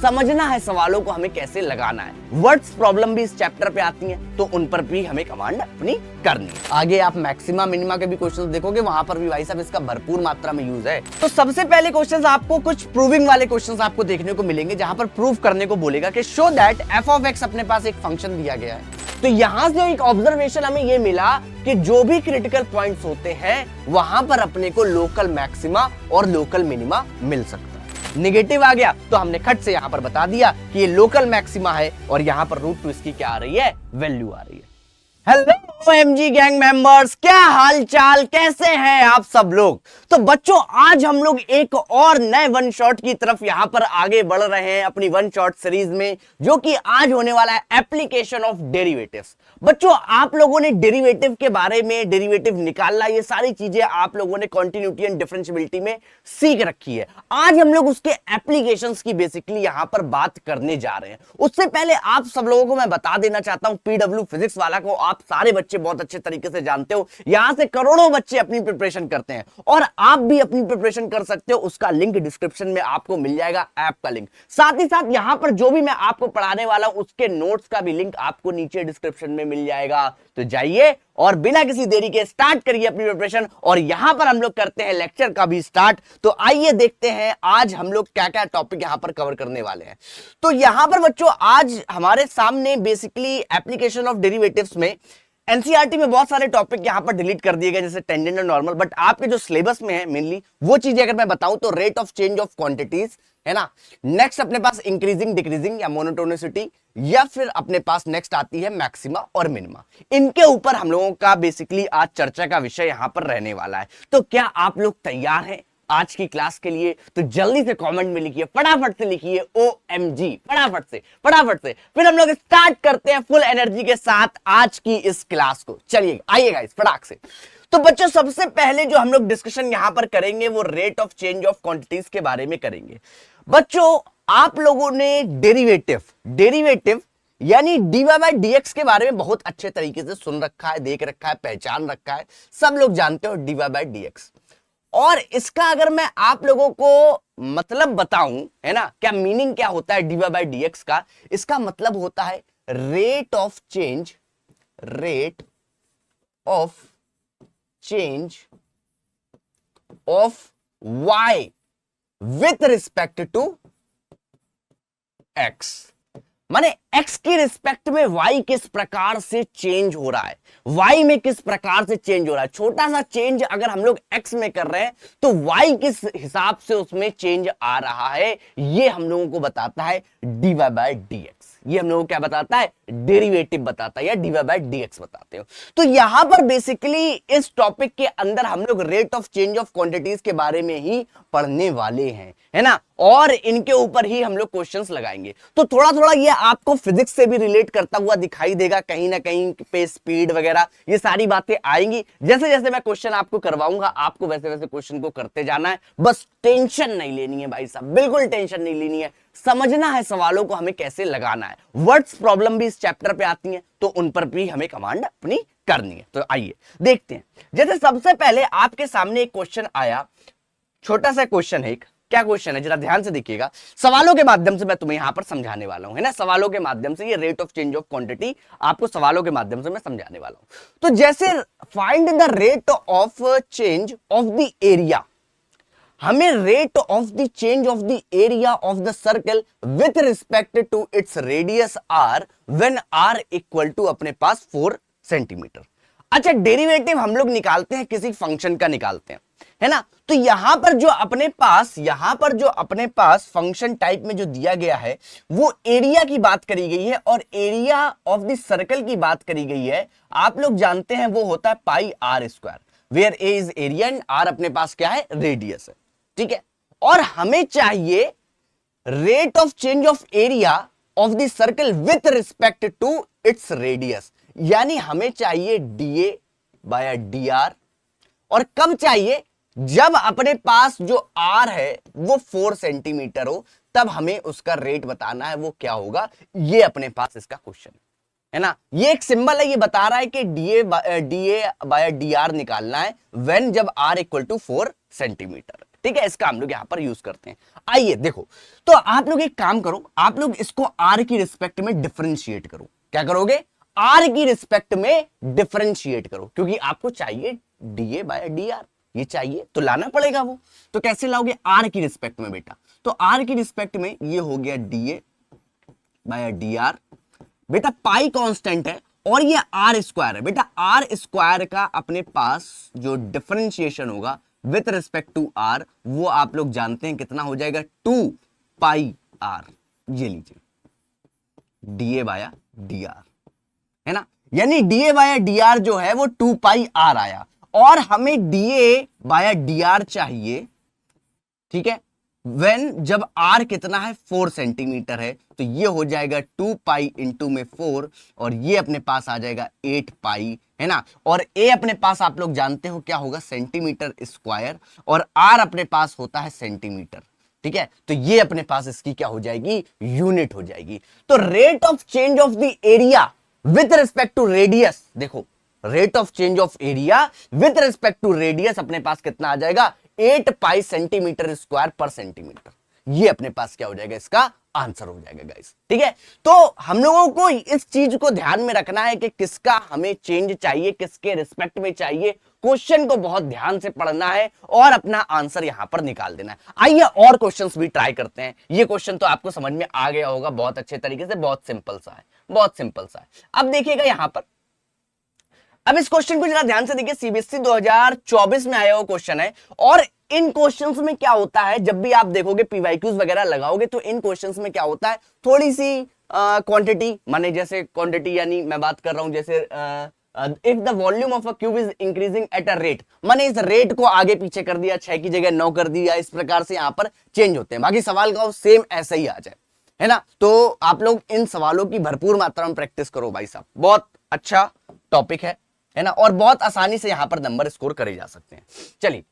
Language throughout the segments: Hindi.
समझना है सवालों को हमें कैसे लगाना है। वर्ड्स प्रॉब्लम भी इस चैप्टर पे आती हैं, तो उन पर भी हमें कमांड अपनी करनी है। आगे आप मैक्सिमा मिनिमा के भी क्वेश्चंस देखोगे, वहां पर भी भाई साहब इसका भरपूर मात्रा में यूज है। तो सबसे पहले क्वेश्चंस आपको कुछ प्रूविंग वाले क्वेश्चंस आपको देखने को मिलेंगे, जहां पर प्रूव करने को बोलेगा कि show that F of x अपने पास एक फंक्शन दिया गया है। तो यहां से एक ऑब्जर्वेशन हमें यह मिला कि जो भी क्रिटिकल पॉइंट्स होते हैं वहां पर अपने को लोकल मैक्सिमा और लोकल मिनिमा मिल सकता है। नेगेटिव आ गया तो हमने खट से यहां पर बता दिया कि ये लोकल मैक्सिमा है और यहां पर रूट 2 इसकी क्या आ रही है, वैल्यू आ रही है। हेलो एमजी गैंग मेंबर्स, क्या हाल चाल, कैसे हैं आप सब लोग। तो बच्चों आज हम लोग एक और नए वन शॉट की तरफ यहां पर आगे बढ़ रहे हैं अपनी वन शॉट सीरीज में, जो कि आज होने वाला है एप्लीकेशन ऑफ डेरिवेटिव्स। बच्चों आप लोगों ने डेरिवेटिव के बारे में, डेरिवेटिव निकालना, ये सारी चीजें आप लोगों ने कॉन्टिन्यूटी एंड डिफरेंशियबिलिटी में सीख रखी है। आज हम लोग उसके एप्लीकेशंस की बेसिकली यहां पर बात करने जा रहे हैं। उससे पहले आप सब लोगों को मैं बता देना चाहता हूं, पीडब्ल्यू फिजिक्स वाला को आप सारे बच्चे बहुत अच्छे तरीके से जानते हो, यहां से करोड़ों बच्चे अपनी प्रिपरेशन करते हैं और आप भी अपनी प्रिपरेशन कर सकते हो। उसका लिंक डिस्क्रिप्शन में आपको मिल जाएगा, ऐप का लिंक। साथ ही साथ यहां पर जो भी मैं आपको पढ़ाने वाला हूं उसके नोट्स का भी लिंक आपको नीचे डिस्क्रिप्शन में मिल जाएगा। तो जाइए और बिना किसी देरी के स्टार्ट करिए अपनी प्रिपरेशन, और यहां पर हम लोग करते हैं लेक्चर का भी स्टार्ट। तो आइए देखते हैं आज हम लोग क्या क्या टॉपिक यहां पर कवर करने वाले हैं। तो यहां पर बच्चों आज हमारे सामने बेसिकली एप्लीकेशन ऑफ डेरिवेटिव्स में एनसीईआरटी में बहुत सारे टॉपिक यहां पर डिलीट कर दिए गए, जैसे टेंजेंट और नॉर्मल, बट आपके जो सिलेबस में है मेनली वो चीजें अगर मैं बताऊं तो rate of change of quantities है ना, नेक्स्ट अपने पास इंक्रीजिंग डिक्रीजिंग या मोनोटोनिसिटी, या फिर अपने पास नेक्स्ट आती है मैक्सिमा और मिनिमा। इनके ऊपर हम लोगों का बेसिकली आज चर्चा का विषय यहां पर रहने वाला है। तो क्या आप लोग तैयार हैं आज की क्लास के लिए? तो जल्दी से कमेंट में लिखिए, फटाफट से लिखिए OMG, फटाफट से। फिर हम लोग स्टार्ट करते हैं फुल एनर्जी के साथ आज की इस क्लास को। चलिए आइए गाइस फटाक से। तो बच्चों सबसे पहले जो हम लोग डिस्कशन यहां पर करेंगे वो rate of change of quantities के बारे में करेंगे। बच्चों आप लोगों ने डेरिवेटिव यानी dy/dx के बारे में बहुत अच्छे तरीके से सुन रखा है, देख रखा है, पहचान रखा है, सब लोग जानते हो dy/dx। और इसका अगर मैं आप लोगों को मतलब बताऊं, है ना, क्या मीनिंग क्या होता है dy/dx का, इसका मतलब होता है rate of change of y with respect to x। माने x के रिस्पेक्ट में y किस प्रकार से चेंज हो रहा है, y में किस प्रकार से चेंज हो रहा है। छोटा सा चेंज अगर हम लोग x में कर रहे हैं तो y किस हिसाब से उसमें चेंज आ रहा है, ये हम लोगों को बताता है dy/dx। ये हम लोगों को क्या बताता है, डेरिवेटिव बताता है या dy/dx बताते हो। तो यहां पर बेसिकली इस टॉपिक के अंदर हम लोग rate of change of quantities के बारे में ही पढ़ने वाले हैं, है ना, और इनके ऊपर ही हम लोग क्वेश्चंस लगाएंगे। तो थोड़ा थोड़ा ये आपको फिजिक्स से भी रिलेट करता हुआ दिखाई देगा, कहीं ना कहीं पे स्पीड वगैरह ये सारी बातें आएंगी। जैसे जैसे मैं क्वेश्चन आपको करवाऊंगा आपको वैसे वैसे क्वेश्चन को करते जाना है। बस टेंशन नहीं लेनी है भाई साहब, बिल्कुल टेंशन नहीं लेनी है। समझना है सवालों को हमें कैसे लगाना है। वर्ड्स प्रॉब्लम भी इस चैप्टर पे आती हैं, तो उन पर भी हमें कमांड अपनी करनी है। तो आइए देखते हैं। जैसे सबसे पहले आपके सामने एक क्वेश्चन आया, छोटा सा क्वेश्चन है। क्या क्वेश्चन है जरा ध्यान से देखिएगा, सवालों के माध्यम से मैं तुम्हें यहां पर समझाने वाला हूं, है ना, सवालों के माध्यम से। ये rate of change of quantity आपको सवालों के माध्यम से मैं समझाने वाला हूं। तो जैसे find the rate of change of the area, हमें rate of the change of the area of the circle with respect to its radius r when r equal to अपने पास 4 सेंटीमीटर। अच्छा डेरिवेटिव हम लोग निकालते हैं, किसी फंक्शन का निकालते हैं, है ना। तो यहां पर जो अपने पास फंक्शन टाइप में जो दिया गया है वो एरिया की बात करी गई है और एरिया ऑफ द सर्कल की बात करी गई है। आप लोग जानते हैं वो होता है pi r square, where a is area and r अपने पास क्या है, रेडियस है, ठीक है। और हमें चाहिए rate of change of area of the circle with respect to its radius, यानी हमें चाहिए dA/dr। और कब चाहिए, जब अपने पास जो r है वो 4 सेंटीमीटर हो, तब हमें उसका रेट बताना है, वो क्या होगा, ये अपने पास इसका क्वेश्चन है ना। ये एक सिंबल है, ये बता रहा है कि dA/dr निकालना है व्हेन जब r इक्वल टू 4 सेंटीमीटर। ठीक है, इसका हम लोग यहां पर यूज करते हैं। आइए देखो, तो आप लोग एक काम करो, आप लोग इसको आर की रिस्पेक्ट में डिफरेंशिएट करो। क्या करोगे? आर की रिस्पेक्ट में डिफरेंशिएट करो, क्योंकि आपको चाहिए डीए बाय डी आर, ये चाहिए तो लाना पड़ेगा वो। तो कैसे लाओगे? आर की रिस्पेक्ट में बेटा। तो आर की रिस्पेक्ट में ये हो गया डीए बाय डी आर। बेटा पाई कांस्टेंट है और ये आर स्क्वायर है। बेटा आर स्क्वायर का अपने पास जो डिफरेंशिएशन होगा विथ रिस्पेक्ट टू आर, वो आप लोग जानते हैं कितना हो जाएगा? 2 पाई आर। ये लीजिए डीए बाया डी आर, है ना, यानी डीए बाया डी आर जो है वो 2 पाई आर आया, और हमें डीए बाया डी आर चाहिए, ठीक है, वेन जब आर कितना है? 4 सेंटीमीटर है, तो ये हो जाएगा 2 पाई इंटू में 4, और ये अपने पास आ जाएगा 8 पाई, है ना। और ए अपने पास आप लोग जानते हो क्या होगा? सेंटीमीटर स्क्वायर, और आर अपने पास होता है सेंटीमीटर, ठीक है। तो ये अपने पास इसकी क्या हो जाएगी? यूनिट हो जाएगी। तो rate of change of the area with respect to radius, देखो rate of change of area with respect to radius अपने पास कितना आ जाएगा? 8 pi centimetre square per centimetre. ये अपने पास क्या हो जाएगा? इसका आंसर हो जाएगा गाइस, ठीक है। तो हम लोगों को इस चीज को ध्यान में रखना है कि किसका हमें चेंज चाहिए, किसके रिस्पेक्ट में चाहिए। क्वेश्चन को बहुत ध्यान से पढ़ना है और अपना आंसर यहां पर निकाल देना है। आइए और क्वेश्चंस भी ट्राई करते हैं। ये क्वेश्चन तो आपको समझ में आ गया होगा बहुत अच्छे तरीके से, बहुत सिंपल सा है, बहुत सिंपल सा है। अब देखिएगा यहां पर, अब इस क्वेश्चन को जरा ध्यान से देखिए, सीबीएसई 2024 में आया हुआ क्वेश्चन है। और इन क्वेश्चंस में क्या होता है, जब भी आप देखोगे पीवाईक्यूज वगैरह लगाओगे, तो इन क्वेश्चंस में क्या होता है? थोड़ी सी क्वांटिटी, माने जैसे क्वांटिटी यानी मैं बात कर रहा हूं जैसे if the volume of a cube is increasing at a rate, माने इस रेट को आगे पीछे कर दिया, 6 की जगह 9 कर दिया, इस प्रकार से यहां पर चेंज होते हैं। बाकी सवाल का सेम ऐसा ही आ जाए, है ना। तो आप लोग इन सवालों की भरपूर मात्रा में प्रैक्टिस करो भाई साहब, बहुत अच्छा टॉपिक है ना, और बहुत आसानी से यहां पर नंबर स्कोर करे जा सकते हैं। चलिए,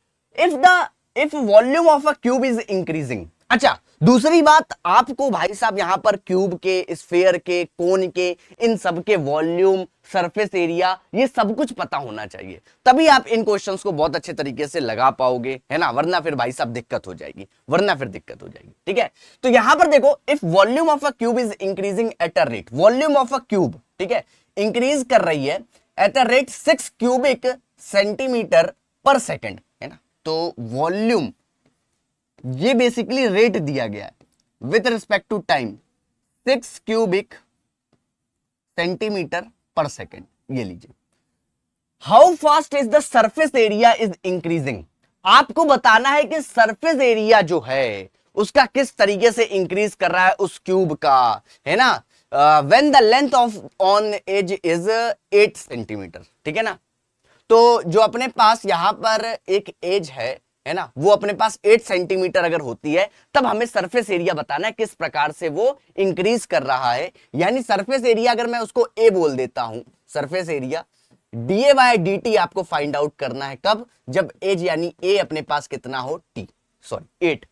if volume of a cube is increasing. अच्छा, दूसरी बात आपको भाई साहब यहां पर क्यूब के, स्फीयर के, कोन के, इन सब के वॉल्यूम, सरफेस एरिया, ये सब कुछ पता होना चाहिए, तभी आप इन क्वेश्चंस को बहुत अच्छे तरीके से लगा पाओगे, है ना। वरना फिर भाई साहब दिक्कत हो जाएगी, ठीक है। तो यहां पर देखो, if volume of a cube is increasing at a rate, volume of a cube, ठीक है, इंक्रीज कर रही है eight a rate 6 cubic centimetre पर सेकेंड, है ना। तो वॉल्यूम, ये बेसिकली रेट दिया गया है with respect to time, 6 cubic centimetre पर सेकेंड। ये लीजिए, how fast is the surface area is increasing. आपको बताना है कि सरफेस एरिया जो है उसका किस तरीके से इंक्रीज कर रहा है उस क्यूब का, है ना। When the length of on edge is 8 centimetre, ठीक है ना। तो जो अपने पास यहां पर एक एज है ना, वो अपने पास 8 सेंटीमीटर अगर होती है, तब हमें सरफेस एरिया बताना है किस प्रकार से वो इंक्रीज कर रहा है। यानी सरफेस एरिया अगर मैं उसको ए बोल देता हूं, surface area d a by d t आपको फाइंड आउट करना है कब? जब एज यानी ए अपने पास कितना हो? टी, सॉरी 8,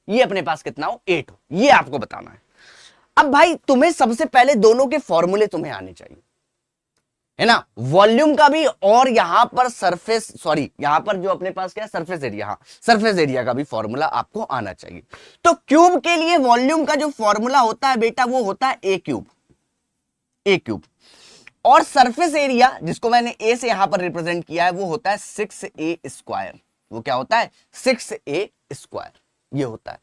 ये अपने पास कितना हो? 8 हो, ये आपको बताना है। अब भाई तुम्हें सबसे पहले दोनों के फॉर्मूले तुम्हें आने चाहिए, है ना, वॉल्यूम का भी और यहां पर सरफेस, सॉरी यहां पर जो अपने पास क्या है? सरफेस एरिया, हाँ सरफेस एरिया का भी फॉर्मूला आपको आना चाहिए। तो क्यूब के लिए वॉल्यूम का जो फॉर्मूला होता है बेटा, वो होता है ए क्यूब, और सरफेस एरिया जिसको मैंने ए से यहां पर रिप्रेजेंट किया है, वो होता है 6a स्क्वायर। वो क्या होता है? 6a स्क्वायर, ये होता है।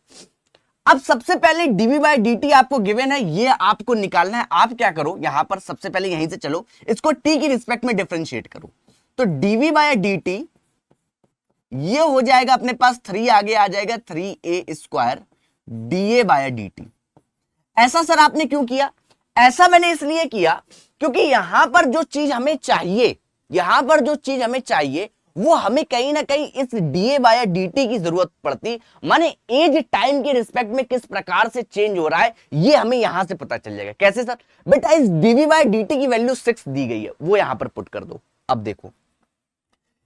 अब सबसे पहले dv बाय dt आपको गिवन है, ये आपको निकालना है। आप क्या करो, यहां पर सबसे पहले यहीं से चलो, इसको t की रिस्पेक्ट में डिफरेंशिएट करो। तो dv बाय dt ये हो जाएगा अपने पास 3, आगे आ जाएगा 3a square da by dt। ऐसा सर आपने क्यों किया? ऐसा मैंने इसलिए किया क्योंकि यहां पर जो चीज हमें चाहिए, वो हमें कहीं ना कहीं इस डीए बाय dt की जरूरत पड़ती, माने एज टाइम के रिस्पेक्ट में किस प्रकार से चेंज हो रहा है, ये हमें यहां से पता चल जाएगा। कैसे सर? बेटा इस dv बाय dt की वैल्यू 6 दी गई है, वो यहां पर पुट कर दो। अब देखो,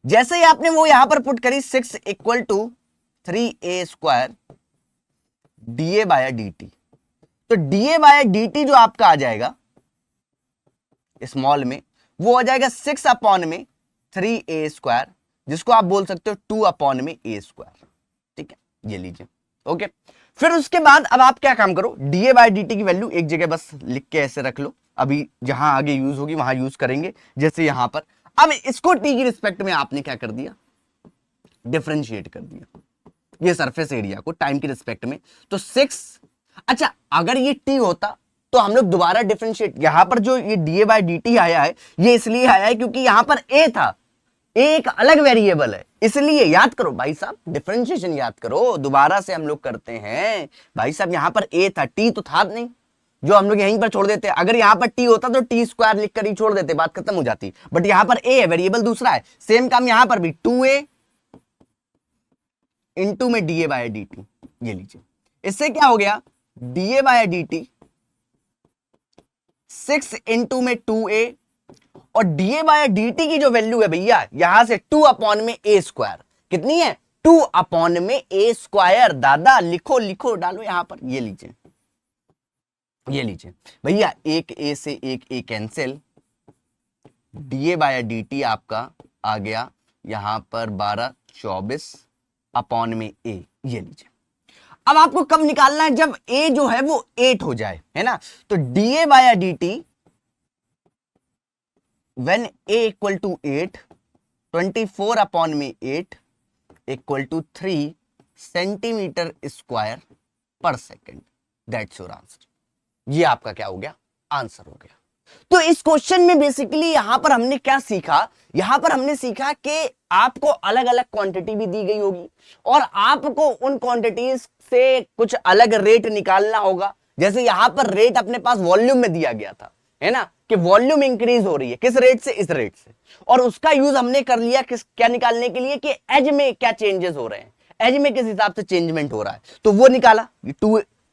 जैसे ही आपने वो यहां पर पुट करी, 6 equal to 3a square d a by dt, तो डीए बाय dt जो आपका आ जाएगा स्मॉल में, वो हो जाएगा 6 अपॉन में 3a स्क्वायर, जिसको आप बोल सकते हो 2 अपॉन में a स्क्वायर, ठीक ये लीजिए। ओके, फिर उसके बाद अब आप क्या काम करो, डीए बाय डी की वैल्यू एक जगह बस लिख के ऐसे रख लो, अभी जहां आगे यूज होगी वहां यूज करेंगे, जैसे यहां पर। अब इसको टी की रिस्पेक्ट में आपने क्या कर दिया, डिफरेंशिएट कर दिया, ये सरफेस एरिया को टाइम की रिस्पेक्ट में। तो 6, अच्छा अगर ये टी होता तो हम लोग दोबारा डिफरेंशिएट, यहां पर जो ये डीए बाय डी आया है ये इसलिए आया है क्योंकि यहां पर ए था, एक अलग वेरिएबल है, इसलिए याद करो भाई साहब, डिफरेंशिएशन याद करो, दोबारा से हम लोग करते हैं भाई साहब। यहां पर ए था, टी तो था नहीं, जो हम लोग यहीं पर छोड़ देते। अगर यहां पर टी होता तो टी स्क्वायर लिखकर ही छोड़ देते, बात खत्म हो जाती। बट यहां पर ए है, वेरिएबल दूसरा है। सेम काम यहां पर भी, 2a इंटू में डीए बाय डी टी, ये लीजिए। इससे क्या हो गया, d a by d t 6 into में 2a, और डीए बाय dt की जो वैल्यू है भैया यहां से 2 अपॉन में a स्क्वायर, कितनी है 2 अपॉन में a स्क्वायर। दादा लिखो लिखो डालो यहां पर, ये लीजिए, ये लीजिए भैया, एक a से एक a cancel, d a by dt आपका आ गया यहां पर 12 24 अपॉन में a, ये लीजिए। अब आपको कब निकालना है, जब a जो है वो 8 हो जाए, है ना। तो d a by dt when a equal to 8, 24 upon में 8 equal to 3 सेंटीमीटर स्क्वायर पर सेकेंड, दैट्स योर आंसर। ये आपका क्या हो गया, आंसर हो गया। तो इस क्वेश्चन में बेसिकली यहां पर हमने क्या सीखा, यहां पर हमने सीखा कि आपको अलग अलग क्वांटिटी भी दी गई होगी और आपको उन क्वांटिटीज से कुछ अलग रेट निकालना होगा। जैसे यहां पर रेट अपने पास वॉल्यूम में दिया गया था, है ना, कि वॉल्यूम इंक्रीज हो रही है, किस रेट से, इस रेट से, और उसका यूज हमने कर लिया किस, क्या निकालने के लिए, कि एज में क्या चेंजेस हो रहे हैं, एज में किस हिसाब से चेंजमेंट हो रहा है, तो वो निकाला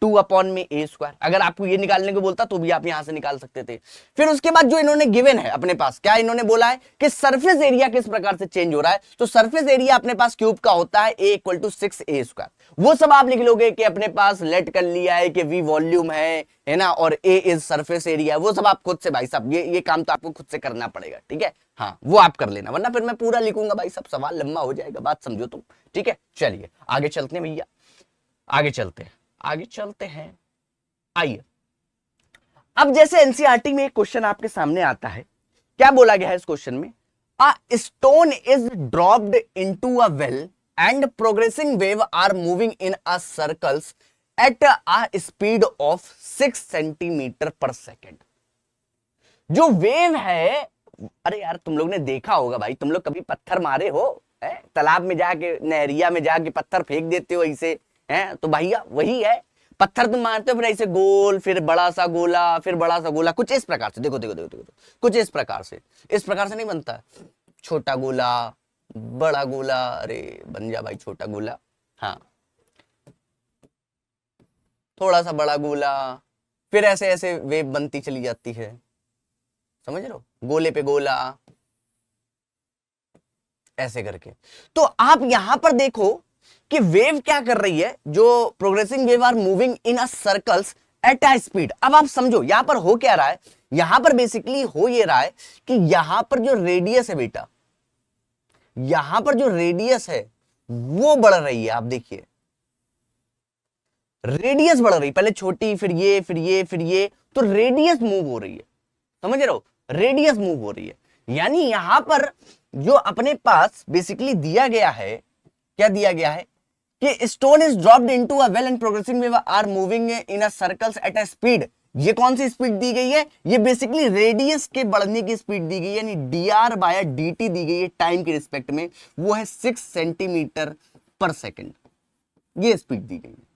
2 अपॉन में a स्क्वायर। अगर आपको ये निकालने को बोलता तो भी आप यहां से निकाल सकते थे। फिर उसके बाद जो इन्होंने गिवन है अपने पास, क्या इन्होंने बोला है कि सरफेस एरिया किस प्रकार से चेंज हो रहा है, तो सरफेस एरिया अपने पास क्यूब का होता है a equal to 6a square. वो सब आप लिख लोगे कि अपने पास लेट कर लिया है कि v वॉल्यूम है ना, और a इज सरफेस एरिया, वो सब आप खुद से भाई साहब, ये काम तो आपको खुद से करना पड़ेगा, ठीक है। हाँ वो आप कर लेना, वरना फिर मैं पूरा लिखूंगा भाई साहब, सवाल लंबा हो जाएगा, बात समझो तुम, ठीक है। चलिए आगे चलते हैं भैया, आगे चलते हैं। आइए, अब जैसे एनसीईआरटी में एक क्वेश्चन आपके सामने आता है, क्या बोला गया है इस क्वेश्चन में, a stone is dropped into a well and progressing wave are moving in a circles at a speed of 6 centimetre पर सेकेंड। जो वेव है, अरे यार तुम लोग ने देखा होगा भाई, तुम लोग कभी पत्थर मारे हो, तालाब में जाके, नहरिया में जाके पत्थर फेंक देते हो ऐसे, हैं, तो भैया वही है, पत्थर तुम मारते हो फिर ऐसे गोल, फिर बड़ा सा गोला, फिर बड़ा सा गोला, कुछ इस प्रकार से, देखो देखो देखो देखो, कुछ इस प्रकार से नहीं बनता है। छोटा गोला, बड़ा गोला, अरे बन जा भाई छोटा गोला, हाँ, थोड़ा सा बड़ा गोला, फिर ऐसे ऐसे वेव बनती चली जाती है, समझ रहे हो, गोले पे गोला, ऐसे करके। तो आप यहां पर देखो कि वेव क्या कर रही है, जो progressing wave are moving in a circles at a speed. अब आप समझो यहां पर हो क्या रहा है, यहां पर बेसिकली हो ये रहा है कि यहां पर जो रेडियस है बेटा, यहां पर जो रेडियस है वो बढ़ रही है। आप देखिए रेडियस बढ़ रही, पहले छोटी, फिर ये, फिर ये, फिर ये, तो रेडियस मूव हो रही है, समझ रहे हो, रेडियस मूव हो रही है। यानी यहां पर जो अपने पास बेसिकली दिया गया है, क्या दिया गया है कि stone is dropped into a well and progressing wave are moving in a circles at a speed. ये कौन सी स्पीड दी गई है, ये बेसिकली रेडियस के बढ़ने की स्पीड दी गई है, यानी dr बाय dt दी गई है टाइम के रिस्पेक्ट में, वो है 6 सेंटीमीटर पर सेकेंड, ये स्पीड दी गई है।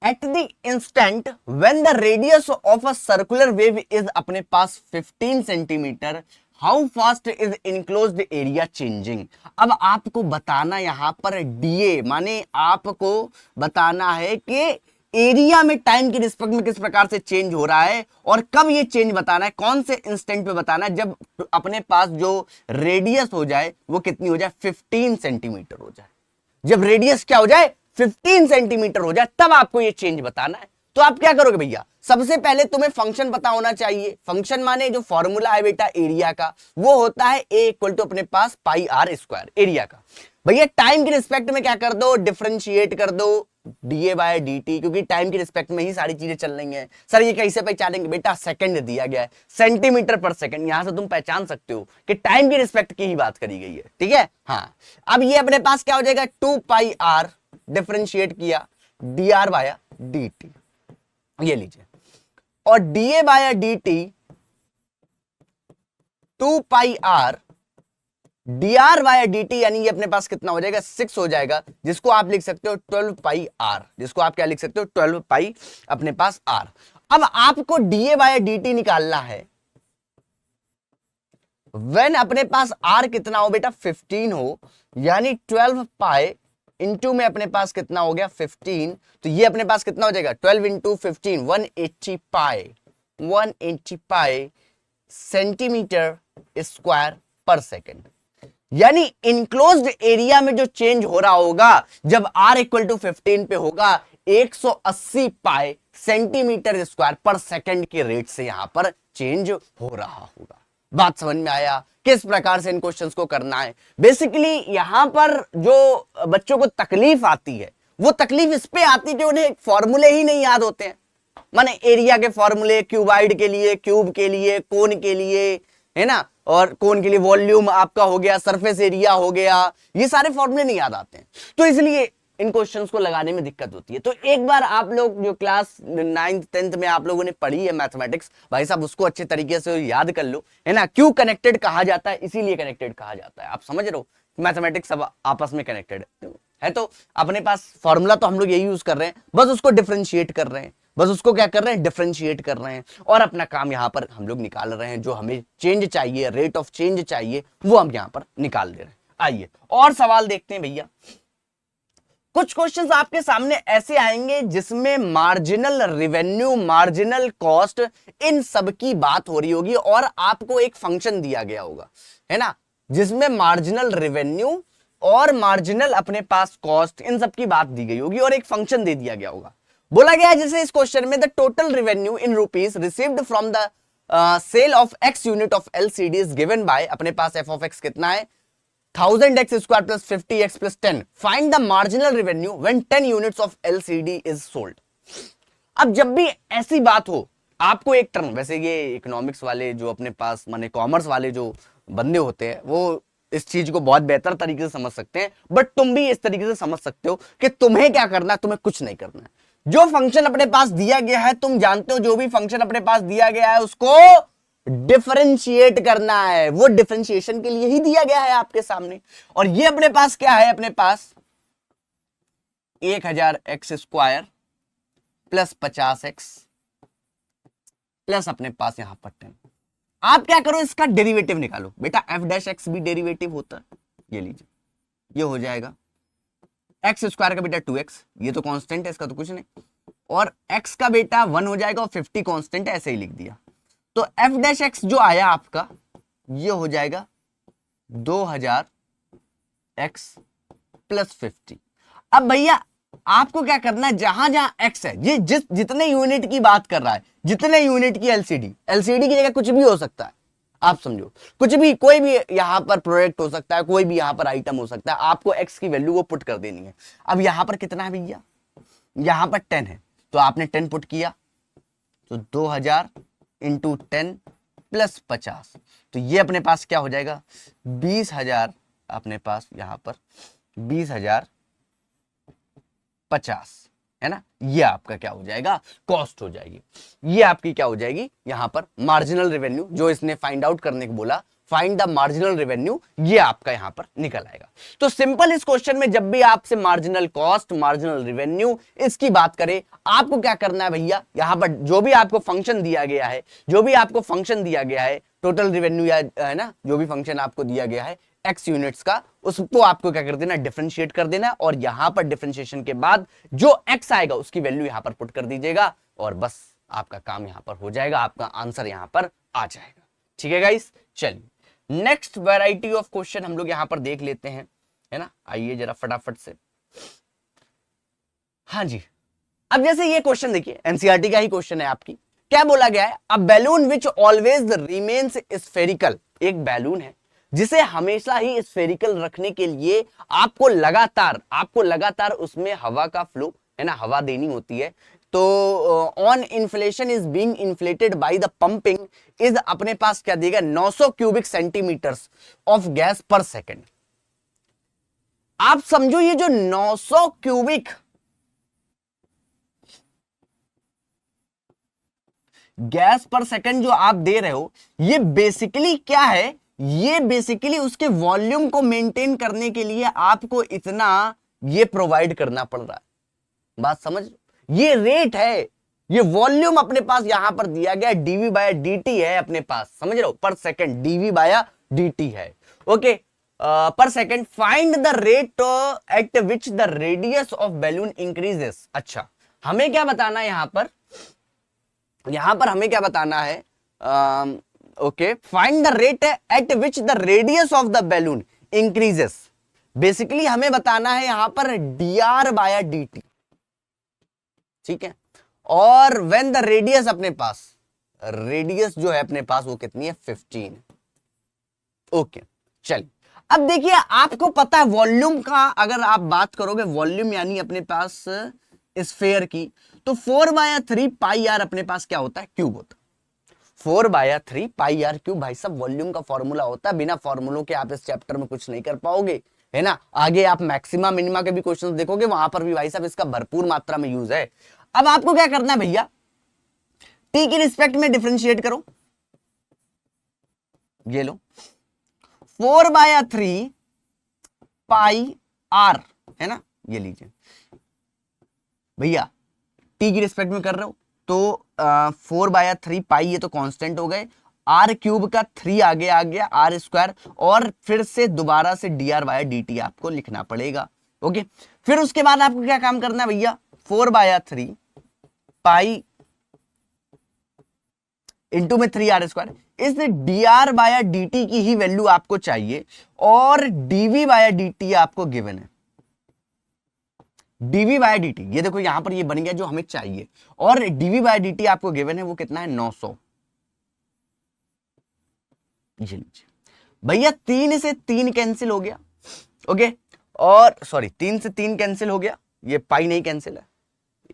At the instant when the radius of a circular wave is अपने पास 15 centimetre, how fast is enclosed area changing। अब आपको बताना यहां पर DA, माने आपको बताना है कि एरिया में टाइम के रिस्पेक्ट में किस प्रकार से चेंज हो रहा है, और कब ये चेंज बताना है, कौन से इंस्टेंट पे बताना है, जब अपने पास जो रेडियस हो जाए वो कितनी हो जाए, 15 सेंटीमीटर हो जाए। जब रेडियस क्या हो जाए, 15 सेंटीमीटर हो जाए, तब आपको ये चेंज बताना है। तो आप क्या करोगे भैया, सबसे पहले तुम्हें फंक्शन पता होना चाहिए। फंक्शन माने जो फॉर्मूला है बेटा एरिया का, वो होता है a इक्वल टू अपने पास पाई आर स्क्वायर एरिया का। भैया टाइम के रिस्पेक्ट में क्या कर दो, डिफरेंशिएट कर दो डीए बाय dt, क्योंकि टाइम के रिस्पेक्ट में ही सारी चीजें चल रही हैं। सर ये कैसे पहचानेंगे, बेटा सेकंड दिया गया है, सेंटीमीटर पर सेकंड, यहां से तुम पहचान सकते हो कि टाइम के रिस्पेक्ट की ही बात करी गई है, ठीक है। हाँ, अब ये अपने पास क्या हो जाएगा, 2πr डिफरेंशिएट किया dr बाय dt, ये लीजिए, और dA by dt 2πr dr by dt, यानी ये अपने पास कितना हो जाएगा, 6 हो जाएगा, जिसको आप लिख सकते हो 12πr, जिसको आप क्या लिख सकते हो, 12π अपने पास r। अब आपको dA बाय dt निकालना है व्हेन अपने पास r कितना हो बेटा, 15 हो, यानी 12π इंटू में अपने पास कितना हो गया 15, तो ये अपने पास कितना हो जाएगा 12 इंटू 15 180 पाई सेंटीमीटर स्क्वायर पर सेकेंड। यानी इनक्लोज्ड एरिया में जो चेंज हो रहा होगा जब r इक्वल टू 15 पे होगा 180 पाई सेंटीमीटर स्क्वायर पर सेकेंड के रेट से यहां पर चेंज हो रहा होगा। बात समझ में आया किस प्रकार से इन क्वेश्चंस को करना है। बेसिकली यहां पर जो बच्चों को तकलीफ आती है वो तकलीफ इस पे आती है कि उन्हें फॉर्मूले ही नहीं याद होते हैं, माने एरिया के फॉर्मूले, क्यूबाइड के लिए, क्यूब के लिए, कोन के लिए, है ना, और कोन के लिए वॉल्यूम आपका हो गया, सरफेस एरिया हो गया, ये सारे फॉर्मूले नहीं याद आते हैं, तो इसलिए इन क्वेश्चंस को लगाने में दिक्कत होती है। तो एक बार आप लोग जो क्लास 9th 10th में आप लोगों ने पढ़ी है मैथमेटिक्स, भाई साहब उसको अच्छे तरीके से याद कर लो, है ना। क्यों कनेक्टेड कहा जाता है, इसीलिए कनेक्टेड कहा जाता है, आप समझ रहे हो, मैथमेटिक्स सब आपस में कनेक्टेड है। तो अपने पास फॉर्मूला तो हम लोग यही यूज कर रहे हैं, बस उसको डिफरेंशिएट कर रहे हैं, बस उसको क्या कर रहे हैं, डिफरेंशिएट कर रहे हैं, और अपना काम यहां पर हम लोग निकाल रहे हैं। जो हमें चेंज चाहिए, रेट ऑफ चेंज चाहिए, वो हम यहां पर निकाल दे रहे हैं। आइए और सवाल देखते हैं भैया। कुछ क्वेश्चंस आपके सामने ऐसे आएंगे जिसमें मार्जिनल रेवेन्यू, मार्जिनल कॉस्ट, इन सब की बात हो रही होगी, और आपको एक फंक्शन दिया गया होगा, है ना, जिसमें मार्जिनल रेवेन्यू और मार्जिनल अपने पास कॉस्ट, इन सब की बात दी गई होगी, और एक फंक्शन दे दिया गया होगा। बोला गया है जैसे इस क्वेश्चन में the total revenue in rupees received from the sale of x unit of LCD is given by, अपने पास f ऑफ x कितना है 1000x square plus 50x plus 10, find the marginal revenue when 10 units of LCD is sold. अब जब भी ऐसी बात हो, आपको एक टर्म, वैसे ये इकोनॉमिक्स वाले जो अपने पास माने कॉमर्स वाले जो बंदे होते हैं वो इस चीज को बहुत बेहतर तरीके से समझ सकते हैं, बट तुम भी इस तरीके से समझ सकते हो कि तुम्हें क्या करना है, तुम्हें कुछ नहीं करना है। जो फंक्शन अपने पास दिया गया है, तुम जानते हो जो भी फंक्शन अपने पास दिया गया है उसको डिफरेंशिएट करना है, वो डिफरेंशिएशन के लिए ही दिया गया है आपके सामने। और ये अपने पास क्या है, अपने पास 1000x square plus 50x plus अपने पास यहां पर 10। आप क्या करो, इसका डेरिवेटिव निकालो बेटा, f डैश x भी डेरिवेटिव होता है, ये लीजिए, ये हो जाएगा x स्क्वायर का बेटा 2x, ये तो कांस्टेंट है, इसका तो कुछ नहीं, और x का बेटा 1 हो जाएगा, और 50 कांस्टेंट है, ऐसे ही लिख दिया। तो f डैश x जो आया आपका, ये हो जाएगा 2000x प्लस 50। अब भैया आपको क्या करना है, जहां जहां x है, ये जितने यूनिट की बात कर रहा है, जितने यूनिट की LCD की जगह कुछ भी हो सकता है, आप समझो, कुछ भी, कोई भी यहां पर प्रोडक्ट हो सकता है, कोई भी यहां पर आइटम हो सकता है, आपको x की वैल्यू को पुट कर देनी है। अब यहां पर कितना है भैया, यहां पर 10 है, तो आपने 10 पुट किया, तो 2000 इंटू 10 प्लस 50, तो ये अपने पास क्या हो जाएगा 20,000, अपने पास यहां पर 20,050 है ना, ये आपका क्या हो जाएगा, कॉस्ट हो जाएगी। ये आपकी क्या हो जाएगी, यहां पर मार्जिनल रेवेन्यू, जो इसने फाइंड आउट करने को बोला, फाइंड द मार्जिनल रेवेन्यू, ये आपका यहां पर निकल आएगा। तो सिंपल इस क्वेश्चन में जब भी आपसे मार्जिनल कॉस्ट, मार्जिनल रेवेन्यू इसकी बात करें, आपको क्या करना है भैया, यहां पर जो भी आपको फंक्शन दिया गया है, टोटल रेवेन्यू या है ना, जो भी फंक्शन आपको दिया गया है x यूनिट्स का, उसको आपको क्या कर देना, डिफरेंशिएट कर देना, और यहां पर डिफरेंशिएशन के बाद जो x आएगा उसकी वैल्यू यहां पर पुट कर दीजिएगा, और बस आपका काम यहां पर हो जाएगा, आपका आंसर यहां पर आ जाएगा। ठीक है गाइस, चलिए नेक्स्ट वैरायटी ऑफ क्वेश्चन हम लोग यहां पर देख लेते हैं, है ना, आइए जरा फटाफट से। हाँ जी, अब जैसे ये क्वेश्चन देखिए, एनसीईआरटी का ही क्वेश्चन है आपकी, क्या बोला गया है, a balloon which always remains spherical, एक बैलून है जिसे हमेशा ही स्फेरिकल रखने के लिए आपको लगातार उसमें हवा का फ्लो, है ना, हवा देनी होती है। तो on inflation is being inflated by the pumping is अपने पास क्या देगा, 900 क्यूबिक सेंटीमीटर्स ऑफ गैस पर सेकेंड। आप समझो ये जो 900 क्यूबिक गैस पर सेकंड जो आप दे रहे हो, ये बेसिकली क्या है, ये बेसिकली उसके वॉल्यूम को मेंटेन करने के लिए आपको इतना ये प्रोवाइड करना पड़ रहा है। बात समझ, ये रेट है, ये वॉल्यूम अपने पास यहां पर दिया गया, डीवी बाय डीटी है अपने पास, समझ रहे हो, पर सेकंड डीवी बाय डीटी है। ओके, पर second find the rate at which the radius of balloon increases. अच्छा, हमें क्या बताना है यहां पर हमें क्या बताना है, okay, find the rate at which the radius of the balloon increases. Basically हमें बताना है यहां पर dr बाय dt, ठीक है। और व्हेन द रेडियस अपने पास, रेडियस जो है अपने पास वो कितनी है, 15। ओके, चलिए अब देखिए, आपको पता है वॉल्यूम का, अगर आप बात करोगे वॉल्यूम यानी अपने पास स्फेयर की, तो 4/3 पाई आर अपने पास क्या होता है, क्यूब होता है। 4/3 पाई आर क्यूब भाई साहब वॉल्यूम का फॉर्मूला होता है। बिना फॉर्मूलों के आप इस चैप्टर में कुछ नहीं कर पाओगे, है ना। आगे आप मैक्सिमा मिनिमा के भी क्वेश्चन देखोगे, वहां पर भी भाई साहब इसका भरपूर मात्रा में यूज है। अब आपको क्या करना है भैया, टी की रिस्पेक्ट में डिफरेंशिएट करो, ये लो 4/3 पाई आर, है ना, ये लीजिए भैया, टी की रिस्पेक्ट में कर रहे हो तो 4/3 पाई, ये तो कांस्टेंट हो गए, आर क्यूब का 3 आगे आ गया, आर स्क्वायर, और फिर से दोबारा से dr बाय dt आपको लिखना पड़ेगा। ओके, फिर उसके बाद आपको क्या काम करना है भैया, 4/3 पाई इंटू में 3r स्क्वायर, इस dr बाय dt की ही वैल्यू आपको चाहिए, और dv बाय dt आपको गिवन है, dv बाय dt, ये देखो यहां पर ये बन गया जो हमें चाहिए, और dv बाय dt आपको गिवन है वो कितना है, 900। ये लीजिए भैया, 3 से 3 कैंसिल हो गया, ओके, और सॉरी 3 से 3 कैंसिल हो गया, ये पाई नहीं कैंसिल है,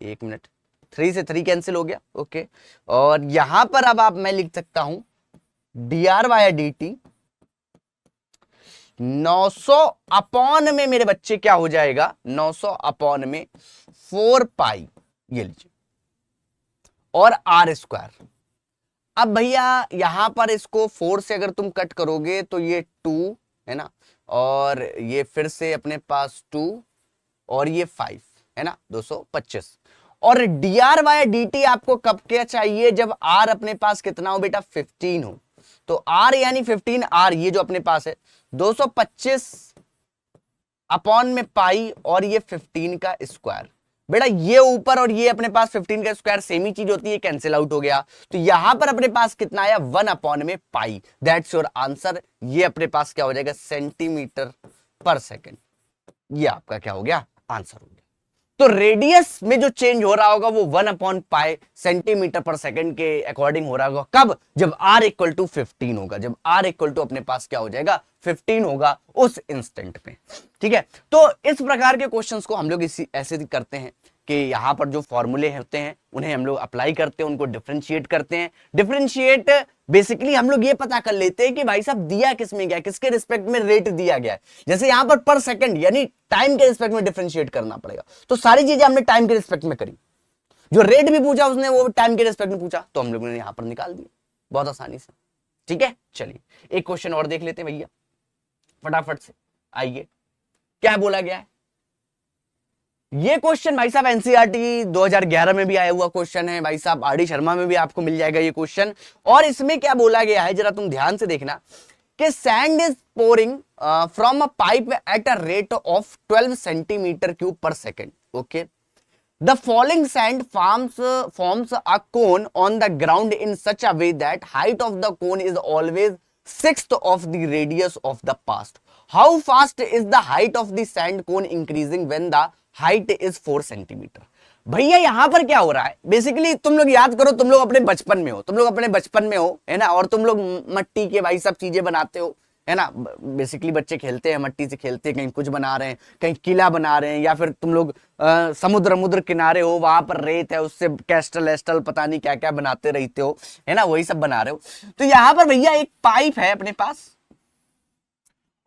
एक मिनट, 3 से 3 कैंसिल हो गया, ओके, और यहां पर अब आप मैं लिख सकता हूं dr बाय dt 900 अपॉन में मेरे बच्चे क्या हो जाएगा, 900 अपॉन में 4 पाई, ये लीजिए, और आर स्क्वायर। अब भैया यहां पर इसको 4 से अगर तुम कट करोगे तो ये 2, है ना, और ये फिर से अपने पास 2, और ये 5, है ना, 225। और dr बाय dt आपको कब क्या चाहिए, जब r अपने पास कितना हो बेटा, 15 हो। तो r यानी 15, r ये जो अपने पास है 225 अपॉन में पाई, और ये 15 का स्क्वायर। बेटा ये ऊपर और ये अपने पास 15 का स्क्वायर सेम ही चीज होती है, कैंसिल आउट हो गया, तो यहां पर अपने पास कितना आया, 1 अपॉन में पाई, दैट्स योर आंसर। ये अपने पास क्या हो जाएगा, सेंटीमीटर पर सेकेंड, ये आपका क्या हो गया, आंसर हो गया। तो रेडियस में जो चेंज हो रहा होगा वो 1 अपॉन पाई सेंटीमीटर पर सेकंड के अकॉर्डिंग हो रहा होगा, कब, जब r इक्वल टू 15 होगा, जब r इक्वल टू अपने पास क्या हो जाएगा, 15 होगा उस इंस्टेंट पे, ठीक है। तो इस प्रकार के क्वेश्चंस को हम लोग इसी ऐसे करते हैं कि यहाँ पर जो फॉर्मूले होते हैं उन्हें हम लोग अप्लाई करते हैं, उनको डिफरेंशिएट करते हैं। डिफरेंशिएट बेसिकली हम लोग ये पता कर लेते हैं कि भाई साहब दिया किस में गया, किसके रिस्पेक्ट में रेट दिया गया है। जैसे यहाँ पर सेकंड यानी टाइम के रिस्पेक्ट में डिफरेंशिएट करना पड़ेगा, तो सारी चीजें हमने टाइम के रिस्पेक्ट में करी। जो रेट भी पूछा उसने वो टाइम के रिस्पेक्ट में पूछा, तो हम लोगों ने यहाँ पर निकाल दिया बहुत आसानी से, ठीक है। चलिए एक क्वेश्चन और देख लेते हैं भैया फटाफट से, आइए क्या बोला गया है। ये क्वेश्चन भाई साहब एनसीईआरटी 2011 में भी आया हुआ क्वेश्चन है भाई साहब, आर डी शर्मा में भी आपको मिल जाएगा ये क्वेश्चन। और इसमें क्या बोला गया है जरा तुम ध्यान से देखना कि sand is pouring from a pipe at a rate of 12 centimetre cube per second, okay. The falling sand forms a cone on the ground in such a way that height of the cone is always sixth of the radius of the past. How fast is the height of the sand cone increasing when the height is 4 centimeter? भैया यहां पर क्या हो रहा है, बेसिकली तुम लोग याद करो, तुम लोग अपने बचपन में हो, है ना, और तुम लोग मट्टी के भाई सब चीजें बनाते हो, है ना। बेसिकली बच्चे खेलते हैं, मट्टी से खेलते हैं, कहीं कुछ बना रहे हैं, कहीं किला बना रहे हैं, या फिर तुम लोग समुद्र किनारे हो, वहां पर रेत है, उससे कैस्टल एस्टल पता नहीं क्या क्या बनाते रहते हो, है ना, वही सब बना रहे हो। तो यहाँ पर भैया एक पाइप है अपने पास,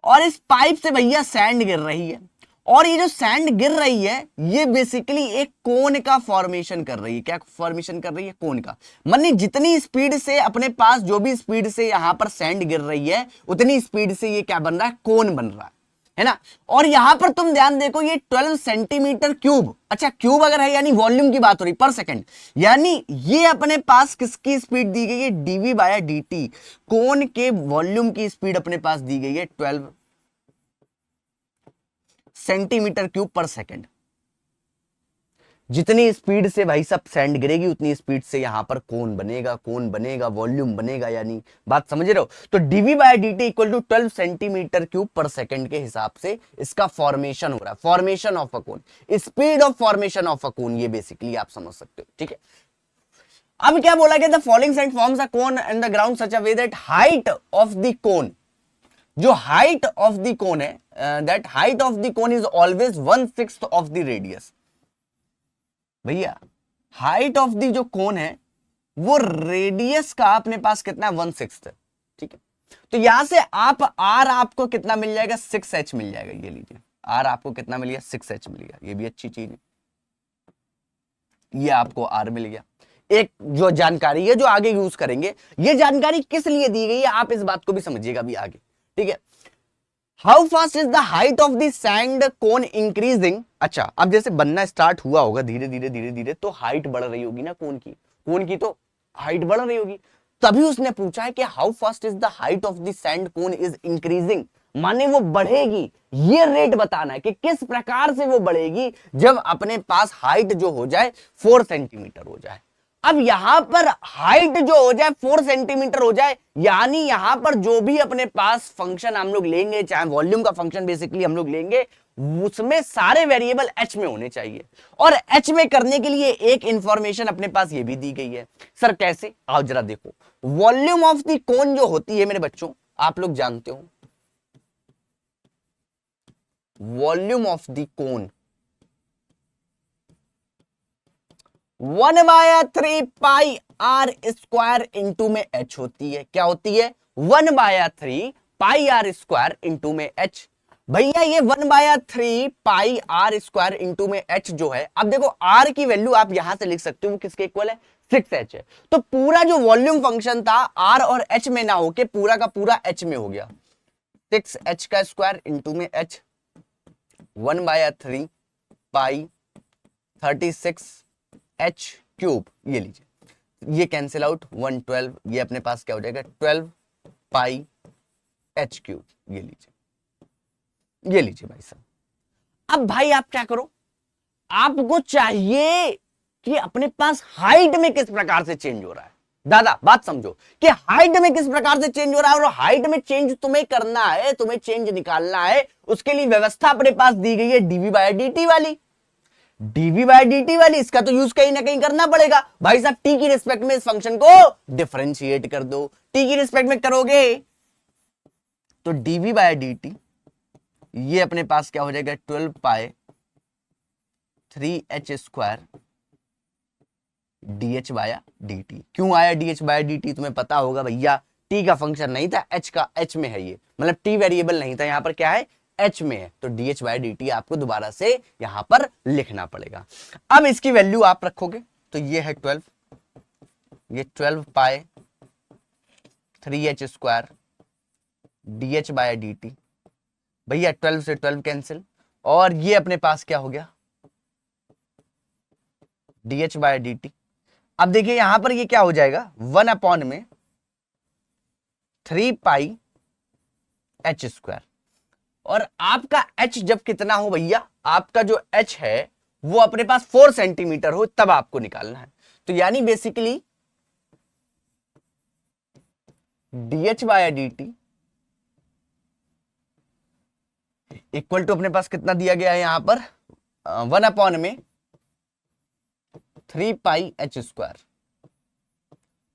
और इस पाइप से भैया सैंड गिर रही है, और ये जो सैंड गिर रही है ये बेसिकली एक कोन का फॉर्मेशन कर रही है। क्या फॉर्मेशन कर रही है? कोन का। माने जितनी स्पीड से अपने पास, जो भी स्पीड से यहां पर सैंड गिर रही है, उतनी स्पीड से ये क्या बन रहा है? कोन बन रहा है ना। और यहां पर तुम ध्यान देखो, ये 12 सेंटीमीटर क्यूब, अच्छा क्यूब अगर है यानी वॉल्यूम की बात हो रही पर सेकंड, यानी ये अपने पास किसकी स्पीड दी गई है? डीवी बाय dt, कोन के वॉल्यूम की स्पीड अपने पास दी गई है 12 सेंटीमीटर क्यूब पर सेकंड। जितनी स्पीड से भाई सब सैंड गिरेगी उतनी स्पीड से यहां पर कोन बनेगा, कोन बनेगा, वॉल्यूम बनेगा, यानी बात समझ रहे हो। तो dv by dt equal to 12 centimetre cube per second के हिसाब से इसका फॉर्मेशन हो रहा है, formation of a cone, speed of formation of a cone, ये बेसिकली आप समझ सकते हो। ठीक है, अब क्या बोला गया? The following sand forms a cone in the ground such a way that height of the कोन, जो हाइट ऑफ द कोन है, that height of the cone is always 1/6 of the radius. भैया हाइट ऑफ द जो कोन है वो रेडियस का अपने पास कितना है? 1/6 है। ठीक है, तो यहां से आप आर आपको कितना मिल जाएगा? 6h मिल जाएगा। ये लीजिए, आर आपको कितना मिल गया? 6h मिल गया। ये भी अच्छी चीज है, ये आपको आर मिल गया। एक जो जानकारी है जो आगे यूज करेंगे, ये जानकारी किस लिए दी गई है आप इस बात को भी समझिएगा भी आगे। ठीक है, how fast is the height of the sand cone increasing. अच्छा, अब जैसे बनना स्टार्ट हुआ होगा धीरे धीरे धीरे धीरे, तो हाइट बढ़ रही होगी ना कोन की, कोन की तो हाइट बढ़ रही होगी। तभी उसने पूछा है कि how fast is the height of the sand cone is increasing, माने वो बढ़ेगी, ये रेट बताना है कि किस प्रकार से वो बढ़ेगी जब अपने पास हाइट जो हो जाए 4 सेंटीमीटर हो जाए। अब यहां पर हाइट जो हो जाए 4 सेंटीमीटर हो जाए, यानी यहां पर जो भी अपने पास फंक्शन हम लोग लेंगे, चाहे वॉल्यूम का फंक्शन बेसिकली हम लोग लेंगे, उसमें सारे वेरिएबल h में होने चाहिए। और h में करने के लिए एक इंफॉर्मेशन अपने पास ये भी दी गई है। सर कैसे? आओ जरा देखो। वॉल्यूम ऑफ द कोन जो होती है मेरे बच्चों, आप लोग जानते हो, volume of the cone 1/3 pi r square into में h होती है। क्या होती है? 1/3 पाई आर स्क्वायर इंटू में h। भैया ये 1/3 पाई आर स्क्वायर इंटू में h जो है, अब देखो r की वैल्यू आप यहां से लिख सकते हो, वो किसके इक्वल है? 6h है। तो पूरा जो वॉल्यूम फंक्शन था r और h में ना होके पूरा का पूरा h में हो गया। 6h का स्क्वायर इंटू में h, 1/3 पाई 36h क्यूब। ये लीजिए, ये कैंसिल आउट, 112, ये अपने पास क्या हो जाएगा? 12 पाई h क्यूब। ये लीजिए, ये लीजिए भाई साहब। अब भाई आप क्या करो, आपको चाहिए कि अपने पास हाइट में किस प्रकार से चेंज हो रहा है। दादा बात समझो कि हाइट में किस प्रकार से चेंज हो रहा है, और हाइट में चेंज तुम्हें करना है, तुम्हें चेंज निकालना है, उसके लिए व्यवस्था अपने पास दी गई है डीवी बाय dt वाली। डीवी बाय dt वाली, इसका तो यूज कहीं ना कहीं करना पड़ेगा भाई साहब। टी की रिस्पेक्ट में इस फंक्शन को डिफरेंशिएट कर दो। टी की रिस्पेक्ट में करोगे तो डीवी बाय dt ये अपने पास क्या हो जाएगा? 12 pi 3h square dh by dt। क्यों आया dh बाय dt? तुम्हें पता होगा भैया, t का फंक्शन नहीं था, h का, h में है ये, मतलब t वेरिएबल नहीं था, यहां पर क्या है? h में है, तो dh बाय dt आपको दोबारा से यहां पर लिखना पड़ेगा। अब इसकी वैल्यू आप रखोगे तो ये है 12, ये 12 pi 3h square dh by dt। भैया 12 से 12 कैंसिल, और ये अपने पास क्या हो गया? dh by dt। अब देखिए यहां पर ये क्या हो जाएगा? 1/3 पाई h स्क्वायर, और आपका h जब कितना हो भैया, आपका जो h है वो अपने पास 4 सेंटीमीटर हो, तब आपको निकालना है। तो यानी basically dh by dt equal to अपने पास कितना दिया गया है यहां पर? 1/3 पाई h स्क्वायर,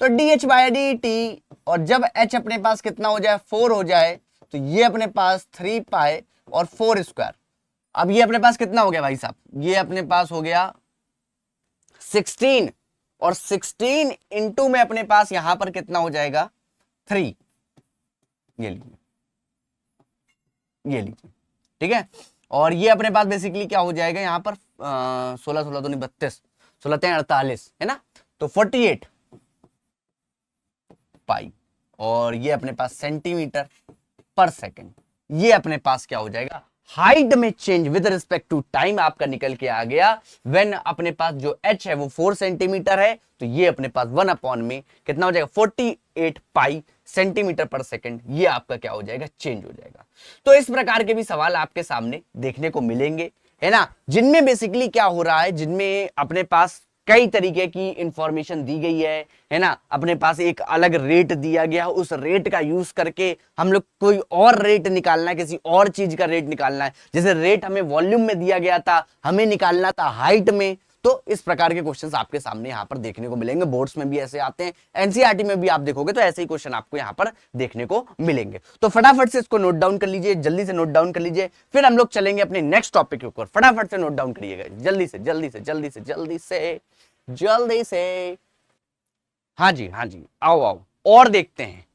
तो dh बाय dt, और जब h अपने पास कितना हो जाए? 4 हो जाए, तो ये अपने पास 3 पाई और 4 स्क्वायर। अब ये अपने पास कितना हो गया भाई साहब, ये अपने पास हो गया 16, और 16 इंटू में अपने पास यहां पर कितना हो जाएगा 3। ये लीजिए, ये लीजिए, ठीक है। और ये अपने पास बेसिकली क्या हो जाएगा यहां पर 16 16 तो नहीं 32, 16 48 है ना, तो 48 पाई, और ये अपने पास सेंटीमीटर पर सेकेंड। ये अपने पास क्या हो जाएगा, हाइट में change with respect to time आपका निकल के आ गया। व्हेन अपने पास जो h है वो 4 सेंटीमीटर है, तो ये अपने पास 1 अपॉन में कितना हो जाएगा 48 पाई सेंटीमीटर पर सेकंड। ये आपका क्या हो जाएगा, चेंज हो जाएगा। तो इस प्रकार के भी सवाल आपके सामने देखने को मिलेंगे, है ना, जिनमें बेसिकली क्या हो रहा है, जिनमें अपने पास कई तरीके की इंफॉर्मेशन दी गई है ना, अपने पास एक अलग रेट दिया गया, उस रेट का यूज करके हम लोग कोई और रेट निकालना है, किसी और चीज का रेट निकालना है। जैसे रेट हमें वॉल्यूम में दिया गया था, हमें निकालना था हाइट में। तो इस प्रकार के क्वेश्चंस आपके सामने यहां पर देखने को मिलेंगे, बोर्ड्स में भी ऐसे आते हैं, एनसीईआरटी में भी आप देखोगे तो ऐसे ही क्वेश्चन आपको यहां पर देखने को मिलेंगे। तो फटाफट से इसको नोट डाउन कर लीजिए, जल्दी से नोट डाउन कर लीजिए, फिर हम लोग चलेंगे अपने नेक्स्ट टॉपिक के ऊपर। फटाफट से नोट डाउन करिएगा, जल्दी से जल्दी से जल्दी से जल्दी से जल्दी से। हाँ जी, हाँ जी, आओ आओ और देखते हैं।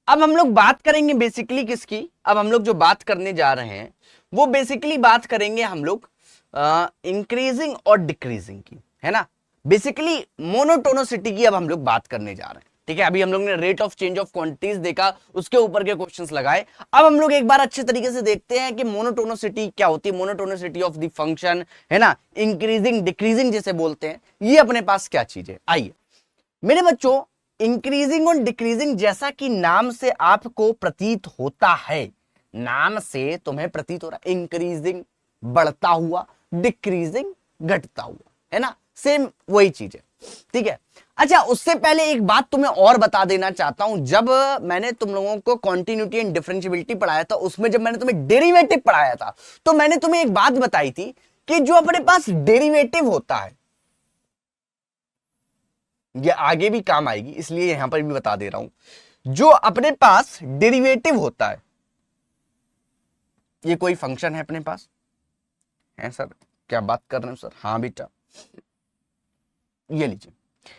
अब हम लोग बात करेंगे बेसिकली किसकी, अब हम लोग जो बात करने जा रहे हैं वो बेसिकली बात करेंगे हम लोग इंक्रीजिंग और डिक्रीजिंग की, है ना। बेसिकली मोनोटोनोसिटी की अब हम लोग बात करने जा रहे हैं, ठीक है। अभी हम लोग ने rate of change of quantities देखा, उसके ऊपर के क्वेश्चंस लगाए। अब हम लोग एक बार अच्छे तरीके से देखते हैं कि मोनोटोनोसिटी क्या होती है, मोनोटोनोसिटी ऑफ द फंक्शन, है ना, इंक्रीजिंग डिक्रीजिंग जिसे बोलते हैं, ये अपने पास क्या चीज है। आइए मेरे बच्चों, इंक्रीजिंग और डिक्रीजिंग जैसा कि नाम से आपको प्रतीत होता है, नाम से तुम्हें प्रतीत हो रहा है इंक्रीजिंग बढ़ता हुआ, डिक्रीजिंग घटता हुआ, है ना, सेम वही चीज है, ठीक है। अच्छा, उससे पहले एक बात तुम्हें और बता देना चाहता हूं। जब मैंने तुम लोगों को कॉन्टिन्यूटी एंड डिफरेंशियबिलिटी पढ़ाया था, उसमें जब मैंने तुम्हें डेरिवेटिव पढ़ाया था, तो मैंने तुम्हें एक बात बताई थी कि जो अपने पास डेरिवेटिव होता है, ये आगे भी काम आएगी इसलिए यहां पर भी बता दे रहा हूं। जो अपने पास डेरिवेटिव होता है, ये कोई फंक्शन है अपने पास, है सर, क्या बात कर रहे हैं सर, हाँ बेटा, ये लीजिए,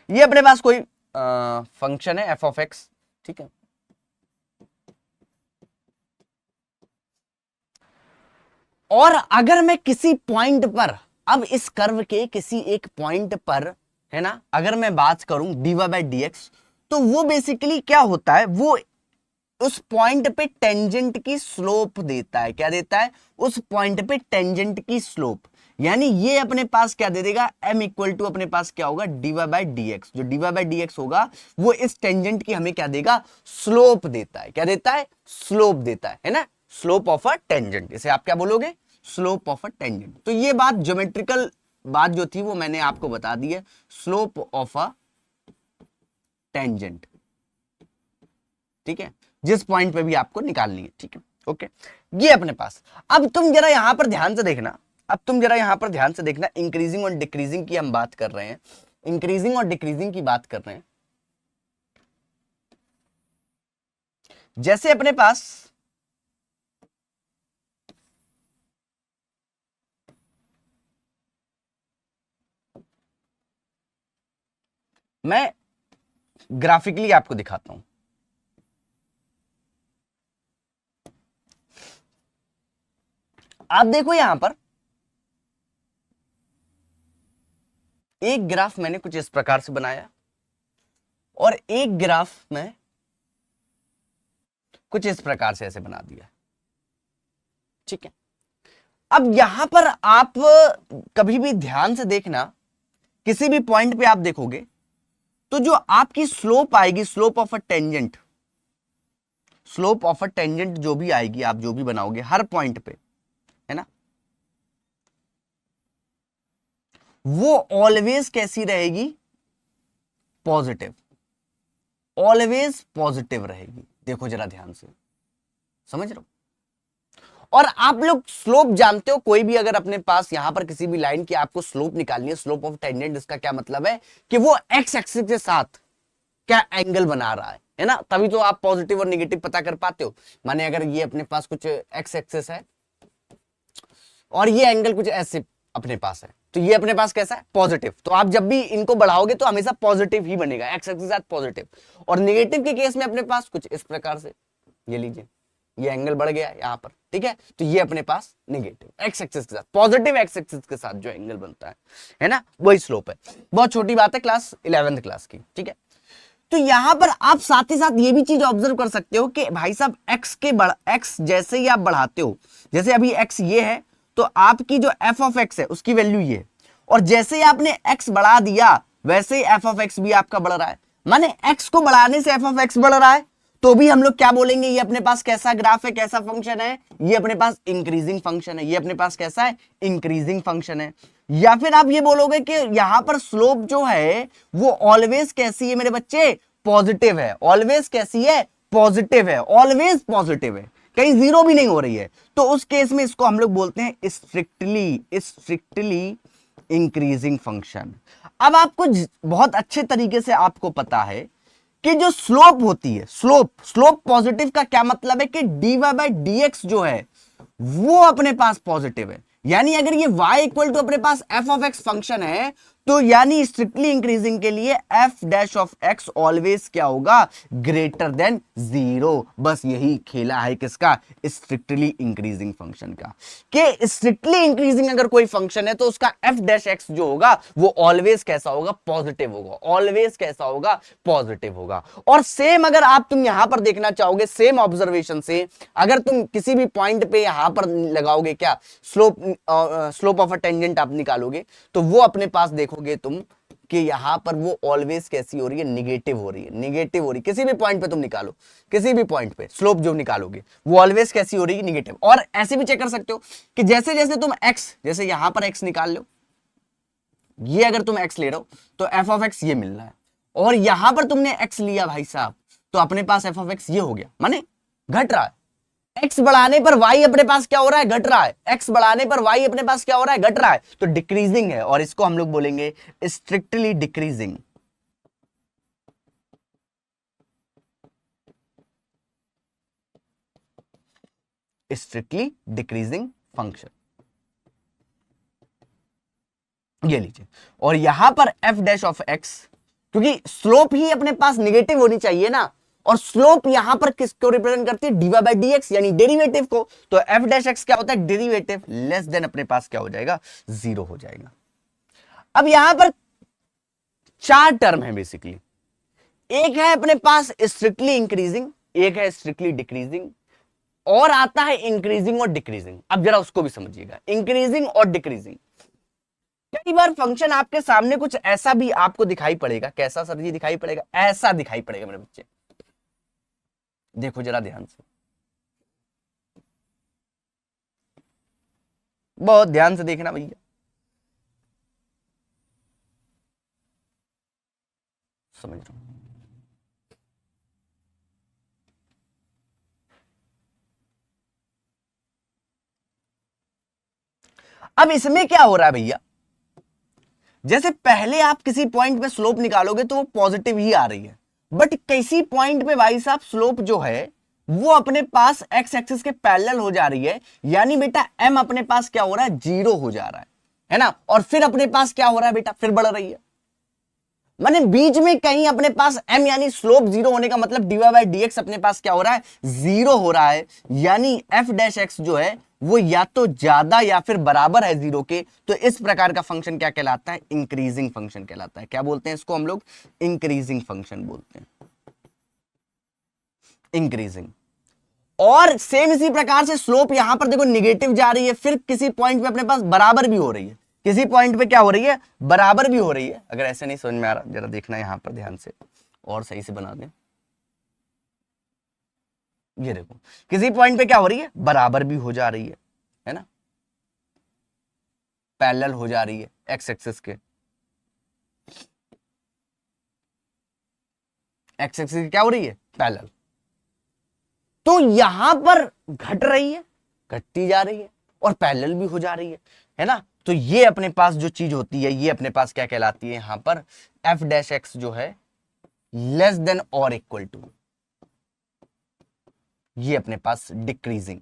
ये अपने पास कोई फंक्शन है एफ ऑफ एक्स, ठीक है। और अगर मैं किसी पॉइंट पर, अब इस कर्व के किसी एक पॉइंट पर, है ना, अगर मैं बात करूं डीवाई बाई डी एक्स, तो वो बेसिकली क्या होता है, वो उस पॉइंट पे टेंजेंट की स्लोप देता है। क्या देता है, उस पॉइंट पे टेंजेंट की स्लोप, यानी ये अपने पास क्या दे देगा, m इक्वल टू अपने पास क्या होगा, डीवाई बाई डी एक्स। जो डीवाई बाई डी एक्स होगा वो इस टेंजेंट की हमें क्या देगा, स्लोप देता है। क्या देता है, स्लोप देता है ना, स्लोप ऑफ अ टेंजेंट, इसे आप क्या बोलोगे, स्लोप ऑफ अ टेंजेंट। तो ये बात ज्योमेट्रिकल बात जो थी वो मैंने आपको बता दी है, स्लोप ऑफ अ टेंजेंट, ठीक है, जिस पॉइंट पे भी आपको निकालनी है, ठीक है, ओके। ये अपने पास, अब तुम जरा यहां पर ध्यान से देखना, अब तुम जरा यहां पर ध्यान से देखना, इंक्रीजिंग और डिक्रीजिंग की हम बात कर रहे हैं, इंक्रीजिंग और डिक्रीजिंग की बात कर रहे हैं। जैसे अपने पास मैं ग्राफिकली आपको दिखाता हूं, आप देखो यहां पर एक ग्राफ मैंने कुछ इस प्रकार से बनाया और एक ग्राफ में कुछ इस प्रकार से ऐसे बना दिया, ठीक है। अब यहां पर आप कभी भी ध्यान से देखना, किसी भी पॉइंट पे आप देखोगे तो जो आपकी स्लोप आएगी, slope of a tangent, slope of a tangent जो भी आएगी, आप जो भी बनाओगे हर पॉइंट पे, है ना, वो ऑलवेज कैसी रहेगी, पॉजिटिव, ऑलवेज पॉजिटिव रहेगी। देखो जरा ध्यान से, समझ रहे हो। और आप लोग स्लोप जानते हो, कोई भी अगर अपने पास यहां पर किसी भी लाइन की आपको स्लोप निकालनी है, स्लोप ऑफ टेंजेंट, इसका क्या मतलब है कि वो एक्स एक्सिस के साथ क्या एंगल बना रहा है, है ना, तभी तो आप पॉजिटिव और निगेटिव पता कर पाते हो। माने अगर ये अपने पास कुछ एक्स एक्सिस है और ये एंगल कुछ ऐसे अपने पास है, तो ये अपने पास कैसा है, पॉजिटिव। तो आप जब भी इनको बढ़ाओगे तो हमेशा पॉजिटिव ही बनेगा, एक्स एक्सिस के साथ पॉजिटिव। और निगेटिव के केस में अपने पास कुछ इस प्रकार से, ये लीजिए ये एंगल बढ़ गया यहाँ पर, ठीक है, तो ये अपने पास निगेटिव एक्स एक्सिस के साथ, पॉजिटिव एक्स एक्सिस के साथ जो एंगल बनता है ना, वही स्लोप है। बहुत छोटी बात है क्लास 11th क्लास की, ठीक है। तो यहां पर आप साथ ही साथ ये भी चीज ऑब्जर्व कर सकते हो कि भाई साहब एक्स जैसे ही आप बढ़ाते हो, जैसे अभी एक्स ये है, तो आपकी जो एफ ऑफ एक्स है उसकी वैल्यू ये है, और जैसे ही आपने एक्स बढ़ा दिया वैसे ही एफ ऑफ एक्स भी आपका बढ़ रहा है। माने एक्स को बढ़ाने से एफ ऑफ एक्स बढ़ रहा है, तो भी हम लोग क्या बोलेंगे, ये अपने पास कैसा ग्राफ है, कैसा फंक्शन है, ये अपने पास इंक्रीजिंग फंक्शन है, ये अपने पास कैसा है, इंक्रीजिंग फंक्शन है। या फिर आप ये बोलोगे कि यहां पर स्लोप जो है वो ऑलवेज कैसी है मेरे बच्चे, पॉजिटिव है। ऑलवेज कैसी है, पॉजिटिव है, ऑलवेज पॉजिटिव है, कहीं जीरो भी नहीं हो रही है। तो उस केस में इसको हम लोग बोलते हैं स्ट्रिक्टली इंक्रीजिंग फंक्शन। अब आपको बहुत अच्छे तरीके से आपको पता है कि जो स्लोप होती है, स्लोप पॉजिटिव का क्या मतलब है कि dy बाय dx जो है वो अपने पास पॉजिटिव है। यानी अगर ये y इक्वल टू अपने पास f ऑफ x फंक्शन है, तो यानी स्ट्रिक्टली इंक्रीजिंग के लिए f dash of x always क्या होगा, ग्रेटर देन 0। बस यही खेला है किसका, स्ट्रिक्टली इंक्रीजिंग फंक्शन का, कि स्ट्रिक्टली इंक्रीजिंग अगर कोई फंक्शन है तो उसका f डैश x जो होगा वो ऑलवेज कैसा होगा, पॉजिटिव होगा, ऑलवेज कैसा होगा, पॉजिटिव होगा। और सेम अगर आप तुम यहां पर देखना चाहोगे, सेम ऑब्जर्वेशन से अगर तुम किसी भी पॉइंट पे यहां पर लगाओगे क्या, स्लोप ऑफ अ टेंजेंट आप निकालोगे, तो वो अपने पास देखोगे तुम कि यहां पर वो ऑलवेज कैसी हो रही है, निगेटिव हो रही है, निगेटिव हो रही है। किसी भी पॉइंट पे तुम निकालो, किसी भी पॉइंट पे स्लोप जो निकालोगे वो ऑलवेज कैसी हो रही है, निगेटिव। और ऐसे भी चेक कर सकते हो कि जैसे जैसे तुम x, जैसे यहां पर x निकाल लो, ये अगर तुम x ले रहे हो तो f ऑफ x ये मिल रहा है, और यहां पर तुमने x लिया भाई साहब, तो अपने पास f ऑफ x ये हो गया, माने घट रहा है। x बढ़ाने पर y अपने पास क्या हो रहा है, घट रहा है। x बढ़ाने पर y अपने पास क्या हो रहा है, घट रहा है, तो डिक्रीजिंग है, और इसको हम लोग बोलेंगे strictly decreasing. Strictly decreasing function, ये लीजिए। और यहां पर f डैश ऑफ x, क्योंकि स्लोप ही अपने पास निगेटिव होनी चाहिए ना, और स्लोप यहां पर किसको रिप्रेजेंट करती है, dy बाय dx यानी डेरिवेटिव को। तो f डैश x क्या होता है, डेरिवेटिव लेस देन अपने पास क्या हो जाएगा, 0 हो जाएगा। अब यहां पर 4 टर्म है बेसिकली, एक है अपने पास स्ट्रिक्टली इंक्रीजिंग, एक है स्ट्रिक्टली डिक्रीजिंग, और आता है इंक्रीजिंग और डिक्रीजिंग। अब जरा उसको भी समझिएगा, इंक्रीजिंग और डिक्रीजिंग। कई बार फंक्शन आपके सामने कुछ ऐसा भी आपको दिखाई पड़ेगा, कैसा सर जी दिखाई पड़ेगा, ऐसा दिखाई पड़ेगा मेरे बच्चे, देखो जरा ध्यान से, बहुत ध्यान से देखना भैया, समझ रहा हूं। अब इसमें क्या हो रहा है भैया, जैसे पहले आप किसी पॉइंट पे स्लोप निकालोगे तो वो पॉजिटिव ही आ रही है, बट किसी पॉइंट पे भाई साहब स्लोप जो है वो अपने पास एक्स एक्सिस के पैरेलल हो जा रही है, यानी बेटा m अपने पास क्या हो रहा है, 0 हो जा रहा है ना, और फिर अपने पास क्या हो रहा है बेटा, फिर बढ़ रही है। माने बीच में कहीं अपने पास m यानी स्लोप 0 होने का मतलब dy बाय dx अपने पास क्या हो रहा है, 0 हो रहा है, यानी f डैश x जो है वो या तो ज्यादा या फिर बराबर है 0 के। तो इस प्रकार का फंक्शन क्या कहलाता है, इंक्रीजिंग फंक्शन कहलाता है। क्या बोलते हैं इसको हम लोग, इंक्रीजिंग फंक्शन बोलते हैं, इंक्रीजिंग। और सेम इसी प्रकार से स्लोप यहां पर देखो निगेटिव जा रही है, फिर किसी पॉइंट पे अपने पास बराबर भी हो रही है, किसी पॉइंट पे क्या हो रही है, बराबर भी हो रही है। अगर ऐसे नहीं समझ में आ रहा, जरा देखना यहां पर ध्यान से और सही से बना दें। ये देखो किसी पॉइंट पे क्या हो रही है, बराबर भी हो जा रही है ना, पैरेलल हो जा रही है एक्स एक्सिस के, एक्स एक्सिस क्या हो रही है, पैरेलल। तो यहां पर घट रही है, घटती जा रही है, और पैरेलल भी हो जा रही है ना। तो ये अपने पास जो चीज होती है, ये अपने पास क्या कहलाती है, यहां पर f डैश एक्स जो है लेस देन और इक्वल टू, ये अपने पास डिक्रीजिंग।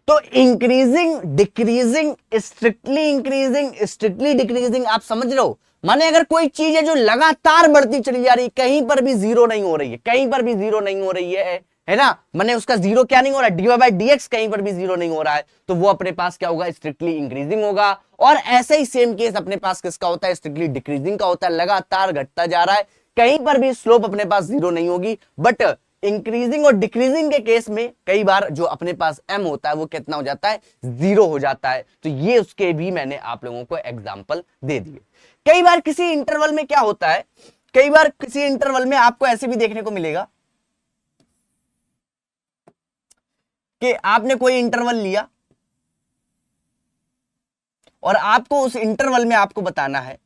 तो increasing, decreasing, strictly increasing, strictly decreasing, आप समझ रहे हो? माने अगर कोई चीज है जो लगातार बढ़ती चली जा रही है, कहीं पर भी जीरो नहीं हो रही है, कहीं पर भी जीरो नहीं हो रही है ना, माने उसका जीरो क्या नहीं हो रहा है, dy बाई dx कहीं पर भी जीरो नहीं हो रहा है, तो वो अपने पास क्या होगा, स्ट्रिक्टली इंक्रीजिंग होगा। और ऐसे ही सेम केस अपने पास किसका होता है, स्ट्रिक्टली डिक्रीजिंग का होता है, लगातार घटता जा रहा है, कहीं पर भी स्लोप अपने पास जीरो नहीं होगी। बट इंक्रीजिंग और डिक्रीजिंग के केस में कई बार जो अपने पास m होता है वो कितना हो जाता है, जीरो हो जाता है। तो ये उसके भी मैंने आप लोगों को एग्जांपल दे दिए। कई बार किसी इंटरवल में क्या होता है, कई बार किसी इंटरवल में आपको ऐसे भी देखने को मिलेगा कि आपने कोई इंटरवल लिया और आपको उस इंटरवल में आपको बताना है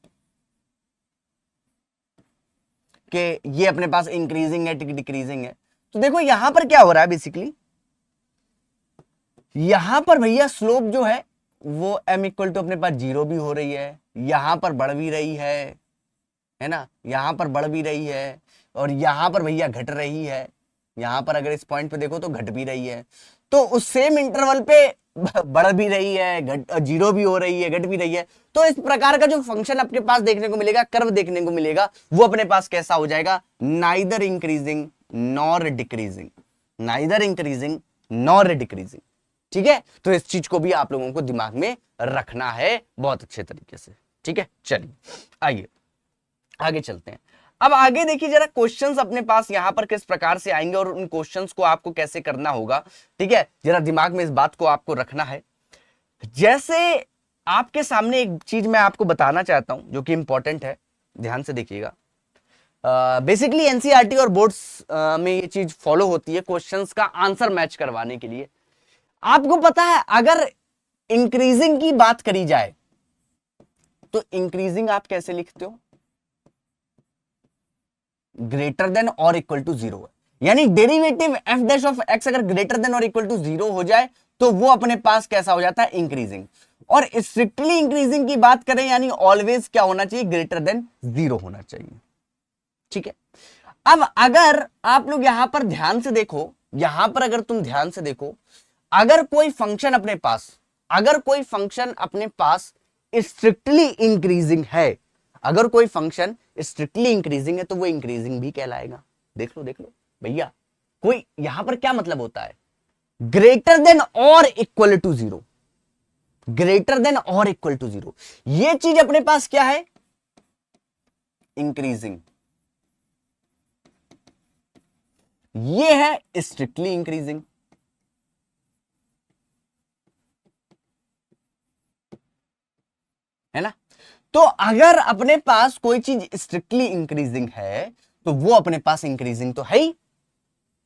कि ये अपने पास इंक्रीजिंग है, डिक्रीजिंग है। तो देखो यहां पर क्या हो रहा है, बेसिकली यहां पर भैया स्लोप जो है वो m इक्वल टू अपने पास जीरो भी हो रही है, यहां पर बढ़ भी रही है ना, यहां पर बढ़ भी रही है, और यहां पर भैया घट रही है, यहां पर अगर इस पॉइंट पे देखो तो घट भी रही है। तो उस सेम इंटरवल पे बढ़ भी रही है, घट जीरो भी हो रही है, घट भी रही है। तो इस प्रकार का जो फंक्शन आपके पास देखने को मिलेगा, कर्व देखने को मिलेगा, वो अपने पास कैसा हो जाएगा, neither increasing nor decreasing, neither increasing nor decreasing. ठीक है, तो इस चीज को भी आप लोगों को दिमाग में रखना है बहुत अच्छे तरीके से। ठीक है, चलिए आइए आगे चलते हैं। अब आगे देखिए जरा क्वेश्चंस अपने पास यहां पर किस प्रकार से आएंगे और उन क्वेश्चंस को आपको कैसे करना होगा। ठीक है, जरा दिमाग में इस बात को आपको रखना है। जैसे आपके सामने एक चीज मैं आपको बताना चाहता हूं जो कि इंपॉर्टेंट है, ध्यान से देखिएगा। बेसिकली एनसीईआरटी और बोर्ड्स में ये चीज फॉलो होती है क्वेश्चंस का आंसर मैच करवाने के लिए। आपको पता है अगर इंक्रीजिंग की बात करी जाए तो इंक्रीजिंग आप कैसे लिखते हो, ग्रेटर देन और इक्वल टू जीरो है, यानी derivative F dash of x अगर ग्रेटर देन और इक्वल टू जीरो हो जाए तो वो अपने पास कैसा हो जाता है, इंक्रीजिंग। और स्ट्रिक्टली इंक्रीजिंग की बात करें यानी ऑलवेज क्या होना चाहिए, ग्रेटर देन जीरो होना चाहिए। ठीक है, अब अगर आप लोग यहां पर ध्यान से देखो, यहां पर अगर तुम ध्यान से देखो, अगर कोई फंक्शन अपने पास, अगर कोई फंक्शन अपने पास स्ट्रिक्टली इंक्रीजिंग है, अगर कोई फंक्शन स्ट्रिक्टली इंक्रीजिंग है तो वो इंक्रीजिंग भी कहलाएगा। देख लो भैया, कोई यहां पर क्या मतलब होता है, ग्रेटर देन और equal to zero, greater than और इक्वल टू जीरो, ये चीज अपने पास क्या है, इंक्रीजिंग, ये है स्ट्रिक्टली इंक्रीजिंग। है ना, तो अगर अपने पास कोई चीज स्ट्रिक्टली इंक्रीजिंग है तो वो अपने पास इंक्रीजिंग तो है ही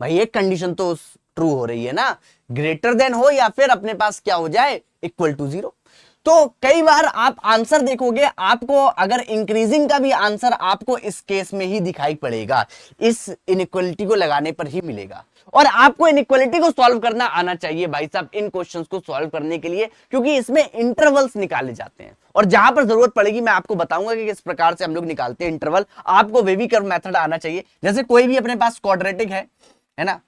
भाई, एक कंडीशन तो ट्रू हो रही है ना, ग्रेटर देन हो या फिर अपने पास क्या हो जाए, इक्वल टू जीरो। तो कई बार आप आंसर देखोगे, आपको अगर इंक्रीजिंग का भी आंसर आपको इस केस में ही दिखाई पड़ेगा, इस इनइक्वलिटी को लगाने पर ही मिलेगा। और आपको इनइक्वलिटी को सॉल्व करना आना चाहिए भाई साहब इन क्वेश्चंस को सॉल्व करने के लिए, क्योंकि इसमें इंटरवल्स निकाले जाते हैं और जहां पर जरूरत पड़ेगी मैं आपको बताऊंगा कि किस प्रकार से हम लोग निकालते हैं इंटरवल। आपको वेवी कर्व मेथड आना चाहिए। जैसे कोई भी अपने पास क्वाड्रेटिक है ना,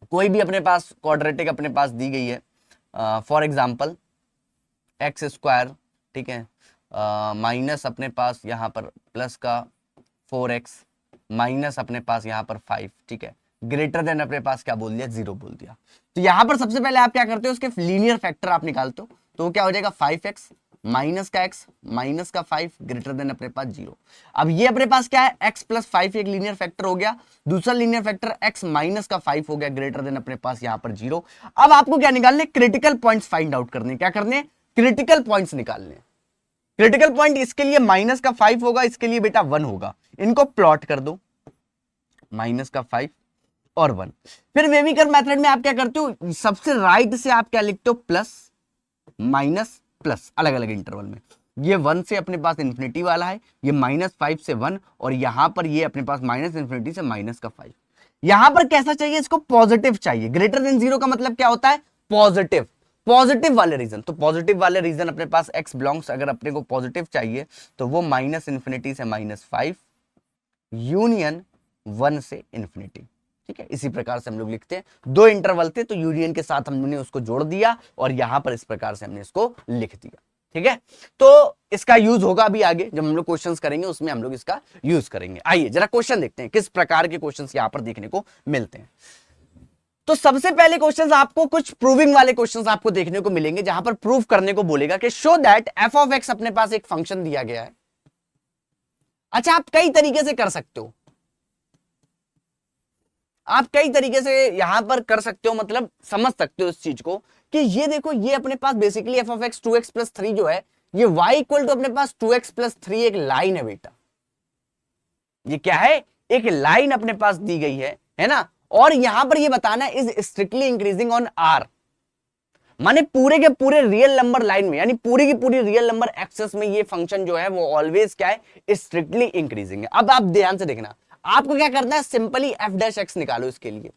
कोई भी अपने पास क्वाड्रेटिक अपने पास दी गई है, फॉर एग्जांपल एक्स स्क्वायर, ठीक है, माइनस अपने पास यहां पर प्लस का 4x माइनस अपने पास यहां पर 5, ठीक है, ग्रेटर देन अपने पास क्या बोल दिया, 0 बोल दिया। तो यहां पर सबसे पहले आप क्या करते हो, उसके लीनियर फैक्टर आप निकालते हो, तो क्या हो जाएगा 5x माइनस का x माइनस का 5 ग्रेटर देन अपने पास 0। अब ये अपने पास क्या है, x प्लस 5 एक लीनियर फैक्टर हो गया, दूसरा लीनियर फैक्टर x माइनस का 5 हो गया ग्रेटर देन अपने पास यहां पर 0। अब आपको क्या निकालने, क्रिटिकल पॉइंट्स फाइंड आउट करने, क्या करने, क्रिटिकल पॉइंट्स निकालने। क्रिटिकल पॉइंट इसके लिए माइनस का 5 होगा, इसके लिए बेटा 1 होगा, इनको प्लॉट कर दो, माइनस का 5 और 1। फिर वेवी कर्व मेथड में आप क्या करते हो, सबसे राइट से आप क्या लिखते हो, प्लस माइनस प्लस, अलग अलग इंटरवल में। ये 1 से अपने पास इंफिनिटी वाला है, ये -5 से 1, और यहां पर ये अपने पास माइनस इंफिनिटी से माइनस का 5। यहां पर कैसा चाहिए, इसको पॉजिटिव चाहिए। ग्रेटर देन 0 का मतलब क्या होता है, पॉजिटिव। पॉजिटिव वाले रीजन, तो पॉजिटिव वाले रीजन अपने पास x बिलोंग्स, अगर अपने को पॉजिटिव चाहिए तो वो -∞ से -5 यूनियन 1 से इन्फिनिटी। ठीक है, इसी प्रकार से हम लोग लिखते हैं। दो इंटरवल थे तो यूनियन के साथ हमने उसको जोड़ दिया और यहां पर इस प्रकार से हमने इसको लिख दिया। ठीक है, तो इसका यूज होगा अभी आगे जब हम लोग क्वेश्चंस करेंगे उसमें हम लोग इसका यूज करेंगे। आइए जरा क्वेश्चन देखते हैं किस प्रकार के क्वेश्चंस यहां पर देखने को मिलते हैं। तो सबसे पहले क्वेश्चंस आपको कुछ प्रूविंग वाले क्वेश्चंस आपको देखने को मिलेंगे जहां पर प्रूव करने को बोलेगा कि show that F of x अपने पास एक फंक्शन दिया गया है। अच्छा, आप कई तरीके से कर सकते हो, आप कई तरीके से यहां पर कर सकते हो, मतलब समझ सकते हो इस चीज को कि ये देखो, ये अपने पास basically f of x 2x + 3 जो है, ये y इक्वल टू अपने पास 2x + 3 एक लाइन है बेटा। ये क्या है? एक लाइन अपने पास दी गई है ना। और यहां पर ये बताना is strictly increasing on R, माने पूरे के पूरे रियल नंबर लाइन में, यानी पूरी की पूरी रियल नंबर एक्सेस में ये फंक्शन जो है वो ऑलवेज क्या है? स्ट्रिक्टली इंक्रीजिंग है। अब आप ध्यान से देखना, आपको क्या करना है? सिंपली एफ डैश एक्स निकालो इसके लिए।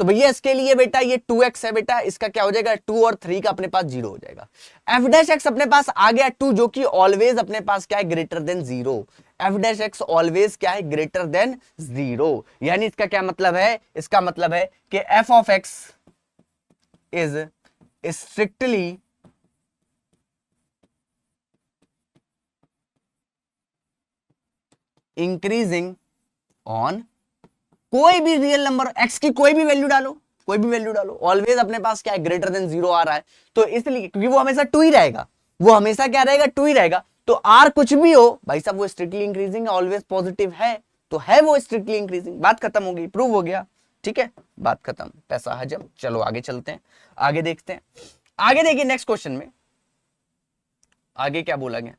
तो भैया इसके लिए बेटा ये 2x है बेटा, इसका क्या हो जाएगा? 2 और 3 का अपने पास 0 हो जाएगा। एफ डैश एक्स अपने पास आ गया 2, जो कि ऑलवेज अपने पास क्या है? Greater then 0। F dash x always क्या है? Greater then 0। यानी इसका क्या मतलब है? इसका मतलब है कि F of x is strictly increasing on कोई भी रियल नंबर x की कोई भी वैल्यू डालो, कोई भी वैल्यू डालो, ऑलवेज अपने पास क्या है? ग्रेटर देन 0 आ रहा है। तो इसलिए क्योंकि वो हमेशा 2 ही रहेगा, वो हमेशा क्या रहेगा? 2 ही रहेगा। तो r कुछ भी हो भाई साहब, वो स्ट्रिक्टली इंक्रीजिंग है, ऑलवेज पॉजिटिव है, तो है वो स्ट्रिक्टली इंक्रीजिंग। बात खत्म हो गई, प्रूव हो गया। ठीक है, बात खत्म, पैसा हजम। चलो आगे चलते हैं, आगे देखते हैं। आगे देखिए नेक्स्ट क्वेश्चन में आगे क्या बोला गया।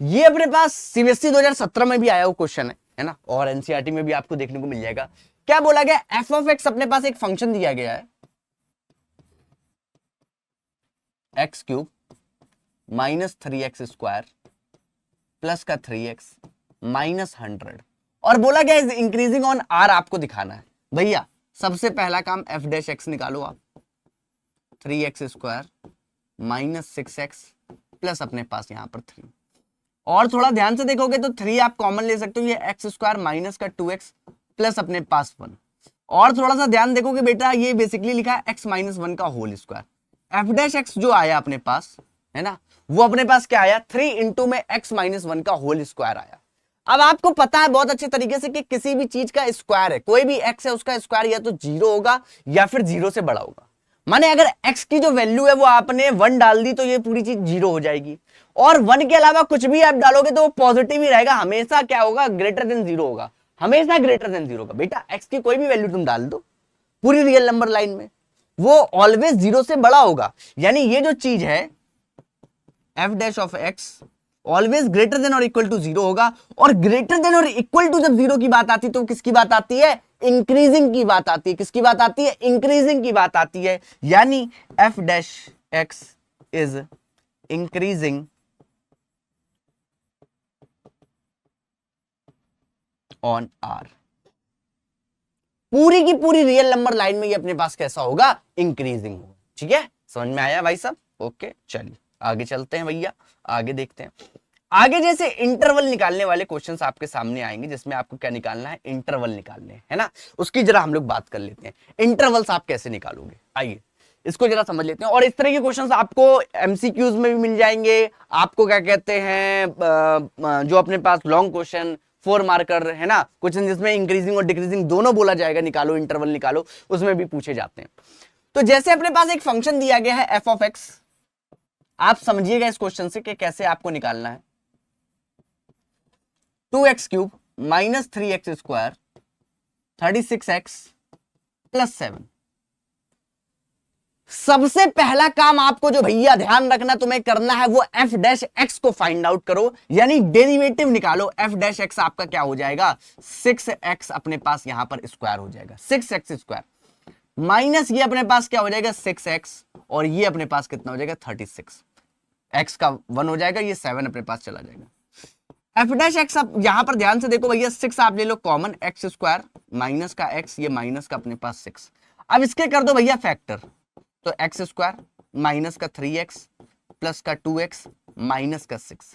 ये अपने पास सीबीएसई 2017 में भी आया हुआ क्वेश्चन है ना, और एनसीईआरटी में भी आपको देखने को मिल जाएगा। क्या बोला गया? एफ ऑफ एक्स अपने पास एक फंक्शन दिया गया है x³ -3x² प्लस का 3x -100, और बोला गया इज इंक्रीजिंग ऑन r। आपको दिखाना है भैया, सबसे पहला काम एफ डैश एक्स निकालो आप, 3x² -6x प्लस अपने पास यहां पर 3। और थोड़ा ध्यान से देखोगे तो 3 आप कॉमन ले सकते हो, ये x² माइनस का 2x प्लस अपने पास 1। और थोड़ा सा ध्यान देखोगे बेटा, ये बेसिकली लिखा है x - 1 का whole square. F dash x जो आया अपने पास है ना, वो अपने पास क्या आया? 3 इंटू में x - 1 का होल स्क्वायर आया। अब आपको पता है बहुत अच्छे तरीके से कि किसी भी चीज का स्क्वायर है, कोई भी x है उसका स्क्वायर या तो 0 होगा या फिर 0 से बड़ा होगा। माने अगर x की जो वैल्यू है वो आपने 1 डाल दी तो ये पूरी चीज 0 हो जाएगी, और 1 के अलावा कुछ भी आप डालोगे तो वो पॉजिटिव ही रहेगा, हमेशा क्या होगा? ग्रेटर देन 0 होगा, हमेशा ग्रेटर देन 0 होगा। बेटा x की कोई भी वैल्यू तुम डाल दो पूरी रियल नंबर लाइन में, वो ऑलवेज 0 से बड़ा होगा। यानी ये जो चीज है f dash of x always greater than और इक्वल टू 0 होगा, और ग्रेटर देन और इक्वल टू जब 0 की बात आती है तो किसकी बात आती है? इंक्रीजिंग की बात आती है। किसकी बात आती है? इंक्रीजिंग की बात आती है। यानी f dash x is increasing on R. पूरी की पूरी रियल नंबर लाइन में ये अपने पास कैसा होगा? इंक्रीजिंग होगा। ठीक है, समझ में आया भाई साहब? ओके, चलिए आगे चलते हैं भैया, आगे देखते हैं। आगे जैसे इंटरवल निकालने वाले क्वेश्चंस आपके सामने आएंगे, जिसमें आपको क्या निकालना है? इंटरवल निकालने हैं, है ना। उसकी जरा हम लोग बात कर लेते हैं, इंटरवल्स आप कैसे निकालोगे। आइए इसको जरा समझ लेते हैं। और इस तरह के क्वेश्चंस आपको एमसीक्यूज में भी मिल जाएंगे, आपको क्या कहते हैं जो अपने पास लॉन्ग क्वेश्चन 4 मार्कर है ना, क्वेश्चन जिसमें इंक्रीजिंग और डिक्रीजिंग दोनों बोला जाएगा, निकालो इंटरवल निकालो, उसमें भी पूछे जाते हैं। तो जैसे अपने पास एक फंक्शन दिया गया है एफ ऑफ एक्स, आप समझिएगा इस क्वेश्चन से कि कैसे आपको निकालना है। 2x³ -3x² 36x + 7। सबसे पहला काम आपको जो भैया ध्यान रखना तुम्हें करना है वो एफ डैश एक्स को फाइंड आउट करो, यानी डेरिवेटिव निकालो। एफ डैश एक्स आपका क्या हो जाएगा? 6x अपने पास यहां पर स्क्वायर हो जाएगा, 6x² माइनस ये अपने पास क्या हो जाएगा? 6x, और ये अपने पास कितना हो जाएगा? 36। x का 1 हो जाएगा, ये 7 अपने पास चला जाएगा। एफ डैश एक्स आप यहां पर ध्यान से देखो भैया, 6 आप ले लो कॉमन, x² माइनस का x, ये माइनस का अपने पास 6। अब इसके कर दो भैया फैक्टर, तो एक्स स्क्वायर माइनस का 3x प्लस का 2x माइनस का 6।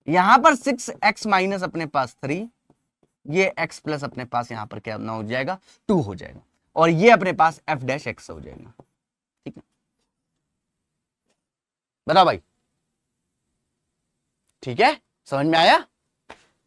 यहां पर 6x माइनस अपने पास 3, ये x प्लस अपने पास यहां पर क्या ना हो जाएगा 2 हो जाएगा, और ये अपने पास f डैश x हो जाएगा। ठीक है, बताओ भाई, ठीक है, समझ में आया?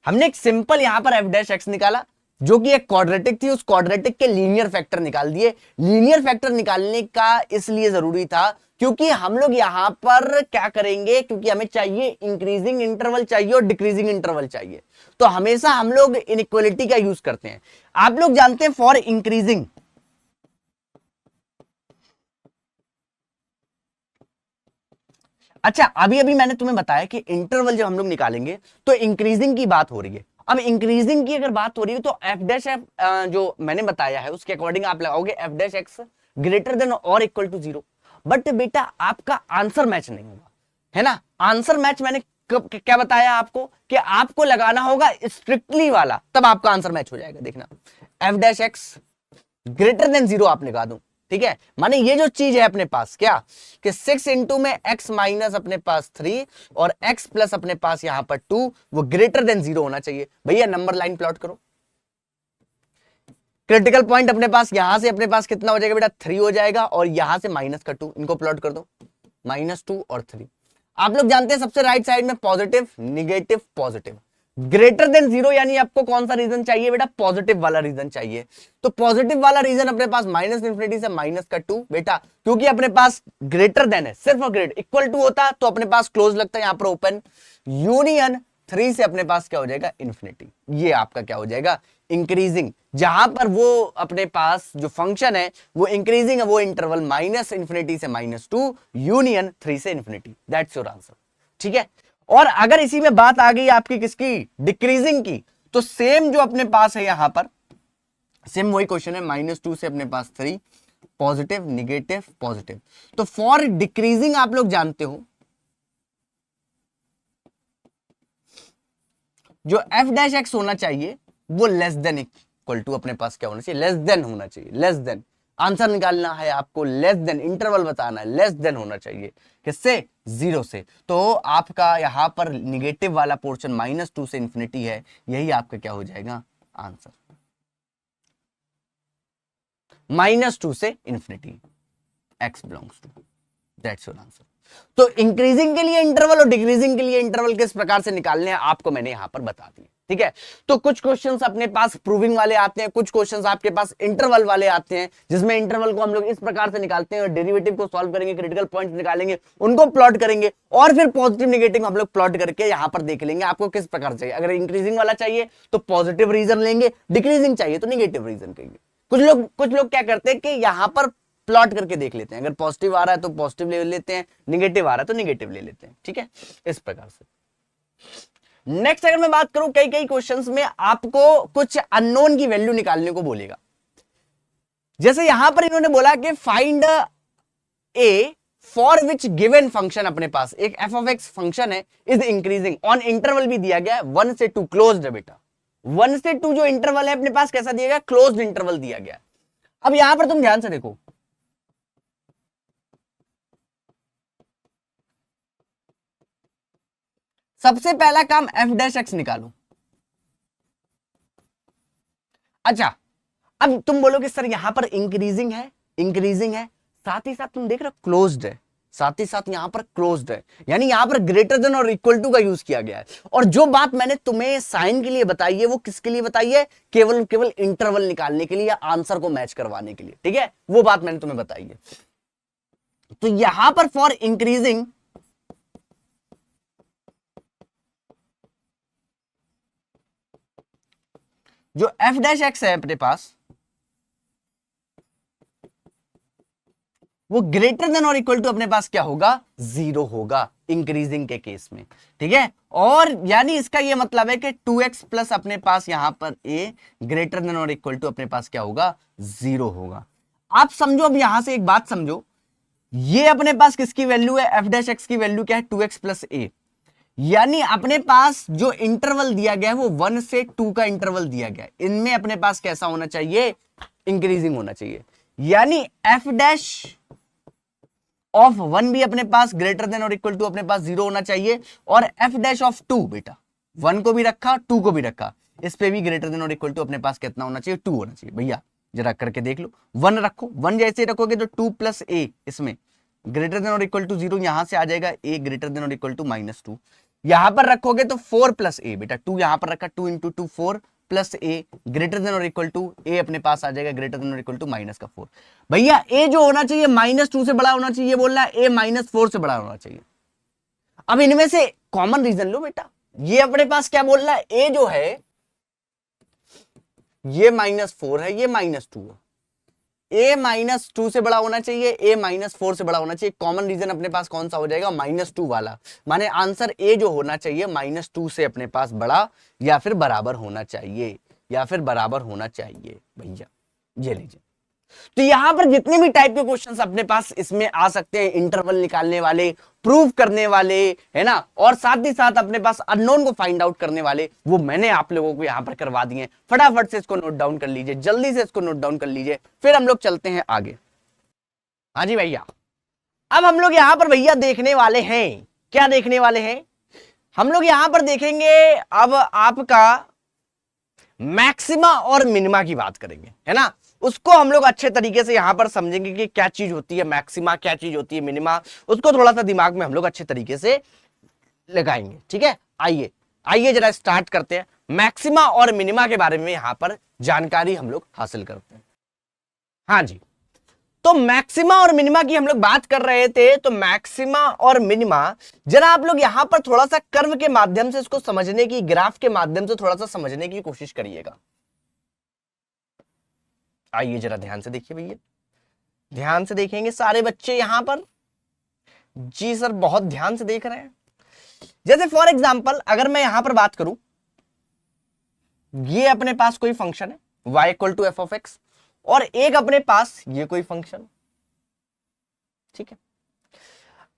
हमने एक सिंपल यहां पर f डैश x निकाला जो कि एक क्वाड्रेटिक थी, उस क्वाड्रेटिक के लीनियर फैक्टर निकाल दिए। लीनियर फैक्टर निकालने का इसलिए जरूरी था क्योंकि हम लोग यहां पर क्या करेंगे, क्योंकि हमें चाहिए इंक्रीजिंग इंटरवल चाहिए और डिक्रीजिंग इंटरवल चाहिए, तो हमेशा हम लोग इनइक्वालिटी का यूज करते हैं। आप लोग जानते हैं फॉर इंक्रीजिंग, अच्छा अभी अभी मैंने तुम्हें बताया कि इंटरवल जब हम लोग निकालेंगे तो इंक्रीजिंग की बात हो रही है। अब इंक्रीजिंग की अगर बात हो रही है तो एफ डैश एफ जो मैंने बताया है उसके अकॉर्डिंग आप लगाओगे F dash x greater than और इक्वल टू 0। बट बेटा आपका आंसर मैच नहीं होगा, है ना। आंसर मैच मैंने क्या बताया आपको कि आपको लगाना होगा स्ट्रिक्टली वाला, तब आपका आंसर मैच हो जाएगा। देखना F dash x greater than 0 आप लगा दो, ठीक है। माने ये जो चीज है अपने पास क्या कि 6 इंटू में x माइनस अपने पास 3 और x प्लस अपने पास यहां पर 2, वो ग्रेटर देन 0 होना चाहिए। भैया नंबर लाइन प्लॉट करो, क्रिटिकल पॉइंट अपने पास यहां से अपने पास कितना हो जाएगा बेटा 3 हो जाएगा, और यहां से माइनस का 2, इनको प्लॉट कर दो, -2 और 3। आप लोग जानते हैं सबसे राइट साइड में positive negative positive, greater than 0 यानी आपको कौन सा रीजन चाहिए बेटा, पॉजिटिव वाला रीजन चाहिए। तो पॉजिटिव वाला रीजन अपने पास माइनस इंफिनिटी से -2 बेटा, क्योंकि अपने पास ग्रेटर देन है, सिर्फ और ग्रेटर, इक्वल टू होता तो अपने पास क्लोज लगता है, यहां पर ओपन, यूनियन 3 से अपने पास क्या हो जाएगा इन्फिनिटी। ये आपका क्या हो जाएगा इंक्रीजिंग, जहां पर वो अपने पास जो फंक्शन है वो इंक्रीजिंग है, वो इंटरवल माइनस इंफिनिटी से -2 यूनियन 3 से इन्फिनिटी, दैट्स योर आंसर। ठीक है, और अगर इसी में बात आ गई आपकी किसकी, डिक्रीजिंग की, तो सेम जो अपने पास है यहां पर सेम वही क्वेश्चन है, -2 से अपने पास 3, पॉजिटिव निगेटिव पॉजिटिव। तो फॉर डिक्रीजिंग आप लोग जानते हो जो एफ डैश एक्स होना चाहिए वो लेस देन इक्वल टू अपने पास क्या होना चाहिए, लेस देन होना चाहिए, लेस देन। आंसर निकालना है आपको, लेस देन, इंटरवल बताना है, लेस देन होना चाहिए किससे, 0 से। तो आपका यहां पर निगेटिव वाला पोर्शन -2 से इंफिनिटी है, यही आपका क्या हो जाएगा आंसर, -2 से infinity, x belongs to, that's your answer. तो इंक्रीजिंग के लिए इंटरवल और डिक्रीजिंग के लिए इंटरवल किस प्रकार से निकालने हैं आपको मैंने यहां पर बता दिया। ठीक है, तो कुछ क्वेश्चंस अपने पास प्रूविंग वाले आते हैं, कुछ क्वेश्चंस आपके पास इंटरवल वाले आते हैं, जिसमें इंटरवल को हम लोग इस प्रकार से निकालते हैं और डेरिवेटिव को सॉल्व करेंगे, क्रिटिकल पॉइंट्स निकालेंगे, उनको प्लॉट करेंगे, और फिर पॉजिटिव नेगेटिव हम लोग प्लॉट करके यहां पर देख लेंगे आपको किस प्रकार चाहिए। अगर इंक्रीजिंग वाला चाहिए तो पॉजिटिव रीजन लेंगे, डिक्रीजिंग चाहिए तो निगेटिव रीजन कहेंगे। कुछ लोग क्या करते हैं कि यहां पर प्लॉट करके देख लेते हैं, अगर पॉजिटिव आ रहा है तो पॉजिटिव ले लेते हैं, निगेटिव आ रहा है तो निगेटिव ले लेते हैं। ठीक है, इस प्रकार से। नेक्स्ट अगर मैं बात करूं, कई क्वेश्चंस में आपको कुछ अननोन की वैल्यू निकालने को बोलेगा। जैसे यहां पर इन्होंने बोला कि find A for which given function, अपने पास एक एफ ऑफ एक्स फंक्शन है, इज इंक्रीजिंग ऑन इंटरवल भी दिया गया है 1 से 2, क्लोज्ड है बेटा, 1 से 2 जो इंटरवल है अपने पास कैसा दिया गया, क्लोज्ड इंटरवल दिया गया। अब यहां पर तुम ध्यान से देखो, सबसे पहला काम एफ डैश एक्स निकालो। अच्छा, अब तुम बोलोगे सर यहां पर इंक्रीजिंग है, साथ ही साथ तुम देख रहे हो क्लोज्ड है, साथ ही साथ यहां पर क्लोज्ड है, यानी यहां पर ग्रेटर देन और इक्वल टू का यूज किया गया है। और जो बात मैंने तुम्हें साइन के लिए बताई है वो किसके लिए बताई है, केवल इंटरवल निकालने के लिए या आंसर को मैच करवाने के लिए। ठीक है, वो बात मैंने तुम्हें बताई है। तो यहां पर फॉर इंक्रीजिंग जो एफ डैश एक्स है अपने पास वो ग्रेटर देन और इक्वल टू अपने पास क्या होगा, 0 होगा इंक्रीजिंग के केस में। ठीक है, और यानी इसका ये मतलब है कि 2x प्लस अपने पास यहां पर a ग्रेटर देन और इक्वल टू अपने पास क्या होगा, 0 होगा। आप समझो, अब यहां से एक बात समझो, ये अपने पास किसकी वैल्यू है, एफ डैश एक्स की वैल्यू क्या है, 2x प्लस a, यानी अपने पास जो इंटरवल दिया गया है वो 1 से 2 का इंटरवल दिया गया है, इनमें अपने पास कैसा होना चाहिए, इंक्रीजिंग होना चाहिए। यानी एफ डैश ऑफ 1 भी अपने पास ग्रेटर देन और इक्वल टू अपने पास 0 होना चाहिए, और एफ डैश ऑफ 2 बेटा 1 को भी रखा 2 को भी रखा, इस पे भी ग्रेटर देन और इक्वल टू अपने पास कितना होना चाहिए, 2 होना चाहिए। भैया जरा करके देख लो, 1 रखो, 1 जैसे रखोगे तो 2 प्लस ए इसमें ग्रेटर देन और इक्वल टू 0 यहां से आ जाएगा, ए ग्रेटर देन और इक्वल टू -2, यहां पर रखोगे तो 4 प्लस ए बेटा 2 यहां पर रखा, 2 इंटू 2 4 प्लस ए ग्रेटर देन और इक्वल टू ए अपने पास आ जाएगा ग्रेटर देन और इक्वल टू -4। भैया ए जो होना चाहिए -2 से बड़ा होना चाहिए, बोल रहा है ए -4 से बड़ा होना चाहिए। अब इनमें से कॉमन रीजन लो बेटा, ये अपने पास क्या बोल रहा है, ए जो है ये -4 है, ये -2 है, ए -2 से बड़ा होना चाहिए, ए -4 से बड़ा होना चाहिए। कॉमन रीजन अपने पास कौन सा हो जाएगा, -2 वाला, माने आंसर ए जो होना चाहिए -2 से अपने पास बड़ा या फिर बराबर होना चाहिए, या फिर बराबर होना चाहिए। भैया ये लीजिए, तो यहां पर जितने भी टाइप के क्वेश्चंस अपने पास इसमें आ सकते हैं, इंटरवल निकालने वाले, प्रूव करने वाले, है ना, और साथ ही साथ अपने पास अननोन को फाइंड आउट करने वाले, वो मैंने आप लोगों को यहां पर करवा दिए। फटाफट से इसको नोट डाउन कर लीजिए, जल्दी से इसको नोट डाउन कर लीजिए, फिर हम लोग चलते हैं आगे। हाँ जी भैया, अब हम लोग यहां पर भैया देखने वाले हैं, क्या देखने वाले हैं, हम लोग यहां पर देखेंगे अब आपका मैक्सिमा और मिनिमा की बात करेंगे, है ना, उसको हम लोग अच्छे तरीके से यहां पर समझेंगे कि क्या चीज होती है मैक्सिमा, क्या चीज होती है मिनिमा, उसको थोड़ा सा दिमाग में हम लोग अच्छे तरीके से लगाएंगे। ठीक है, आइए आइए जरा स्टार्ट करते हैं, मैक्सिमा और मिनिमा के बारे में यहां पर जानकारी हम लोग हासिल करते हैं। हाँ जी, तो मैक्सिमा और मिनिमा की हम लोग बात कर रहे थे, तो मैक्सिमा और मिनिमा जरा आप लोग यहां पर थोड़ा सा कर्व के माध्यम से इसको समझने की, ग्राफ के माध्यम से थोड़ा सा समझने की कोशिश करिएगा। आइए जरा ध्यान से देखिए भैया, ध्यान से देखेंगे सारे बच्चे यहां पर, जी सर बहुत ध्यान से देख रहे हैं। जैसे फॉर एग्जांपल अगर मैं यहां पर बात करूं, ये अपने पास कोई फंक्शन है y equal to f of x, और एक अपने पास ये कोई फंक्शन, ठीक है।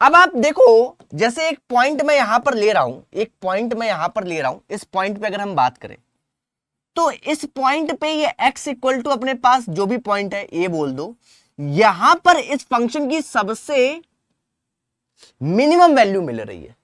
अब आप देखो, जैसे एक पॉइंट मैं यहां पर ले रहा हूं, एक पॉइंट मैं यहां पर ले रहा हूं, इस पॉइंट पे अगर हम बात करें तो इस पॉइंट पे ये x इक्वल टू अपने पास जो भी पॉइंट है ए बोल दो, यहां पर इस फंक्शन की सबसे मिनिमम वैल्यू मिल रही है,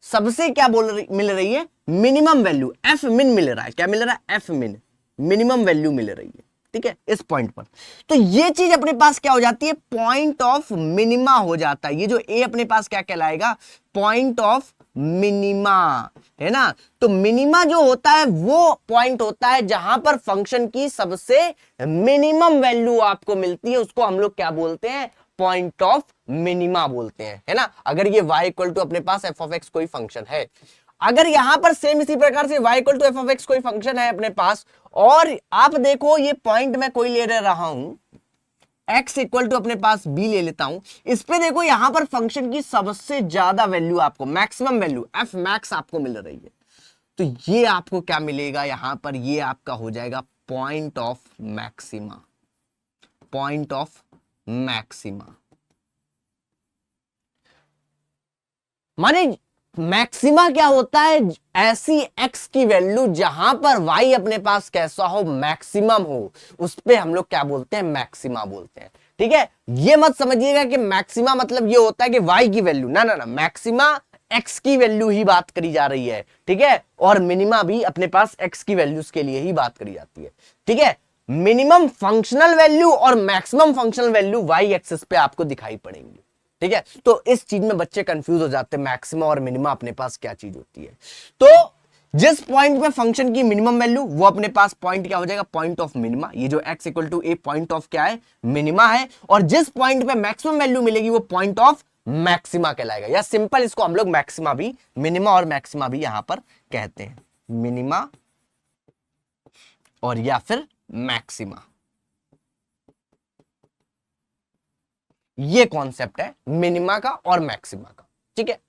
सबसे क्या मिल रही है, मिनिमम वैल्यू, एफ मिन मिल रहा है, क्या मिल रहा है, एफ मिन, मिनिमम वैल्यू मिल रही है, ठीक है, इस पॉइंट पर। तो ये चीज अपने पास क्या हो जाती है, पॉइंट ऑफ मिनिमा हो जाता है। ये जो ए अपने पास क्या कहलाएगा, पॉइंट ऑफ मिनिमा, है ना। तो मिनिमा जो होता है वो पॉइंट होता है जहां पर फंक्शन की सबसे मिनिमम वैल्यू आपको मिलती है, उसको हम लोग क्या बोलते हैं, पॉइंट ऑफ मिनिमा बोलते हैं, है ना। अगर ये y इक्वल टू अपने पास एफ ऑफ एक्स कोई फंक्शन है, अगर यहां पर सेम इसी प्रकार से y equal to f of x कोई फंक्शन है अपने पास, और आप देखो ये पॉइंट मैं कोई ले रहा हूं x इक्वल टू अपने पास b ले लेता हूं, इस पे देखो यहां पर फंक्शन की सबसे ज्यादा वैल्यू आपको, मैक्सिमम वैल्यू एफ मैक्स आपको मिल रही है, तो ये आपको क्या मिलेगा यहां पर, ये आपका हो जाएगा point of maxima, point of maxima. माने मैक्सिमा क्या होता है, ऐसी x की वैल्यू जहां पर y अपने पास कैसा हो, मैक्सिमम हो, उस पे हम लोग क्या बोलते हैं, मैक्सिमा बोलते हैं। ठीक है, ये मत समझिएगा कि मैक्सिमा मतलब ये होता है कि y की वैल्यू, ना ना ना, मैक्सिमा x की वैल्यू ही बात करी जा रही है, ठीक है, और मिनिमा भी अपने पास x की वैल्यूज के लिए ही बात करी जाती है, ठीक है। मिनिमम फंक्शनल वैल्यू और maximum functional value y axis पे आपको दिखाई पड़ेंगी, ठीक है। तो इस चीज में बच्चे कंफ्यूज हो जाते हैं, मैक्सिमा और मिनिमा अपने पास क्या चीज होती है। तो जिस पॉइंट पे फंक्शन की मिनिमम वैल्यू, वो अपने पास पॉइंट क्या हो जाएगा, पॉइंट ऑफ मिनिमा। ये जो x equal to a point of क्या है, मिनिमा है, और जिस पॉइंट पे मैक्सिमम वैल्यू मिलेगी वो पॉइंट ऑफ मैक्सिमा कहलाएगा, या सिंपल इसको हम लोग मैक्सिमा भी, मिनिमा और मैक्सिमा भी यहां पर कहते हैं, मिनिमा और या फिर मैक्सिमा। ये कॉन्सेप्ट है मिनिमा का और मैक्सिमा का, ठीक है।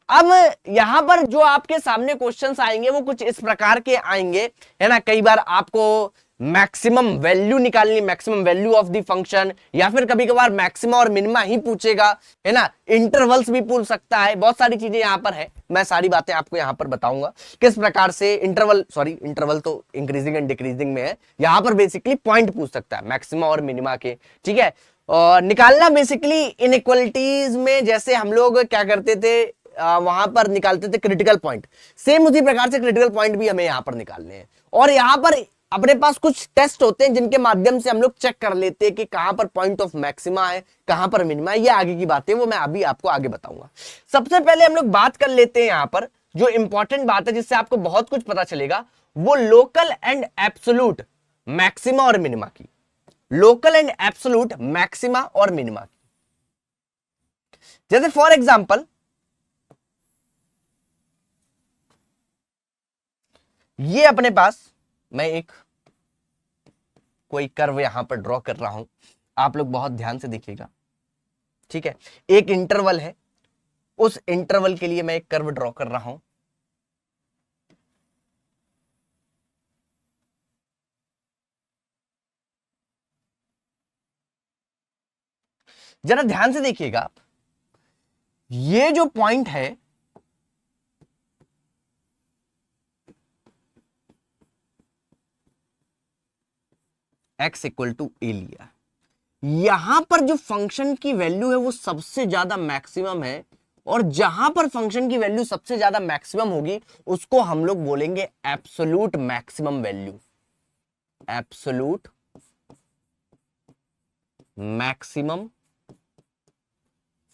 अब यहां पर जो आपके सामने क्वेश्चंस आएंगे वो कुछ इस प्रकार के आएंगे, है ना। कई बार आपको मैक्सिमम वैल्यू निकालनी, maximum value of the function, या फिर कभी कभार मैक्सिमा और मिनिमा ही पूछेगा, है ना। इंटरवल्स भी पूछ सकता है, बहुत सारी चीजें यहां पर है, मैं सारी बातें आपको यहां पर बताऊंगा किस प्रकार से इंटरवल तो इंक्रीजिंग एंड डिक्रीजिंग में है, यहां पर बेसिकली पॉइंट पूछ सकता है मैक्सिमा और मिनिमा के, ठीक है। और निकालना बेसिकली इनइक्वालिटीज में जैसे हम लोग क्या करते थे, वहां पर निकालते थे क्रिटिकल पॉइंट, सेम उसी प्रकार से क्रिटिकल पॉइंट भी हमें यहां पर निकालने हैं। और यहां पर अपने पास कुछ टेस्ट होते हैं जिनके माध्यम से हम लोग चेक कर लेते हैं कि कहां पर पॉइंट ऑफ मैक्सिमा है, कहां पर मिनिमा है। ये आगे की बात है, वो मैं अभी आपको आगे बताऊंगा। सबसे पहले हम लोग बात कर लेते हैं यहां पर जो इंपॉर्टेंट बात है जिससे आपको बहुत कुछ पता चलेगा, वो लोकल एंड एब्सोल्यूट मैक्सिमा और मिनिमा की। लोकल एंड एब्सोल्यूट मैक्सिमा और मिनिमा की। जैसे फॉर एग्जांपल ये अपने पास मैं एक कोई कर्व यहां पर ड्रॉ कर रहा हूं, आप लोग बहुत ध्यान से देखिएगा, ठीक है। एक इंटरवल है, उस इंटरवल के लिए मैं एक कर्व ड्रॉ कर रहा हूं। जरा ध्यान से देखिएगा आप, ये जो पॉइंट है x इक्वल टू ए लिया, यहां पर जो फंक्शन की वैल्यू है वो सबसे ज्यादा मैक्सिमम है, और जहां पर फंक्शन की वैल्यू सबसे ज्यादा मैक्सिमम होगी उसको हम लोग बोलेंगे absolute maximum value. Absolute maximum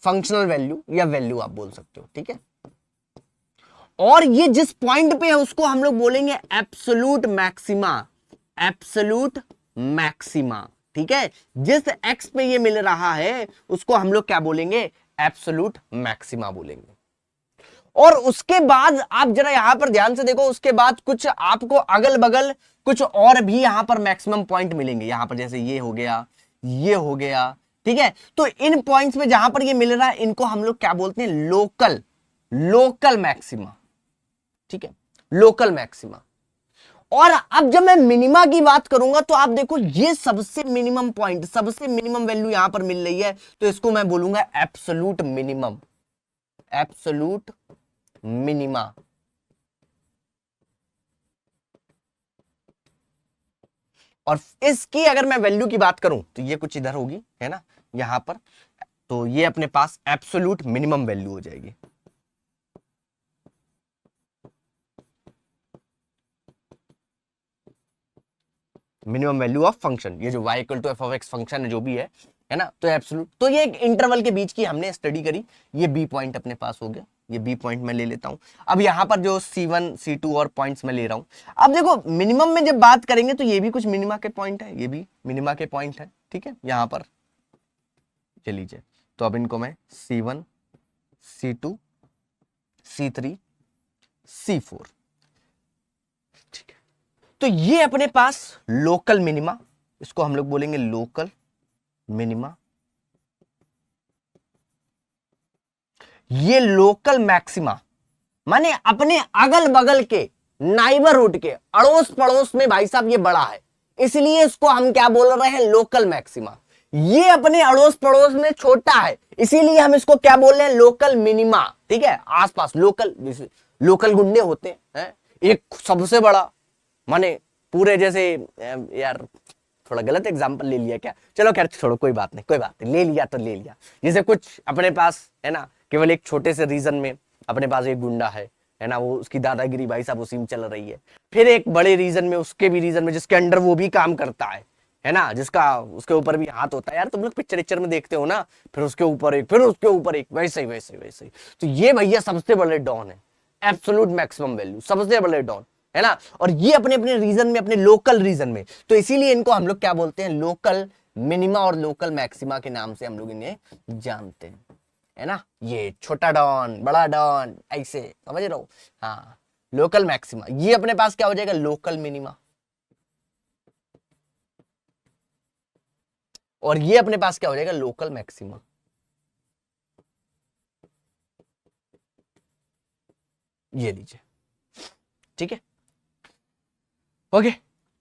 functional value या वैल्यू आप बोल सकते हो, ठीक है। और ये जिस पॉइंट पे है उसको हम लोग बोलेंगे एब्सोल्यूट मैक्सिमा। एब्सोल्यूट मैक्सिमा, ठीक है। जिस एक्स पे ये मिल रहा है उसको हम लोग क्या बोलेंगे, एब्सोल्यूट मैक्सिमा बोलेंगे। और उसके बाद आप जरा यहां पर ध्यान से देखो, उसके बाद कुछ आपको अगल बगल कुछ और भी यहां पर मैक्सिमम पॉइंट मिलेंगे। यहां पर जैसे ये हो गया, ये हो गया, ठीक है। तो इन पॉइंट्स में जहां पर ये मिल रहा है इनको हम लोग क्या बोलते हैं, लोकल, लोकल मैक्सिमा, ठीक है, लोकल मैक्सिमा। और अब जब मैं मिनिमा की बात करूंगा तो आप देखो ये सबसे मिनिमम पॉइंट, सबसे मिनिमम वैल्यू यहां पर मिल रही है, तो इसको मैं बोलूंगा एब्सोल्यूट मिनिमम, एब्सोल्यूट मिनिमा। और इसकी अगर मैं वैल्यू की बात करूं तो ये कुछ इधर होगी, है ना, यहां पर, तो ये अपने पास एब्सोल्यूट मिनिमम वैल्यू हो जाएगी। मिनिमम वैल्यू ऑफ फंक्शन, ये जो y equal to f of x function है जो भी है ना, तो एब्सोल्यूट। तो ये एक इंटरवल के बीच की हमने स्टडी करी, ये बी पॉइंट अपने पास हो गया, ये बी पॉइंट मैं ले लेता हूं। अब यहां पर जो C1 C2 और पॉइंट्स मैं ले रहा हूं, अब देखो मिनिमम में जब बात करेंगे तो ये भी कुछ मिनिमा के पॉइंट है, ये भी मिनिमा के पॉइंट है, ठीक है। यहां पर चलिए, तो अब इनको मैं C1 C2 C3 C4, ठीक है। तो ये अपने पास लोकल मिनिमा, इसको हम लोग बोलेंगे लोकल मिनिमा। ये लोकल मैक्सिमा माने अपने अगल बगल के नाइबरहुड के अड़ोस पड़ोस में भाई साहब ये बड़ा है, इसलिए इसको हम क्या बोल रहे हैं, लोकल मैक्सिमा। ये अपने अड़ोस पड़ोस में छोटा है, इसीलिए हम इसको क्या बोल रहे हैं, लोकल मिनिमा, ठीक है। आसपास लोकल, लोकल गुंडे होते हैं, एक सबसे बड़ा माने पूरे जैसे, यार थोड़ा गलत एग्जांपल ले लिया क्या, चलो खैर छोड़ो, कोई बात नहीं, कोई बात नहीं, ले लिया तो ले लिया। जैसे कुछ अपने पास है ना, केवल एक छोटे से रीजन में अपने पास एक गुंडा है ना, वो उसकी दादागिरी भाई साहब उसी में चल रही है। फिर एक बड़े रीजन में, उसके भी रीजन में जिसके अंडर वो भी काम करता है ना, जिसका उसके ऊपर भी हाथ होता है। यार तुम लोग पिक्चर में देखते हो ना, फिर उसके ऊपर एक, फिर उसके ऊपर एक, वैसे ही वैसे ही वैसे ही। तो ये भैया सबसे बड़े डॉन है, एब्सोल्यूट मैक्सिमम वैल्यू, सबसे बड़े डॉन, है ना। और ये अपने अपने रीजन में, अपने लोकल रीजन में, तो इसीलिए इनको हम लोग क्या बोलते हैं, लोकल मिनिमा और लोकल मैक्सिमा के नाम से हम लोग इन्हें जानते हैं, है ना। ये छोटा डॉन, बड़ा डॉन, ऐसे समझ रहे हो, हाँ। लोकल मैक्सिमा, ये अपने पास क्या हो जाएगा, लोकल मिनिमा। और ये अपने पास क्या हो जाएगा, लोकल मैक्सिमा। ये लीजिए, ठीक है, ओके।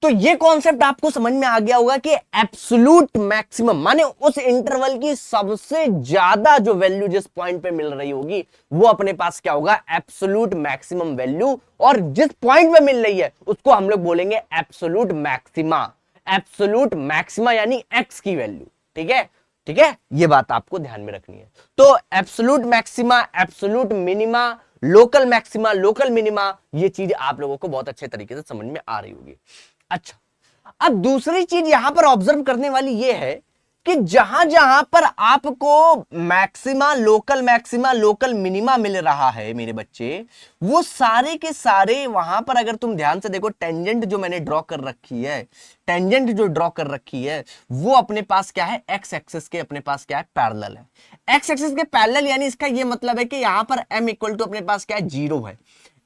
तो ये कॉन्सेप्ट आपको समझ में आ गया होगा कि एब्सोल्यूट मैक्सिमम माने उस इंटरवल की सबसे ज्यादा जो वैल्यू जिस पॉइंट पे मिल रही होगी वो अपने पास क्या होगा, एब्सोल्यूट मैक्सिमम वैल्यू। और जिस पॉइंट पे मिल रही है उसको हम लोग बोलेंगे एब्सोल्यूट मैक्सिमा। एब्सोल्यूट मैक्सिमा यानी एक्स की वैल्यू, ठीक है। ठीक है, ये बात आपको ध्यान में रखनी है। तो absolute maxima, absolute minima, local maxima, local minima, ये चीज आप लोगों को बहुत अच्छे तरीके से समझ में आ रही होगी। अच्छा, अब दूसरी चीज यहां पर ऑब्जर्व करने वाली ये है कि जहां जहां पर आपको मैक्सिमा, लोकल मिनिमा मिल रहा है मेरे बच्चे, वो सारे के सारे वहां पर अगर तुम ध्यान से देखो, टेंजेंट जो मैंने ड्रॉ कर रखी है, टेंजेंट जो ड्रॉ कर रखी है, वो अपने पास क्या है, एक्स एक्सिस के अपने पास क्या है, पैरेलल है। एक्स एक्सिस के पैरेलल यानी इसका ये मतलब है कि यहां पर m इक्वल टू अपने पास क्या है, जीरो है,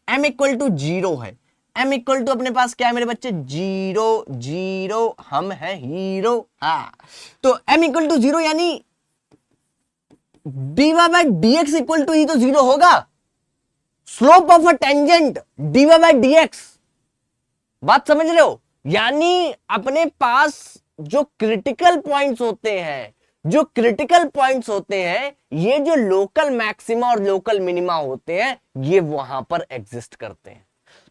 m इक्वल टू जीरो है, m इक्वल टू अपने पास क्या है मेरे बच्चे, जीरो, जीरो, हम है हीरो। हाँ, तो m इक्वल टू जीरो यानी dy by dx equal to ही तो जीरो होगा। Slope of a tangent dy by dx, बात समझ रहे हो? यानी अपने पास जो क्रिटिकल पॉइंट्स होते हैं, जो क्रिटिकल पॉइंट्स होते हैं, ये जो लोकल मैक्सिमा और लोकल मिनिमा होते हैं, ये वहां पर एग्जिस्ट करते हैं।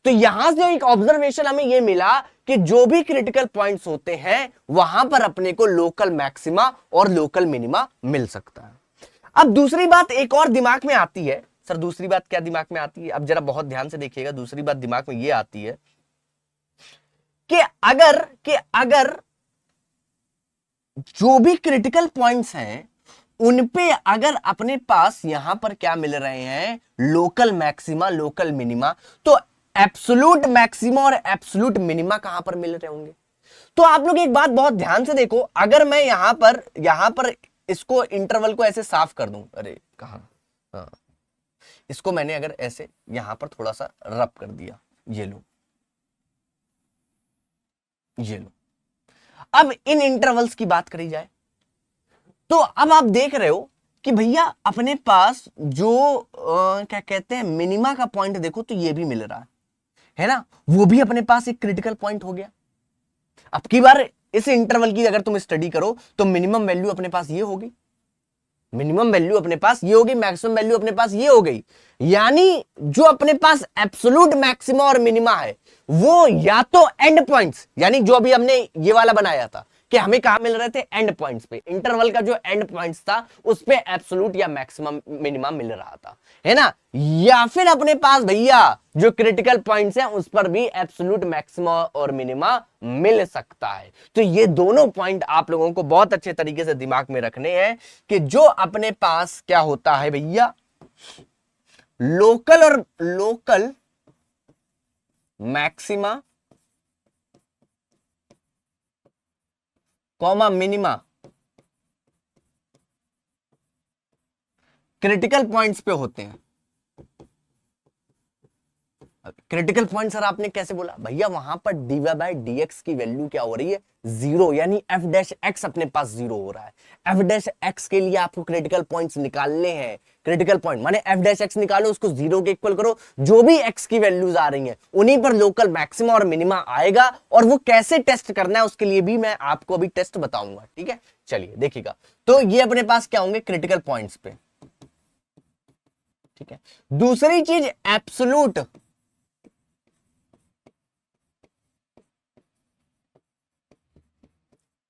तो यहां से एक ऑब्जर्वेशन हमें यह मिला कि जो भी क्रिटिकल पॉइंट्स होते हैं वहां पर अपने को लोकल मैक्सिमा और लोकल मिनिमा मिल सकता है। अब दूसरी बात एक और दिमाग में आती है, सर दूसरी बात क्या दिमाग में आती है, अब जरा बहुत ध्यान से देखिएगा, दूसरी बात दिमाग में यह आती है कि अगर जो भी क्रिटिकल पॉइंट्स हैं उन पे अगर अपने पास यहां पर क्या मिल रहे हैं, लोकल मैक्सिमा, लोकल मिनिमा, तो एब्सोल्यूट मैक्सिमा और एब्सोल्यूट मिनिमा कहां पर मिल रहे होंगे? तो आप लोग एक बात बहुत ध्यान से देखो, अगर मैं यहां पर इसको इंटरवल को ऐसे साफ कर दूं, अरे कहां, हाँ, इसको मैंने अगर ऐसे यहां पर थोड़ा सा रब कर दिया, ये लो, ये लो। अब इन इंटरवल्स की बात करी जाए तो अब आप देख रहे हो कि भैया अपने पास जो क्या कहते हैं, मिनिमा का पॉइंट देखो तो ये भी मिल रहा है ना, वो भी अपने पास एक क्रिटिकल पॉइंट हो गया। अब की बार इस इंटरवल की अगर तुम स्टडी करो तो मिनिमम वैल्यू अपने पास ये होगी, मिनिमम वैल्यू अपने पास ये होगी, मैक्सिमम वैल्यू अपने पास ये हो गई। यानी जो अपने पास एब्सोल्यूट मैक्सिमा और मिनिमा है वो या तो एंड पॉइंट्स, यानी जो अभी हमने ये वाला बनाया था कि हमें कहां मिल रहे थे, एंड पॉइंट्स पे, इंटरवल का जो एंड पॉइंट्स था उस पे एब्सोल्यूट या मैक्सिमम मिनिमम मिल रहा था, है ना, या फिर अपने पास भैया जो क्रिटिकल पॉइंट्स हैं उस पर भी एब्सोल्यूट मैक्सिमा और मिनिमा मिल सकता है। तो ये दोनों पॉइंट आप लोगों को बहुत अच्छे तरीके से दिमाग में रखने हैं कि जो अपने पास क्या होता है भैया, लोकल और local maxima comma minima critical points पे होते हैं। क्रिटिकल पॉइंट सर आपने कैसे बोला, भैया वहां पर dy बाय dx की वैल्यू क्या हो रही है, जीरो, यानी f डैश x अपने पास जीरो हो रहा है। f डैश x के लिए आपको क्रिटिकल पॉइंट्स निकालने हैं, क्रिटिकल पॉइंट माने f डैश x निकालो, उसको जीरो के इक्वल करो, जो भी x की वैल्यूज आ रही हैं उन्हीं पर लोकल मैक्सिमा और मिनिमा आएगा। और वो कैसे टेस्ट करना है उसके लिए भी मैं आपको अभी टेस्ट बताऊंगा, ठीक है, चलिए देखिएगा। तो ये अपने पास क्या होंगे, क्रिटिकल पॉइंट्स पे, ठीक है। दूसरी चीज एब्सोल्यूट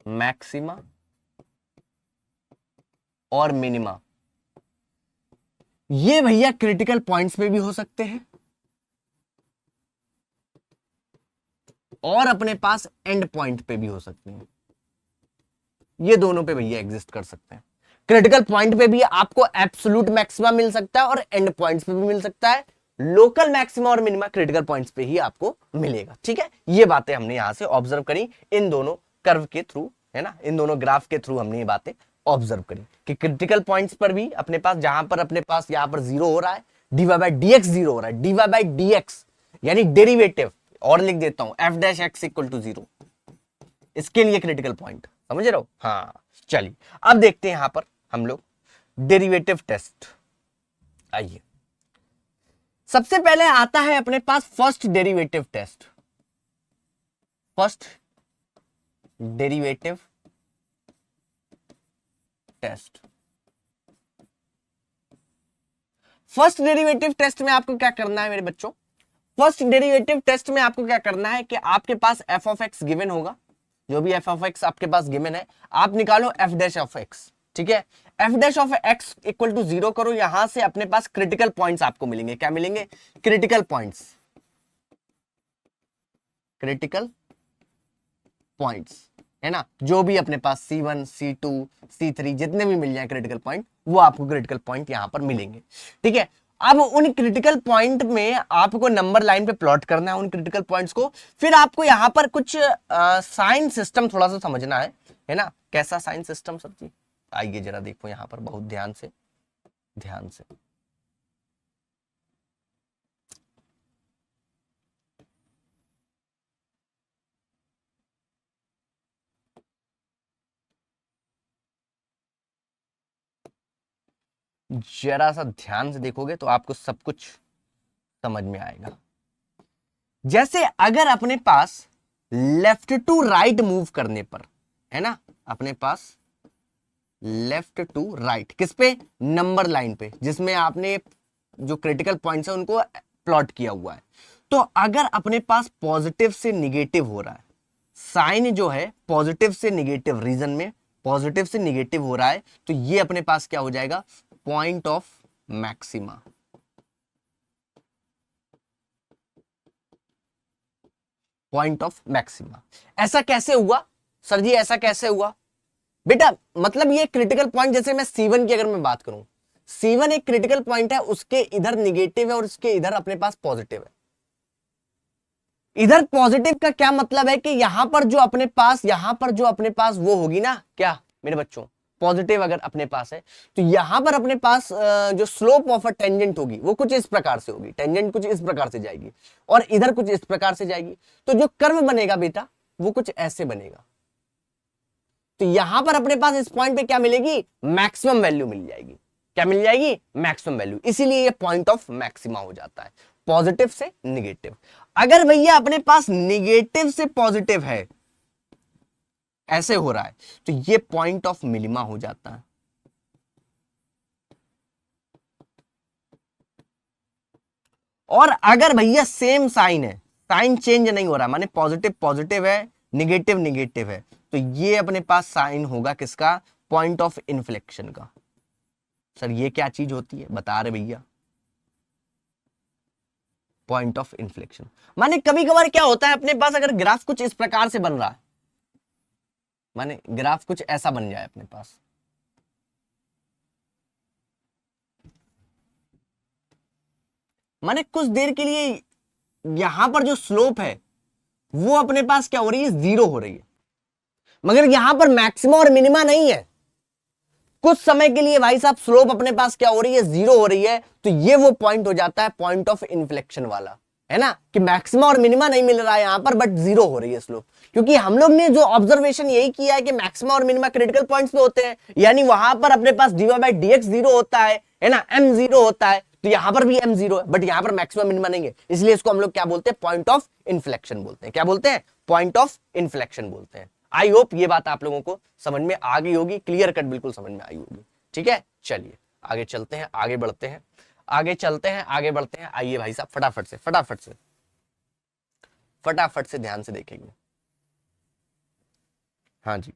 मैक्सिमा और मिनिमा, ये भैया क्रिटिकल पॉइंट्स पे भी हो सकते हैं और अपने पास एंड पॉइंट पे भी हो सकते हैं। ये दोनों पे भैया एग्जिस्ट कर सकते हैं। क्रिटिकल पॉइंट पे भी आपको एब्सोल्यूट मैक्सिमा मिल सकता है और एंड पॉइंट्स पे भी मिल सकता है। लोकल मैक्सिमा और मिनिमा क्रिटिकल पॉइंट्स पे ही आपको मिलेगा, ठीक है। ये बातें हमने यहां से ऑब्जर्व करी इन दोनों कर्व के थ्रू, है ना, इन दोनों ग्राफ के थ्रू हमने ये बातें ऑब्जर्व करी कि क्रिटिकल पॉइंट्स पर भी अपने पास, जहां पर अपने पास यहां पर जीरो हो रहा है, dy बाय dx जीरो हो रहा है, dy बाय dx यानी डेरिवेटिव, और लिख देता हूं f dash x equal to zero, इसके लिए क्रिटिकल पॉइंट, समझ रहे हो? हाँ चलिए अब देखते हैं यहां पर हम लोग डेरिवेटिव टेस्ट। आइए, सबसे पहले आता है अपने पास first derivative test, first derivative test. First derivative test में आपको क्या करना है मेरे बच्चों, फर्स्ट डेरिवेटिव टेस्ट में आपको क्या करना है कि आपके पास f ऑफ x गिवन होगा, जो भी f ऑफ x आपके पास गिवन है आप निकालो f डैश ऑफ x, ठीक है। F dash of x equal to 0 करो, यहां से अपने पास क्रिटिकल पॉइंट्स आपको मिलेंगे। क्या मिलेंगे? क्रिटिकल पॉइंट्स, क्रिटिकल पॉइंट्स है ना, जो भी अपने पास C1 C2 C3 जितने भी मिल जाए क्रिटिकल पॉइंट, वो आपको क्रिटिकल पॉइंट यहां पर मिलेंगे। ठीक है, अब उन क्रिटिकल पॉइंट में आपको नंबर लाइन पे प्लॉट करना है उन क्रिटिकल पॉइंट्स को। फिर आपको यहां पर कुछ साइन सिस्टम थोड़ा सा समझना है ना। कैसा साइन सिस्टम सर जी? आइए जरा देखो यहां पर बहुत ध्यान से, ध्यान से। जरा सा ध्यान से देखोगे तो आपको सब कुछ समझ में आएगा। जैसे अगर अपने पास लेफ्ट टू राइट मूव करने पर, है ना, अपने पास लेफ्ट टू राइट किस पे? नंबर लाइन पे, जिसमें आपने जो क्रिटिकल पॉइंट्स है उनको प्लॉट किया हुआ है। तो अगर अपने पास पॉजिटिव से निगेटिव हो रहा है, साइन जो है पॉजिटिव से निगेटिव, रीजन में पॉजिटिव से निगेटिव हो रहा है, तो ये अपने पास क्या हो जाएगा? Point of maxima. Point of maxima. ऐसा कैसे हुआ सर जी? ऐसा कैसे हुआ बेटा? मतलब ये क्रिटिकल पॉइंट, जैसे मैं C1 की अगर मैं बात करूं, C1 एक क्रिटिकल पॉइंट है, उसके इधर निगेटिव है और उसके इधर अपने पास पॉजिटिव है। इधर पॉजिटिव का क्या मतलब है कि यहां पर जो अपने पास, यहां पर जो अपने पास वो होगी ना, क्या मेरे बच्चों, पॉजिटिव अगर अपने पास है, तो यहां पर अपने पास जो स्लोप ऑफ अ टेंजेंट होगी वो कुछ इस प्रकार से होगी, टेंजेंट कुछ इस प्रकार से जाएगी और इधर कुछ इस प्रकार से जाएगी। तो जो कर्व बनेगा बेटा वो कुछ ऐसे बनेगा। तो यहां पर अपने पास इस पॉइंट पे क्या मिलेगी? मैक्सिमम वैल्यू मिल जाएगी। क्या मिल जाएगी? Maximum value. इसीलिए ये पॉइंट ऑफ मैक्सिमा हो जाता है, पॉजिटिव से निगेटिव। अगर भैया अपने पास निगेटिव से पॉजिटिव है, ऐसे हो रहा है, तो ये पॉइंट ऑफ मिनिमा हो जाता है। और अगर भैया सेम साइन है, साइन चेंज नहीं हो रहा, माने पॉजिटिव पॉजिटिव है, निगेटिव निगेटिव है, तो ये अपने पास साइन होगा किसका? पॉइंट ऑफ इन्फ्लेक्शन का। सर ये क्या चीज होती है बता रहे भैया? Point of inflection. माने कभी कभार क्या होता है अपने पास, अगर ग्राफ कुछ इस प्रकार से बन रहा है, माने ग्राफ कुछ ऐसा बन जाए अपने पास, माने कुछ देर के लिए यहां पर जो स्लोप है वो अपने पास क्या हो रही है? 0 हो रही है, मगर यहां पर मैक्सिमा और मिनिमा नहीं है। कुछ समय के लिए भाई साहब स्लोप अपने पास क्या हो रही है? 0 हो रही है। तो ये वो पॉइंट हो जाता है पॉइंट ऑफ इन्फ्लेक्शन वाला, है ना, कि मैक्सिमा और मिनिमा नहीं मिल रहा है यहां पर, बट 0 हो रही है स्लोप। क्योंकि हम लोग ने जो ऑब्जर्वेशन यही किया है कि मैक्सिमा और मिनिमा क्रिटिकल पॉइंट्स पे होते हैं, यानी वहां पर अपने पास dy/dx 0 होता है ना, m 0 होता है, तो यहां पर भी m 0 है, बट यहां पर मैक्सिमम मिनिमा नहीं है। इसलिए इसको हम लोग क्या बोलते हैं? पॉइंट ऑफ इन्फ्लेक्शन बोलते हैं। क्या बोलते हैं? पॉइंट ऑफ इन्फ्लेक्शन बोलते हैं। आई होप ये बात आप लोगों को समझ में आ गई होगी, क्लियर कट बिल्कुल समझ में आई होगी। ठीक है, चलिए आगे चलते हैं, आगे बढ़ते हैं, आगे चलते हैं, आगे बढ़ते हैं। आइए भाई साहब फटाफट से फटाफट से फटाफट से ध्यान से देखेंगे। हाँ जी,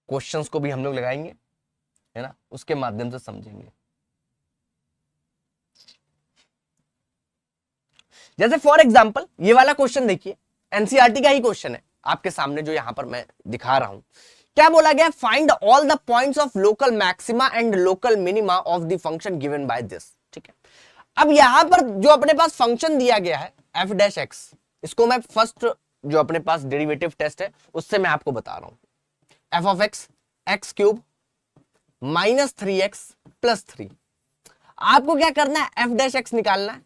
क्वेश्चंस को भी हम लोग लगाएंगे, है ना, उसके माध्यम से समझेंगे। जैसे फॉर एग्जांपल ये वाला क्वेश्चन देखिए, एनसीईआरटी का ही क्वेश्चन है आपके सामने जो यहां पर मैं दिखा रहा हूं। क्या बोला गया? Find all the points of local maxima and local minima of the function given by this. ठीक है, अब यहां पर जो अपने पास फंक्शन दिया गया है एफ डैश एक्स, इसको मैं फर्स्ट जो अपने पास डेरिवेटिव टेस्ट है उससे मैं आपको बता रहा हूं। F of x x cube minus 3x plus 3। आपको क्या करना है? एफ डैश एक्स निकालना है।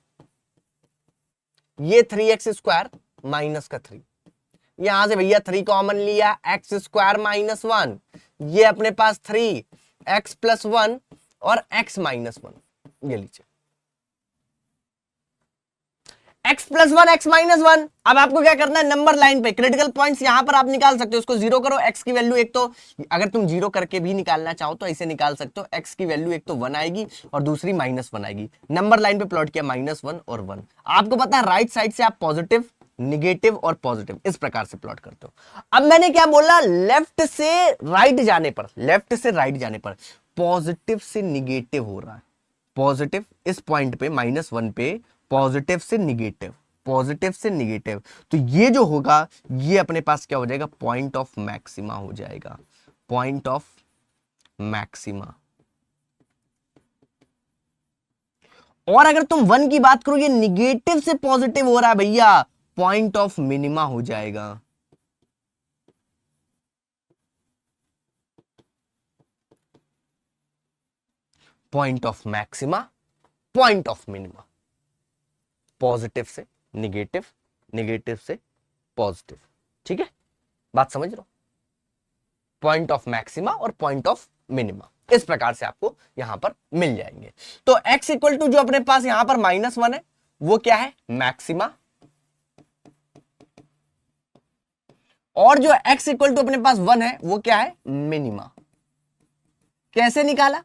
ये 3x² माइनस का 3, यहां से भैया 3 कॉमन लिया, x² माइनस 1, ये अपने पास 3x प्लस 1 और x माइनस 1, ये लीजिए x प्लस 1 x माइनस 1। अब आपको क्या करना है? नंबर लाइन पे क्रिटिकल पॉइंट्स यहां पर आप निकाल सकते हो, उसको 0 करो, x की वैल्यू एक तो, अगर तुम 0 करके भी निकालना चाहो तो ऐसे निकाल सकते हो, x की वैल्यू एक तो 1 आएगी और दूसरी -1 आएगी। नंबर लाइन पे प्लॉट किया -1 और 1। आपको पता है राइट साइड से आप पॉजिटिव निगेटिव और पॉजिटिव, इस प्रकार से प्लॉट करते हो। अब मैंने क्या बोला, लेफ्ट से राइट जाने पर, लेफ्ट से राइट जाने पर पॉजिटिव से निगेटिव हो रहा है, पॉजिटिव इस पॉइंट पे -1 पे पॉजिटिव से निगेटिव, पॉजिटिव से निगेटिव, तो ये जो होगा ये अपने पास क्या हो जाएगा, पॉइंट ऑफ मैक्सिमा हो जाएगा, पॉइंट ऑफ मैक्सिमा। और अगर तुम 1 की बात करो, ये निगेटिव से पॉजिटिव हो रहा है भैया, पॉइंट ऑफ मिनिमा हो जाएगा। Point of maxima, point of minima, positive से निगेटिव, निगेटिव से पॉजिटिव, ठीक है, बात समझ लो, पॉइंट ऑफ मैक्सिमा और पॉइंट ऑफ मिनिमा इस प्रकार से आपको यहां पर मिल जाएंगे। तो x इक्वल टू जो अपने पास यहां पर -1 है वो क्या है, मैक्सिमा, और जो x इक्वल टू अपने पास 1 है वो क्या है, मिनिमा। कैसे निकाला,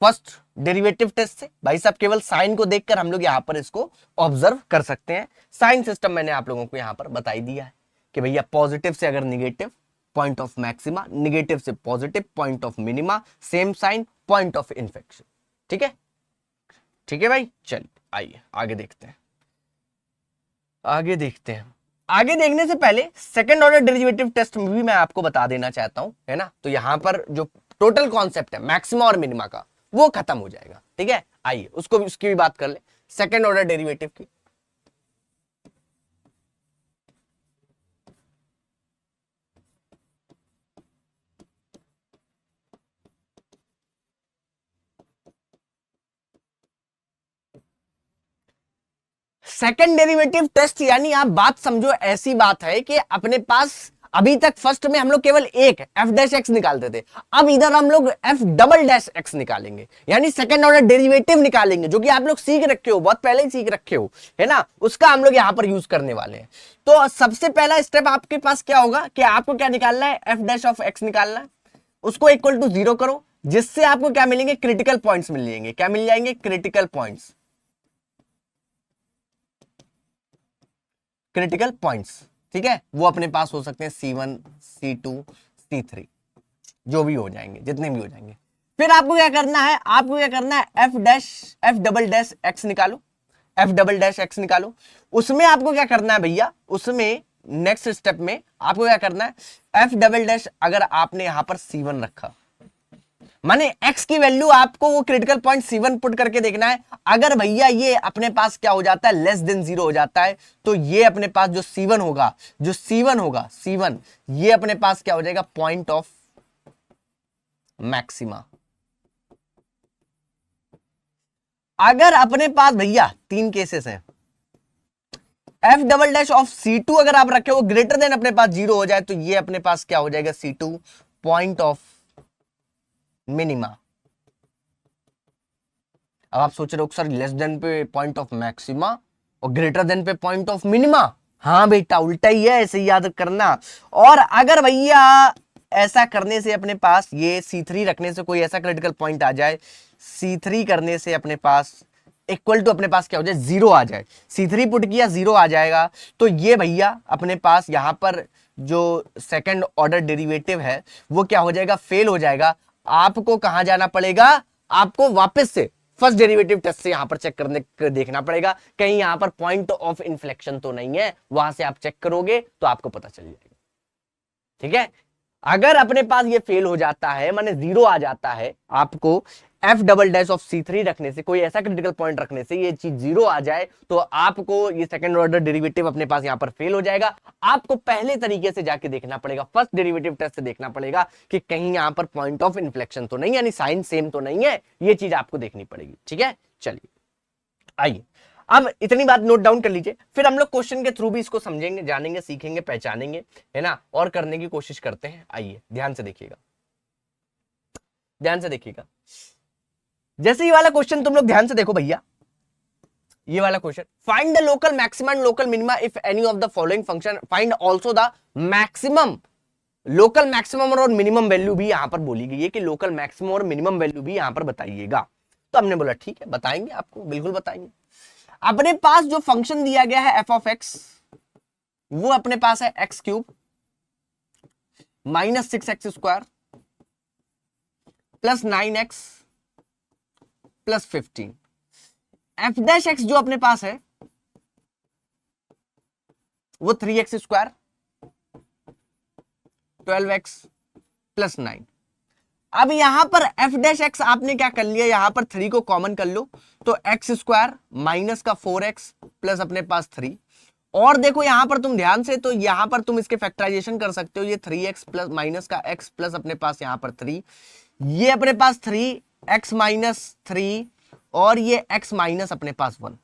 फर्स्ट डेरिवेटिव टेस्ट से। भाई साहब केवल साइन को देखकर हम लोग यहां पर इसको ऑब्जर्व कर सकते हैं। साइन सिस्टम मैंने आप लोगों को यहां पर बता ही दिया है कि भैया पॉजिटिव से अगर negative, point of maxima, negative से positive, point of minima, same sign, point of inflection. ठीक है, ठीक है भाई, चलिए आइए आगे देखते हैं, आगे देखते हैं। आगे देखने से पहले सेकंड ऑर्डर डेरिवेटिव टेस्ट में भी मैं आपको बता देना चाहता हूं, है ना, तो यहां पर जो टोटल कॉन्सेप्ट है मैक्सिमा और मिनिमा का वो खत्म हो जाएगा। ठीक है, आइए उसको भी, उसकी भी बात कर ले, सेकंड ऑर्डर डेरिवेटिव की। सेकंड डेरिवेटिव टेस्ट यानी आप बात समझो, ऐसी बात है कि अपने पास अभी तक फर्स्ट में हम लोग केवल एक एफ डैश एक्स निकालते थे, अब इधर हम लोग एफ डबल डैश एक्स निकालेंगे, यानी सेकंड ऑर्डर डेरिवेटिव निकालेंगे, जो कि आप लोग सीख रखे हो, बहुत पहले ही सीख रखे हो, है ना, उसका हम लोग यहां पर यूज करने वाले हैं। तो सबसे पहला स्टेप आपके पास क्या होगा कि आपको क्या निकालना है, एफ डैश ऑफ एक्स निकालना है, उसको इक्वल टू 0 करो, जिससे आपको क्या मिलेंगे, क्रिटिकल पॉइंट्स मिल जाएंगे। क्या मिल जाएंगे, क्रिटिकल पॉइंट्स, क्रिटिकल पॉइंट्स। ठीक है, वो अपने पास हो सकते हैं C1, C2, C3, जो भी हो जाएंगे, जितने भी हो जाएंगे। फिर आपको क्या करना है, आपको क्या करना है, एफ डबल डैश एक्स निकालो, एफ डबल डैश एक्स निकालो। उसमें आपको क्या करना है भैया, उसमें नेक्स्ट स्टेप में आपको क्या करना है, एफ डबल डैश अगर आपने यहां पर C1 रखा, माने x की वैल्यू आपको वो क्रिटिकल पॉइंट C1 पुट करके देखना है। अगर भैया ये अपने पास क्या हो जाता है, लेस देन 0 हो जाता है, तो ये अपने पास जो C1 होगा, जो C1 होगा, C1 ये अपने पास क्या हो जाएगा, पॉइंट ऑफ मैक्सिमा। अगर अपने पास भैया 3 केसेस हैं, F double dash of C2 अगर आप रखे हो ग्रेटर देन अपने पास 0 हो जाए, तो ये अपने पास क्या हो जाएगा, C2 पॉइंट ऑफ मिनिमा। अब आप सोच रहे हो सर लेस देन पे पॉइंट ऑफ मैक्सिमा और ग्रेटर देन पे पॉइंट ऑफ मिनिमा, हाँ बेटा उल्टा ही है, ऐसे याद करना। और अगर भैया ऐसा करने से अपने पास ये C3 रखने से कोई ऐसा क्रिटिकल पॉइंट आ जाए, C3 करने से अपने पास इक्वल टू अपने पास क्या हो जाए, 0 आ जाए, C3 पुट किया 0 आ जाएगा, तो ये भैया अपने पास यहां पर जो सेकंड ऑर्डर डेरिवेटिव है वो क्या हो जाएगा, फेल हो जाएगा। आपको कहां जाना पड़ेगा, आपको वापस से फर्स्ट डेरिवेटिव टेस्ट से यहां पर चेक करने देखना पड़ेगा, कहीं यहां पर पॉइंट ऑफ इन्फ्लेक्शन तो नहीं है, वहां से आप चेक करोगे तो आपको पता चल जाएगा। ठीक है, अगर अपने पास ये फेल हो जाता है, माने 0 आ जाता है, आपको F double dash of C3 रखने से, कोई ऐसा क्रिटिकल पॉइंट रखने से ये चीज 0 आ जाए, तो आपको ये सेकंड ऑर्डर डेरिवेटिव अपने पास यहां पर फेल हो जाएगा। आपको पहले तरीके से जाके देखना पड़ेगा, फर्स्ट डेरिवेटिव टेस्ट से देखना पड़ेगा कि कहीं यहां पर पॉइंट ऑफ इन्फ्लेक्शन तो नहीं, यानी साइन सेम तो नहीं है, ये चीज आपको देखनी पड़ेगी। ठीक है, चलिए आइए अब इतनी बात नोट डाउन कर लीजिए, फिर हम लोग क्वेश्चन के थ्रू भी इसको समझेंगे, जानेंगे, सीखेंगे, पहचानेंगे, है ना, और करने की कोशिश करते हैं। आइए ध्यान से देखिएगा, ध्यान से देखिएगा। जैसे ये वाला क्वेश्चन तुम लोग ध्यान से देखो भैया, ये वाला question, find the local maximum and local minima if any of the following function, find also the maximum, local maximum और मिनिमम वैल्यू भी यहां पर बोली गई है कि लोकल मैक्सिमम और मिनिमम वैल्यू भी यहां पर बताइएगा। तो हमने बोला ठीक है बताएंगे, आपको बिल्कुल बताएंगे। अपने पास जो फंक्शन दिया गया है एफ ऑफ एक्स, वो अपने पास है x cube minus 6x² plus 9x plus 15। F dash x जो अपने पास है वो 3x² 12x प्लस 9। अब यहां पर एफ डैश एक्स आपने क्या कर लिया, यहां पर 3 को कॉमन कर लो तो x² माइनस का 4x प्लस अपने पास 3। और देखो यहां पर तुम ध्यान से, तो यहां पर तुम इसके फैक्टराइजेशन कर सकते हो, ये 3x प्लस माइनस का x प्लस अपने पास यहां पर 3, ये अपने पास 3x माइनस 3 और ये x माइनस अपने पास 1।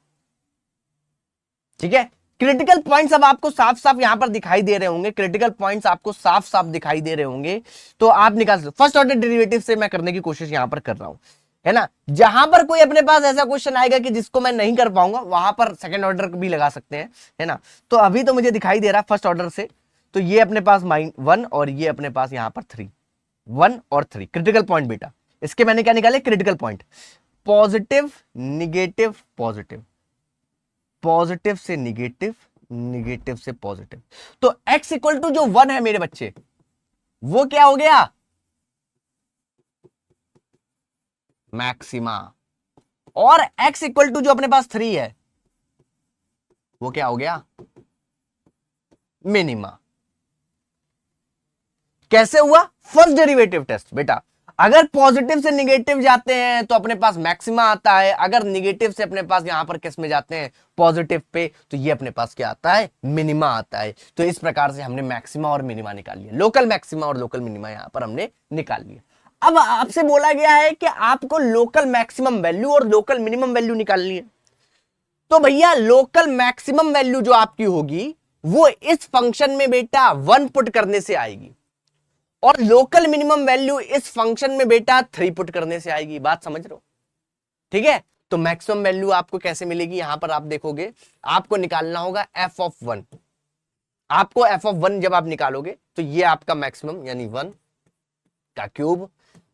ठीक है, क्रिटिकल पॉइंट्स अब आपको साफ साफ यहां पर दिखाई दे रहे होंगे, क्रिटिकल पॉइंट्स आपको साफ साफ दिखाई दे रहे होंगे, तो आप निकाल सकते। फर्स्ट ऑर्डर डेरिवेटिव से मैं करने की कोशिश यहां पर कर रहा हूं, है ना। जहां पर कोई अपने पास ऐसा क्वेश्चन आएगा कि जिसको मैं नहीं कर पाऊंगा, वहां पर सेकंड ऑर्डर भी लगा सकते हैं, है ना। तो अभी तो मुझे दिखाई दे रहा फर्स्ट ऑर्डर से, तो ये अपने पास -1 और ये अपने पास यहां पर 3, 1 और 3 क्रिटिकल पॉइंट बेटा। इसके मैंने क्या निकाले, critical point, positive negative positive, positive से निगेटिव, निगेटिव से पॉजिटिव। तो x इक्वल टू जो 1 है मेरे बच्चे, वो क्या हो गया, मैक्सिमा। और x इक्वल टू जो अपने पास 3 है वो क्या हो गया, मिनिमा। कैसे हुआ, फर्स्ट डेरिवेटिव टेस्ट बेटा। अगर पॉजिटिव से निगेटिव जाते हैं तो अपने पास मैक्सिमा आता है, अगर निगेटिव से अपने पास यहां पर किस में जाते हैं, पॉजिटिव पे, तो ये अपने पास क्या आता है, मिनिमा आता है। तो इस प्रकार से हमने मैक्सिमा और मिनिमा निकाल लिया, लोकल मैक्सिमा और लोकल मिनिमा यहां पर हमने निकाल लिया। अब आपसे बोला गया है कि आपको लोकल मैक्सिमम वैल्यू और लोकल मिनिमम वैल्यू निकालनी है। तो भैया लोकल मैक्सिमम वैल्यू जो आपकी होगी वो इस फंक्शन में बेटा 1 पुट करने से आएगी, और लोकल मिनिमम वैल्यू इस फंक्शन में बेटा 3 पुट करने से आएगी। बात समझ रहे हो, ठीक है। तो मैक्सिमम वैल्यू आपको कैसे मिलेगी, यहां पर आप देखोगे, आपको निकालना होगा f(1). आपको f(1) जब आप निकालोगे तो ये आपका मैक्सिमम यानी 1 का क्यूब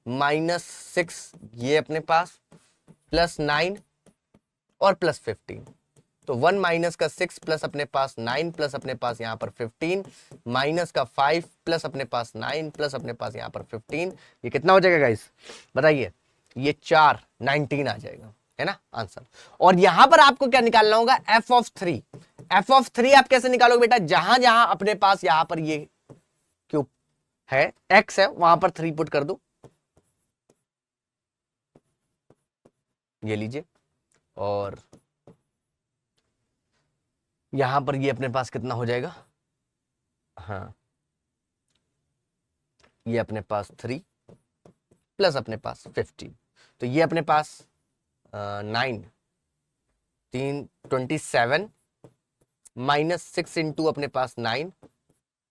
-6 ये अपने पास प्लस 9 और प्लस 15। तो 1 माइनस का 6 प्लस अपने पास 9 प्लस अपने पास यहां पर 15 माइनस का 5 प्लस अपने पास 9 प्लस अपने पास यहां पर 15, ये कितना हो जाएगा गाइस बताइए, ये 4 19 आ जाएगा, है ना आंसर। और यहां पर आपको क्या निकालना होगा, f(3). f(3) आप कैसे निकालोगे बेटा, जहां जहां अपने पास यहां पर ये क्यूब है, x है, वहां पर 3 पुट कर दो, ये लीजिए। और यहां पर ये अपने पास कितना हो जाएगा, हाँ ये अपने पास 3 प्लस अपने पास 15, तो ये अपने पास 9 3 27 -6 इंटू अपने पास 9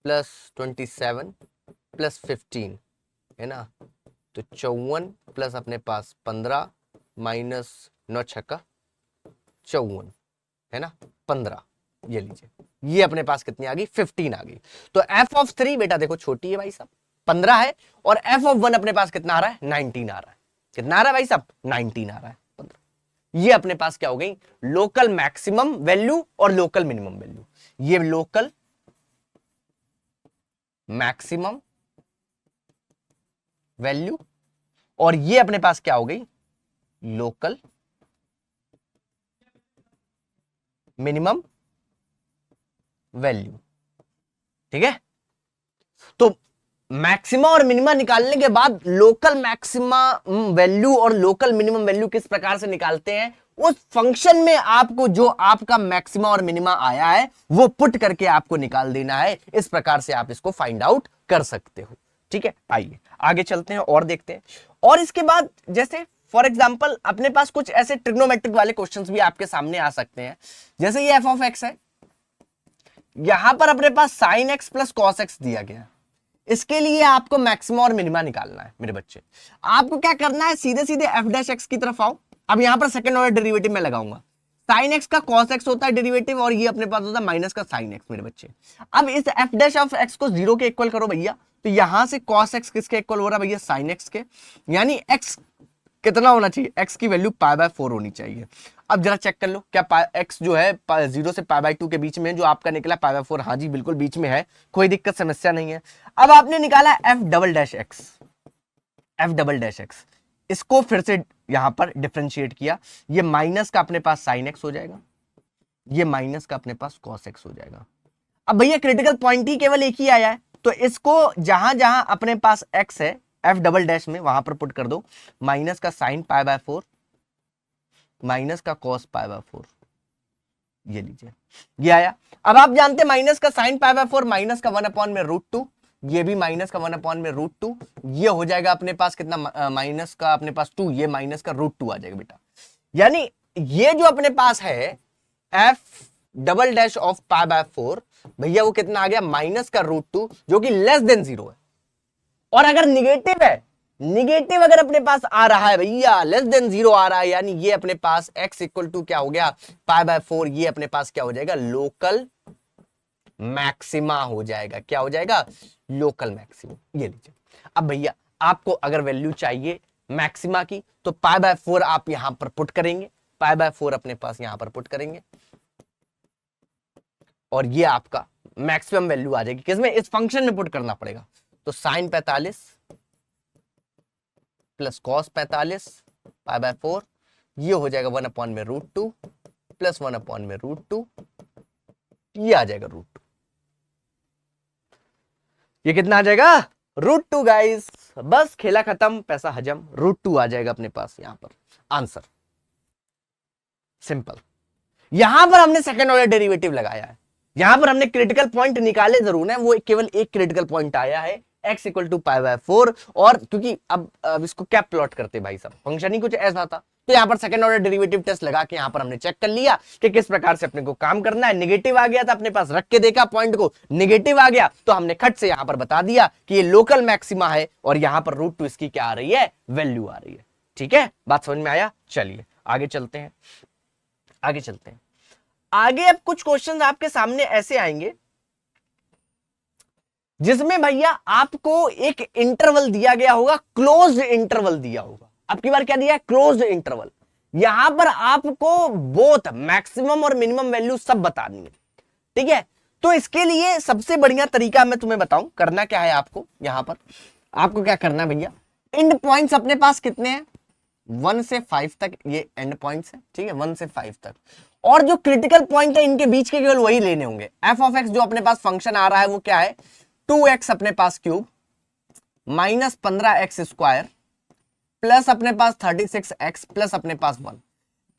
प्लस 27 प्लस 15, है ना। तो 54 प्लस अपने पास 15 माइनस 9 छक्का 54, है ना 15, ये लीजिए। ये अपने पास कितनी आ गई, 15 आ गई। तो f(3) बेटा देखो छोटी है भाई साहब 15 है, और f(1) अपने पास कितना आ रहा है, 19 आ रहा है। कितना आ रहा है भाई साहब, 19 आ रहा है 15। ये अपने पास क्या हो गई, लोकल मैक्सिमम वैल्यू और लोकल मिनिमम वैल्यू। ये लोकल मैक्सिमम वैल्यू और ये अपने पास क्या हो गई, लोकल मिनिमम वैल्यू। ठीक है, तो मैक्सिमा और मिनिमा निकालने के बाद लोकल मैक्सिमा वैल्यू और लोकल मिनिमम वैल्यू किस प्रकार से निकालते हैं, उस फंक्शन में आपको जो आपका मैक्सिमा और मिनिमा आया है वो पुट करके आपको निकाल देना है। इस प्रकार से आप इसको फाइंड आउट कर सकते हो। ठीक है, आइए आगे चलते हैं और देखते हैं। और इसके बाद जैसे फॉर एग्जाम्पल अपने पास कुछ ऐसे ट्रिग्नोमेट्रिक वाले क्वेश्चंस भी आपके सामने आ सकते हैं। जैसे ये f(x) है, यहां पर अपने पास sin x plus cos x दिया गया है। इसके लिए आपको मैक्सिमा और मिनिमा निकालना है मेरे बच्चे। आपको क्या करना है, सीधे सीधे f'(x) की तरफ आओ। अब यहां पर सेकंड ऑर्डर डेरिवेटिव में लगाऊंगा। sin x का cos x होता है डेरिवेटिव, और ये अपने पास होता है माइनस का sin x मेरे बच्चे। अब इस f'(x) को 0 के इक्वल करो भैया, तो यहां से cos x किसके इक्वल हो रहा है भैया, sin x के। यानी x कितना होना चाहिए, x की वैल्यू π/4 होनी चाहिए। अब जरा चेक कर लो क्या x जो है 0 से π/2 के बीच में, जो आपका निकला π/4, हाँ जी बिल्कुल बीच में है, कोई दिक्कत समस्या नहीं है। अब आपने निकाला f डबल डैश x, इसको फिर से यहां पर डिफरेंशिएट किया, ये माइनस का अपने पास साइन x हो जाएगा, ये माइनस का अपने पास cos x हो जाएगा। अब भैया क्रिटिकल पॉइंट ही केवल एक ही आया है, तो इसको जहां जहां अपने पास x है f डबल डैश में वहां पर पुट कर दो, माइनस का साइन π/4 माइनस का cos π/4, ये लीजिए ये आया। अब आप जानते हैं माइनस का साइन π/4 माइनस का 1/√2, ये भी माइनस का 1/√2, ये हो जाएगा अपने पास कितना, माइनस का अपने पास 2, ये माइनस का √2 आ जाएगा बेटा। यानी ये जो अपने पास है f डबल डैश ऑफ π/4 भैया वो कितना आ गया, माइनस का √2, जो कि लेस देन 0 है। और अगर निगेटिव है, निगेटिव अगर अपने पास आ रहा है भैया, लेस देन 0 आ रहा है, यानी ये अपने पास x इक्वल टू क्या हो गया, π/4, ये अपने पास क्या हो जाएगा, लोकल मैक्सिमा हो जाएगा। क्या हो जाएगा, लोकल मैक्सिमा। ये लीजिए। अब भैया आपको अगर वैल्यू चाहिए मैक्सिमा की, तो π/4 आप यहां पर पुट करेंगे, π/4 अपने पास यहां पर पुट करेंगे, और ये आपका मैक्सिमम वैल्यू आ जाएगी। किसमें, इस फंक्शन में पुट करना पड़ेगा। तो साइन 45 प्लस कॉस 45 π/4, ये हो जाएगा 1/√2 प्लस 1/√2, ये आ जाएगा √2। ये कितना आ जाएगा, √2 गाइस। बस खेला खत्म, पैसा हजम, √2 आ जाएगा अपने पास यहां पर आंसर। सिंपल। यहां पर हमने सेकंड ऑर्डर डेरिवेटिव लगाया है, यहां पर हमने क्रिटिकल पॉइंट निकाले जरूर है, वो केवल एक क्रिटिकल पॉइंट आया है x इक्वल टू π/4। और क्योंकि अब इसको क्या प्लॉट करते भाई साहब, फंक्शन ही कुछ ऐसा था, तो यहां पर सेकंड ऑर्डर डेरिवेटिव टेस्ट लगा के यहां पर हमने चेक कर लिया कि किस प्रकार से अपने को काम करना है। नेगेटिव आ गया था, अपने पास रख के देखा पॉइंट को, नेगेटिव आ गया तो हमने खट से यहां पर बता दिया कि ये लोकल मैक्सिमा है, और यहां पर √2 इसकी क्या आ रही है, वैल्यू आ रही है। ठीक है, बात समझ में आया। चलिए आगे चलते हैं, आगे चलते हैं। आगे अब कुछ क्वेश्चंस आपके सामने ऐसे आएंगे जिसमें भैया आपको एक इंटरवल दिया गया होगा, क्लोज्ड इंटरवल दिया होगा। अब की बार क्या दिया है, क्लोज्ड इंटरवल। यहां पर आपको बोथ मैक्सिमम और मिनिमम वैल्यू सब बतानी है। ठीक है, तो इसके लिए सबसे बढ़िया तरीका मैं तुम्हें बताऊं, करना क्या है आपको, यहां पर आपको क्या करना है भैया, एंड पॉइंट्स अपने पास कितने हैं, 1 से 5 तक ये एंड पॉइंट्स है। ठीक है, 1 से 5 तक, और जो क्रिटिकल पॉइंट है इनके बीच के केवल वही लेने होंगे। एफ ऑफ एक्स जो अपने पास फंक्शन आ रहा है वो क्या है, 2x अपने पास cube minus 15x square plus अपने पास 36x प्लस अपने पास 1।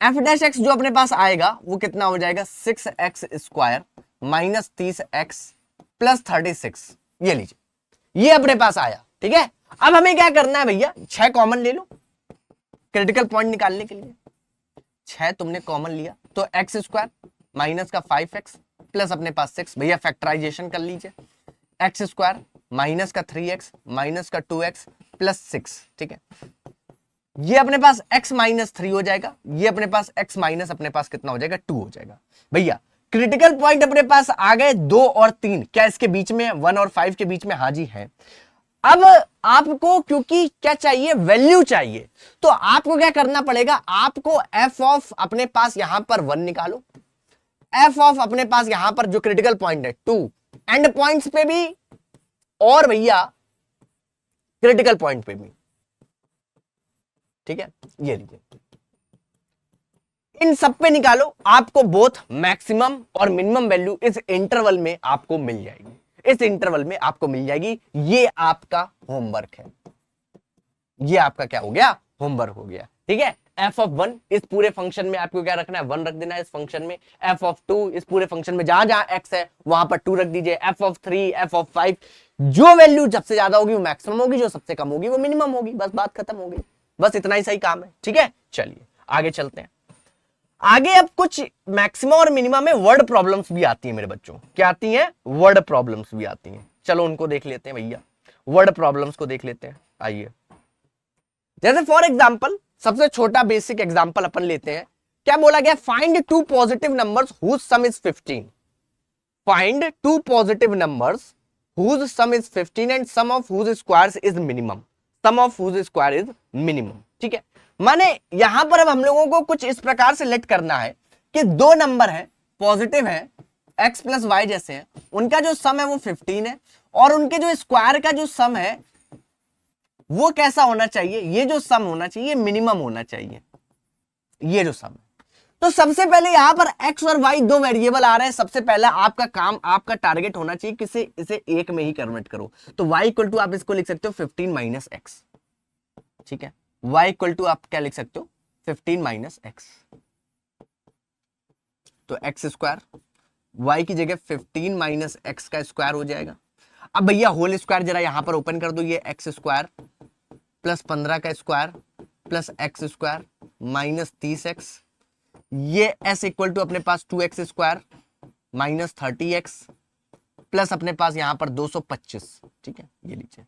एफ डैश एक्स जो अपने पास आएगा वो कितना हो जाएगा, 6x square minus 30x plus 36। ये लीजिए, ये अपने पास आया। ठीक है, अब हमें क्या करना है भैया, 6 कॉमन ले लो क्रिटिकल पॉइंट निकालने के लिए। 6 तुमने कॉमन लिया तो एक्स स्क्वायर माइनस का 5x प्लस अपने पास 6, भैया फैक्टराइजेशन कर लीजिए, एक्स स्क्वायर माइनस का 3x माइनस का 2x प्लस 6। ठीक है, ये अपने पास x माइनस 3 हो जाएगा, ये अपने पास x माइनस अपने पास कितना हो जाएगा, 2 हो जाएगा। भैया क्रिटिकल पॉइंट अपने पास आ गए 2 और 3, क्या इसके बीच में, 1 और 5 के बीच में, हाँ जी है। अब आपको क्योंकि क्या चाहिए, वैल्यू चाहिए, तो आपको क्या करना पड़ेगा, आपको f ऑफ अपने पास यहां पर 1 निकालो, f ऑफ अपने पास यहां पर जो क्रिटिकल पॉइंट है 2, एंड पॉइंट्स पे भी और भैया क्रिटिकल पॉइंट पे भी। ठीक है, ये लीजिए, इन सब पे निकालो, आपको बोथ मैक्सिमम और मिनिमम वैल्यू इस इंटरवल में आपको मिल जाएगी, इस इंटरवल में आपको मिल जाएगी। ये आपका होमवर्क है, ये आपका क्या हो गया, होमवर्क हो गया। ठीक है, f ऑफ 1 इस पूरे फंक्शन में आपको क्या रखना है, 1 रख देना है इस फंक्शन में। f ऑफ 2 इस पूरे फंक्शन में जहां जहां x है वहां पर 2 रख दीजिए। f ऑफ 3, f ऑफ 5, जो वैल्यू सबसे ज्यादा होगी वो मैक्सिमम होगी, जो सबसे कम होगी वो मिनिमम होगी, बस बात खत्म हो गई। बस इतना ही सही काम है। ठीक है, चलिए आगे चलते हैं। आगे अब कुछ मैक्सिमम और मिनिमम में वर्ड प्रॉब्लम्स भी आती है मेरे बच्चों, क्या आती हैं, वर्ड प्रॉब्लम्स भी आती हैं। चलो उनको देख लेते हैं भैया, वर्ड प्रॉब्लम्स को देख लेते हैं। आइए, जैसे फॉर एग्जांपल सबसे छोटा बेसिक एग्जांपल अपन लेते हैं। क्या बोला गया, find 2 positive numbers whose sum is 15। Find 2 positive numbers whose sum is 15 and sum of whose squares is minimum. Sum of whose square is minimum. ठीक है, माने यहां पर अब हम लोगों को कुछ इस प्रकार से लेट करना है कि दो नंबर है, पॉजिटिव है, x प्लस वाई जैसे हैं, उनका जो सम है वो 15 है, और उनके जो स्क्वायर का जो सम है वो कैसा होना चाहिए, ये जो सम होना चाहिए मिनिमम होना चाहिए, ये जो सम है। तो सबसे पहले यहां पर x और y दो वेरिएबल आ रहे हैं, सबसे पहला आपका काम, आपका टारगेट होना चाहिए कि इसे एक में ही कन्वर्ट करो। तो y इक्वल टू आप इसको लिख सकते हो 15 माइनस एक्स, ठीक है, y इक्वल टू आप क्या लिख सकते हो 15 माइनस एक्स, तो एक्स स्क्वायर, y की जगह 15 माइनस एक्स का स्क्वायर हो जाएगा। अब भैया होल स्क्वायर जरा यहां पर ओपन कर दो, ये एक्स स्क्वायर प्लस 15 का square plus x square minus 30x, ये s इक्वल टू अपने पास 2x square minus 30x plus अपने पास यहां पर 225, ठीक है, ये लीजिए।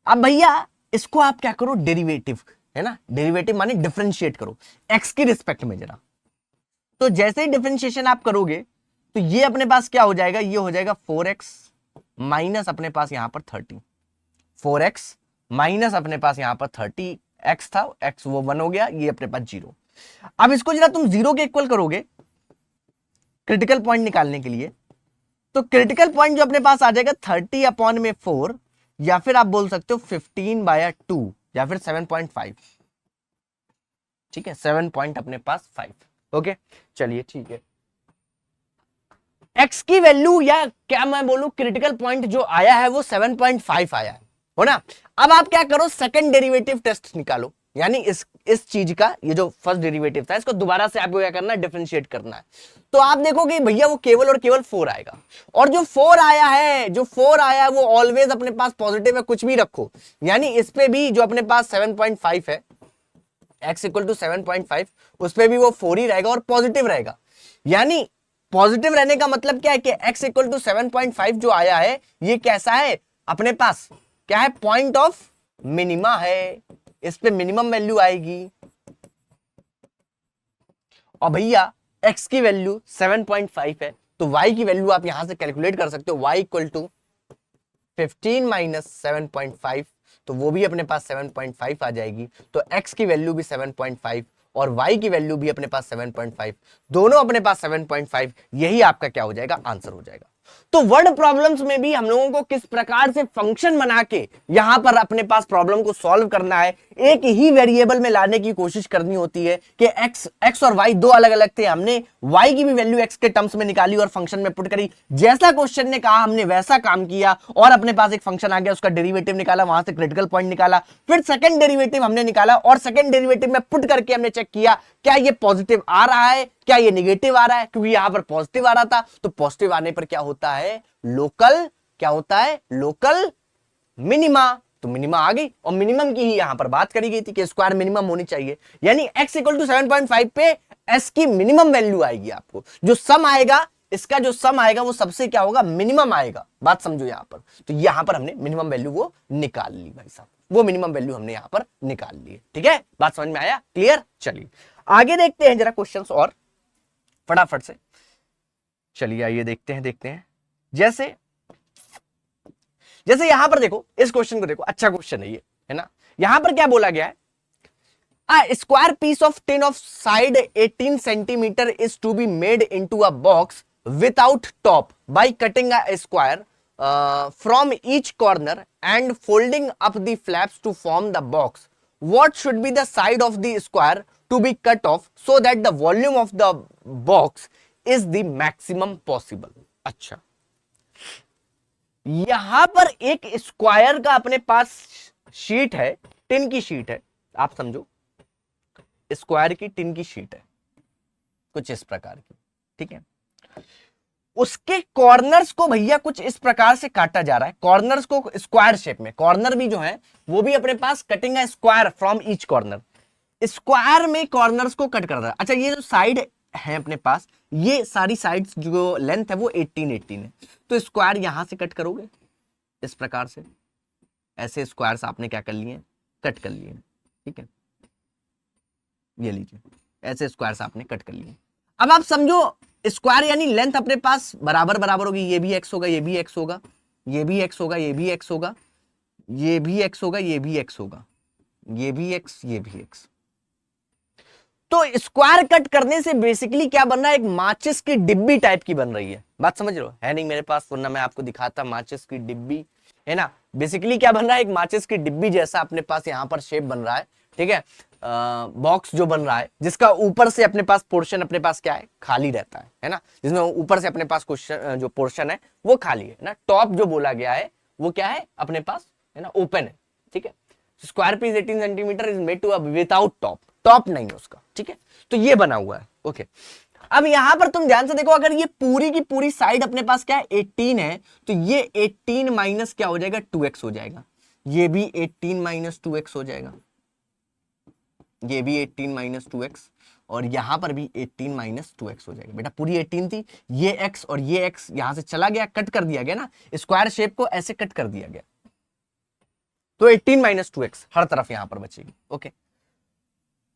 अब भैया इसको आप क्या करो, डेरिवेटिव है ना, डेरिवेटिव माने डिफरेंशिएट करो x की रिस्पेक्ट में जरा। तो जैसे ही डिफरेंशिएशन आप करोगे तो ये अपने पास क्या हो जाएगा, ये हो जाएगा 4x माइनस अपने पास यहां पर 30, 4x माइनस अपने पास यहां पर 30x था, x वो 1 हो गया, ये अपने पास 0। अब इसको जरा तुम 0 के इक्वल करोगे क्रिटिकल पॉइंट निकालने के लिए, तो क्रिटिकल पॉइंट जो अपने पास आ जाएगा 30 अपॉन में 4, या फिर आप बोल सकते हो 15/2 या फिर 7.5, ठीक है, 7 पॉइंट अपने पास 5। ओके चलिए ठीक है, x की वैल्यू या क्या मैं बोलूं क्रिटिकल पॉइंट जो आया है वो 7.5 आया है, हो ना। अब आप क्या करो, सेकंड डेरिवेटिव टेस्ट निकालो, यानी इस चीज का ये जो फर्स्ट डेरिवेटिव था इसको दोबारा से आपको क्या करना है, डिफरेंशिएट करना है। तो आप देखोगे भैया वो केवल और केवल 4 आएगा, और जो 4 आया है, जो 4 आया है वो ऑलवेज अपने पास पॉजिटिव है, कुछ भी रखो, यानी इस पे भी जो अपने पास 7.5 है, x इक्वल टू 7.5, उस पे भी वो 4 ही रहेगा और पॉजिटिव रहेगा। यानी पॉजिटिव रहने का मतलब क्या है कि x इक्वल टू 7.5 जो आया है ये कैसा है, अपने पास क्या है, पॉइंट ऑफ मिनिमा है, इस पे मिनिमम वैल्यू आएगी। और भैया x की वैल्यू 7.5 है, तो y की वैल्यू आप यहां से कैलकुलेट कर सकते हो, y इक्वल टू 15 माइनस 7.5, तो वो भी अपने पास 7.5 आ जाएगी। तो x की वैल्यू भी 7.5 और y की वैल्यू भी अपने पास 7.5, दोनों अपने पास 7.5, यही आपका क्या हो जाएगा, आंसर हो जाएगा। तो वर्ड प्रॉब्लम्स में भी हम लोगों को किस प्रकार से फंक्शन बना के यहां पर अपने पास प्रॉब्लम को सॉल्व करना है, एक ही वेरिएबल में लाने की कोशिश करनी होती है कि x और y दो अलग अलग थे, हमने y की भी वैल्यू x के टर्म्स में निकाली और फंक्शन में पुट करी, जैसा क्वेश्चन ने कहा हमने वैसा काम किया, और अपने पास एक फंक्शन आ गया, उसका डेरिवेटिव निकाला, वहां से क्रिटिकल पॉइंट निकाला, फिर सेकंड डेरिवेटिव हमने निकाला और सेकंड डेरिवेटिव में पुट करके हमने चेक किया क्या ये पॉजिटिव आ रहा है, क्या ये निगेटिव आ रहा है, क्योंकि यहां पर पॉजिटिव आ रहा था, तो पॉजिटिव आने पर क्या होता है, लोकल, क्या होता है, लोकल मिनिमा। तो मिनिमा आ गई, और मिनिमम की ही यहां पर बात करी गई थी कि स्क्वायर मिनिमम होनी चाहिए, यानी x इक्वल टू 7.5 पे s की मिनिमम वैल्यू आएगी, आपको जो सम आएगा, इसका जो सम आएगा वो सबसे क्या होगा, मिनिमम आएगा, बात समझो यहां पर। तो यहां पर हमने मिनिमम वैल्यू वो निकाल ली भाई साहब, वो मिनिमम वैल्यू हमने यहां पर निकाल ली, ठीक है, बात समझ में आया, क्लियर। चलिए आगे देखते हैं जरा क्वेश्चंस और फटाफट से, चलिए आइए देखते हैं जैसे यहां पर देखो, इस क्वेश्चन को देखो, अच्छा क्वेश्चन है ये, है ना। यहां पर क्या बोला गया है, a square piece of tin of side 18 centimeter is to be made into a box without top by cutting a square from each corner and folding up the flaps to form the box. What should be the side of the square to be cut off so that the volume of the box is the maximum possible? अच्छा, यहां पर एक स्क्वायर का अपने पास शीट है, टिन की शीट है, आप समझो स्क्वायर की टिन की शीट है कुछ इस प्रकार की, ठीक है। उसके कॉर्नर्स को भैया कुछ इस प्रकार से काटा जा रहा है, कॉर्नर्स को स्क्वायर शेप में, कॉर्नर भी जो है वो भी अपने पास कटिंग है square from each corner, square में कॉर्नर्स को कट कर रहा है। अच्छा, ये जो साइड है अपने पास, ये सारी साइड्स जो लेंथ है वो 18 है, तो स्क्वायर यहां से कट करोगे इस प्रकार से, ऐसे स्क्वायर्स आपने क्या कर लिए, कट कर लिए, ठीक है, ये लीजिए, ऐसे स्क्वायर्स आपने कट कर लिए। अब आप समझो स्क्वायर यानी लेंथ अपने पास बराबर बराबर होगी, ये भी x होगा, ये भी x होगा, ये भी x होगा, ये भी x होगा, ये भी x होगा, ये भी x होगा, ये भी x, ये भी x, तो स्क्वायर कट करने से बेसिकली क्या बन रहा है, एक माचिस की डिब्बी टाइप की बन रही है। बात समझ रहे हो, है नहीं मेरे पास, वरना मैं आपको दिखाता माचिस की डिब्बी, है ना। बेसिकली क्या बन रहा है, एक माचिस की डिब्बी जैसा अपने पास यहाँ पर शेप बन रहा है, ठीक है। बॉक्स जो बन रहा है, जिसका ऊपर से अपने पास पोर्शन अपने पास क्या है, खाली रहता है ना, जिसमें ऊपर से अपने पास क्वेश्चन जो पोर्शन है वो खाली है ना। टॉप जो बोला गया है वो क्या है अपने पास, है ना, ओपन है, ठीक है। Square piece 18 centimetre is made to without top, top नहीं है उसका, ठीक है। तो ये बना हुआ है, ओके। अब यहां पर तुम ध्यान से देखो, अगर ये पूरी की पूरी साइड अपने पास क्या है 18 है, तो ये 18 माइनस क्या हो जाएगा 2x हो जाएगा, ये भी 18 माइनस 2x हो जाएगा, ये भी 18 माइनस 2x, और यहां पर भी 18 माइनस 2x हो जाएगा। बेटा पूरी 18 थी, ये x और ये x यहां से चला गया, कट कर दिया गया ना, स्क्वायर शेप को ऐसे कट कर दिया गया, तो 18 माइनस 2x हर तरफ यहां पर बचेगी, ओके।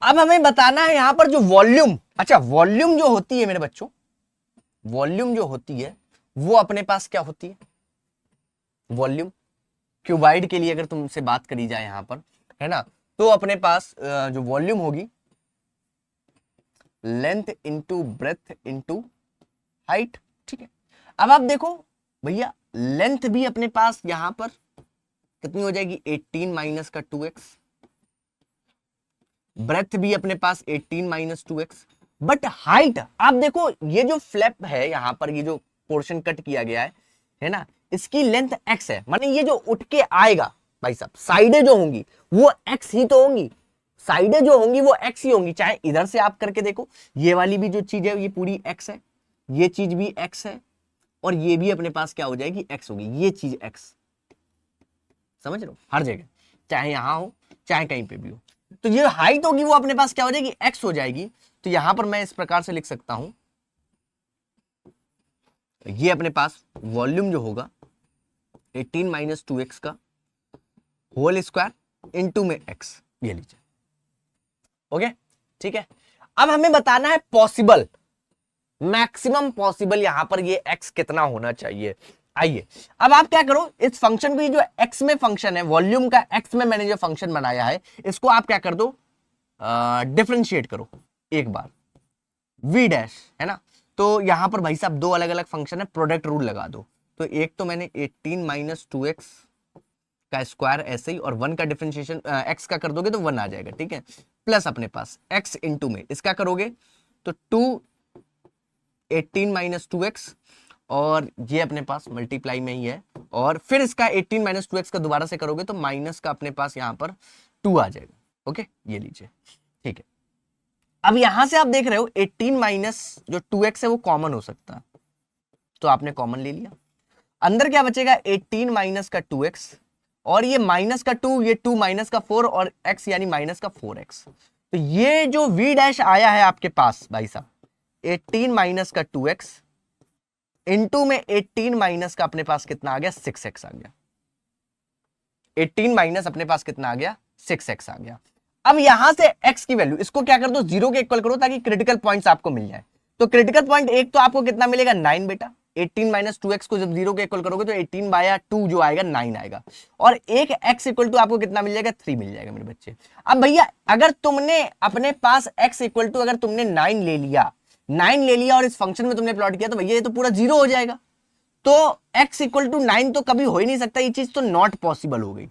अब हमें बताना है यहां पर जो वॉल्यूम, अच्छा वॉल्यूम जो होती है मेरे बच्चों, वॉल्यूम जो होती है वो अपने पास क्या होती है, वॉल्यूम क्यूबाइड के लिए अगर तुमसे बात करी जाए यहां पर, है ना, तो अपने पास जो वॉल्यूम होगी length into breadth into height, ठीक है। अब आप देखो भैया, लेंथ भी अपने पास यहां पर कितनी हो जाएगी 18 माइनस का 2x, ब्रेथ भी अपने पास 18 माइनस 2x, बट हाइट आप देखो, ये जो फ्लैप है यहां पर, ये जो पोर्शन कट किया गया है ना, इसकी लेंथ x है, माने ये जो उठ के आएगा भाई साहब, साइडें जो होंगी वो x ही तो होंगी, साइडें जो होंगी वो x ही होंगी, चाहे इधर से आप करके देखो, ये वाली भी जो चीज है ये पूरी x है, ये चीज भी x है, और ये भी अपने पास क्या हो जाएगी x होगी, ये चीज x, समझ रहे हो, हर जगह चाहे यहां हो चाहे कहीं पे भी हो, तो ये हाइट होगी वो अपने पास क्या हो जाएगी x हो जाएगी। तो यहां पर मैं इस प्रकार से लिख सकता हूं, ये अपने पास वॉल्यूम जो होगा 18 माइनस 2x का होल स्क्वायर इनटू में x, ये लीजिए, ओके, ठीक है। अब हमें बताना है पॉसिबल, मैक्सिमम पॉसिबल यहां पर ये x कितना होना चाहिए। आइए अब आप क्या करो, इस फंक्शन को, जो x में फंक्शन है, वॉल्यूम का x में मैंने जो फंक्शन बनाया है, इसको आप क्या कर दो, डिफरेंशिएट करो एक बार, v डैश, है ना। तो यहां पर भाई साहब दो अलग अलग फंक्शन है, प्रोडक्ट रूल लगा दो, तो एक तो मैंने 18 माइनस 2x का स्क्वायर ऐसे ही, और 1 का डिफरेंशिएशन x का कर दोगे तो 1 आ जाएगा, ठीक है, प्लस अपने पास x इंटू में इसका करोगे तो 2 18 माइनस 2x, और ये अपने पास मल्टीप्लाई में ही है, और फिर इसका 18 माइनस 2x का दोबारा से करोगे तो माइनस का अपने पास यहां पर 2 आ जाएगा, ओके, ये लीजिए, ठीक है। अब यहां से आप देख रहे हो 18 माइनस जो 2x है वो कॉमन हो सकता है, तो आपने कॉमन ले लिया, अंदर क्या बचेगा 18 माइनस का 2x, और ये माइनस का 2, ये 2 माइनस का 4, और x यानी माइनस का 4x, तो ये जो v डैश आया है आपके पास भाई साहब 18 माइनस का 2x इनटू में 18 माइनस का अपने पास कितना आ गया 6x आ गया, 18 माइनस अपने पास कितना आ गया 6x आ गया। अब यहां से x की वैल्यू इसको क्या कर दो 0 के इक्वल करो, ताकि क्रिटिकल पॉइंट्स आपको मिल जाए। तो क्रिटिकल पॉइंट एक तो आपको कितना मिलेगा 9 बेटा, 18 माइनस 2x को जब 0 के इक्वल करोगे तो 18 बाय 2 जो आएगा 9 आएगा, और एक x इक्वल टू आपको कितना मिल जाएगा 3 मिल जाएगा मेरे बच्चे। अब भैया अगर तुमने अपने पास x इक्वल टू अगर तुमने 9 ले लिया, 9 ले लिया और इस फंक्शन में तुमने प्लॉट किया, तो भैया ये तो पूरा 0 हो जाएगा, तो x इक्वल टू 9 तो कभी हो ही नहीं सकता, ये चीज तो नॉट पॉसिबल हो गई,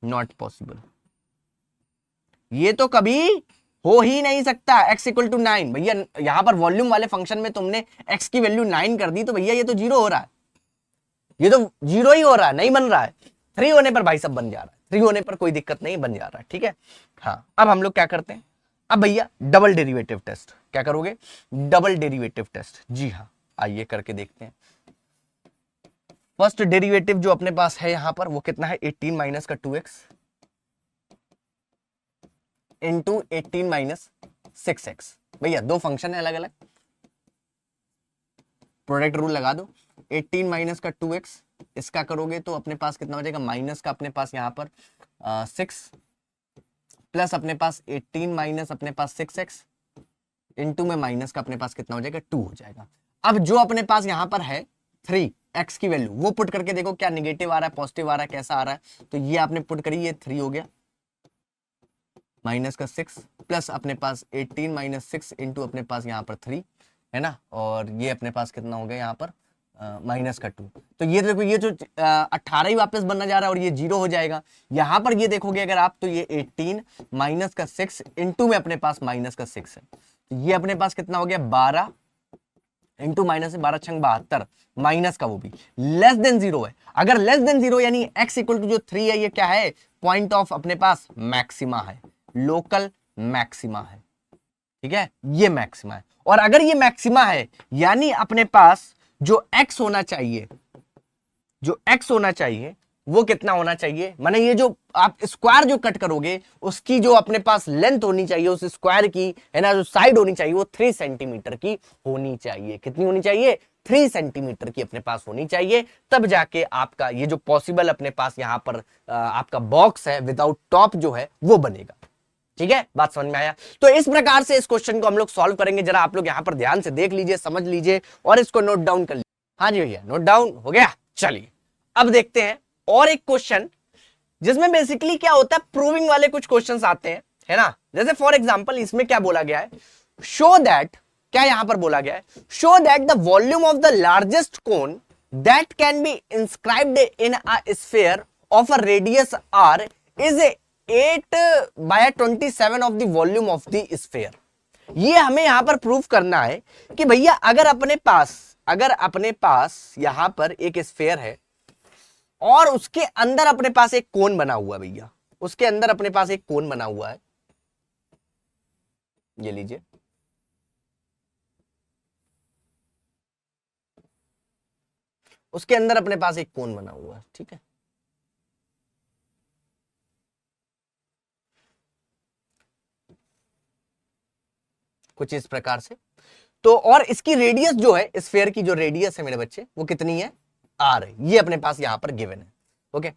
नॉट पॉसिबल, ये तो कभी हो ही नहीं सकता x इक्वल टू 9। भैया यहां पर वॉल्यूम वाले फंक्शन में तुमने x की वैल्यू 9 कर दी, तो भैया ये तो 0 हो रहा है, ये तो 0 ही हो रहा है, नहीं बन रहा है, 3 होने पर भाई सब बन जा रहा है, 3 होने पर कोई दिक्कत नहीं, बन जा रहा है, ठीक है। हाँ अब हम लोग क्या करते हैं, अब भैया डबल डेरिवेटिव टेस्ट, क्या करोगे डबल डेरिवेटिव टेस्ट, जी हाँ आइए करके देखते हैं। फर्स्ट डेरिवेटिव जो अपने पास है यहां पर वो कितना है 18 माइनस का 2x इंटू 18 माइनस 6x, भैया दो फंक्शन है अलग अलग, प्रोडक्ट रूल लगा दो, 18 माइनस का 2x इसका करोगे तो अपने पास कितना हो जाएगा माइनस का अपने पास यहां पर 6 प्लस अपने पास 18 माइनस अपने पास 6x इंटू में माइनस का अपने पास कितना हो जाएगा 2 हो जाएगा। अब जो अपने पास यहां पर है 3x की वैल्यू वो पुट करके देखो क्या निगेटिव आ रहा है पॉजिटिव आ रहा है कैसा आ रहा है, तो ये आपने पुट करी, ये 3 हो गया माइनस का 6 प्लस अपने पास 18 माइनस 6 इंटू अपने पास यहाँ पर 3 है ना, और ये अपने पास कितना हो गया यहाँ पर माइनस का 2। तो ये देखो ये जो 18 ही वापस बनना जा रहा है और ये 0 हो जाएगा। यहाँ पर ये देखोगे अगर आप तो ये 18 माइनस का 6 इंटू में अपने पास माइनस का 6 है, तो ये अपने पास कितना हो गया 12 इंटू माइनस 12 छंग 72 माइनस का वो भी लेस देन 0 है। अगर लेस देन 0 यानी x इक्वल टू जो 3 है ये क्या है, पॉइंट ऑफ अपने पास मैक्सिमा है, लोकल मैक्सिमा है, ठीक है, ये मैक्सिमा है। और अगर ये मैक्सिमा है यानी अपने पास जो x होना चाहिए, जो x होना चाहिए वो कितना होना चाहिए, माने ये जो आप स्क्वायर जो कट करोगे उसकी जो अपने पास लेंथ होनी चाहिए उस स्क्वायर की, है ना, जो साइड होनी चाहिए वो 3 सेंटीमीटर की होनी चाहिए। कितनी होनी चाहिए, 3 सेंटीमीटर की अपने पास होनी चाहिए, तब जाके आपका ये जो पॉसिबल अपने पास यहां पर आपका बॉक्स है विदाउट टॉप जो है वो बनेगा। ठीक है, बात समझ में आया। तो इस प्रकार से इस क्वेश्चन को हम लोग सॉल्व करेंगे। जरा आप लोग यहां पर ध्यान से देख लीजिए, समझ लीजिए और इसको नोट डाउन कर लीजिए। हाँ जी भैया, नोट डाउन हो गया। चलिए अब देखते हैं और एक क्वेश्चन जिसमें बेसिकली क्या होता है, प्रूविंग वाले कुछ क्वेश्चंस आते हैं, है ना। जैसे फॉर एग्जांपल इसमें क्या बोला गया है, शो दैट, क्या यहां पर बोला गया है, show that the volume of the largest cone that can be inscribed in a sphere of a radius r is 8/27 of the volume of the sphere. ये हमें यहां पर प्रूव करना है कि भैया अगर अपने पास यहां पर एक स्फीयर है और उसके अंदर अपने पास एक कोन बना हुआ है, भैया उसके अंदर अपने पास एक कोन बना हुआ है, ये लीजिए, उसके अंदर अपने पास एक कोन बना हुआ है, ठीक है। कुछ इस प्रकार से। तो और इसकी रेडियस जो है, स्फीयर की जो रेडियस है मेरे बच्चे वो कितनी है, r है, ये अपने पास यहां पर गिवन है। ओके,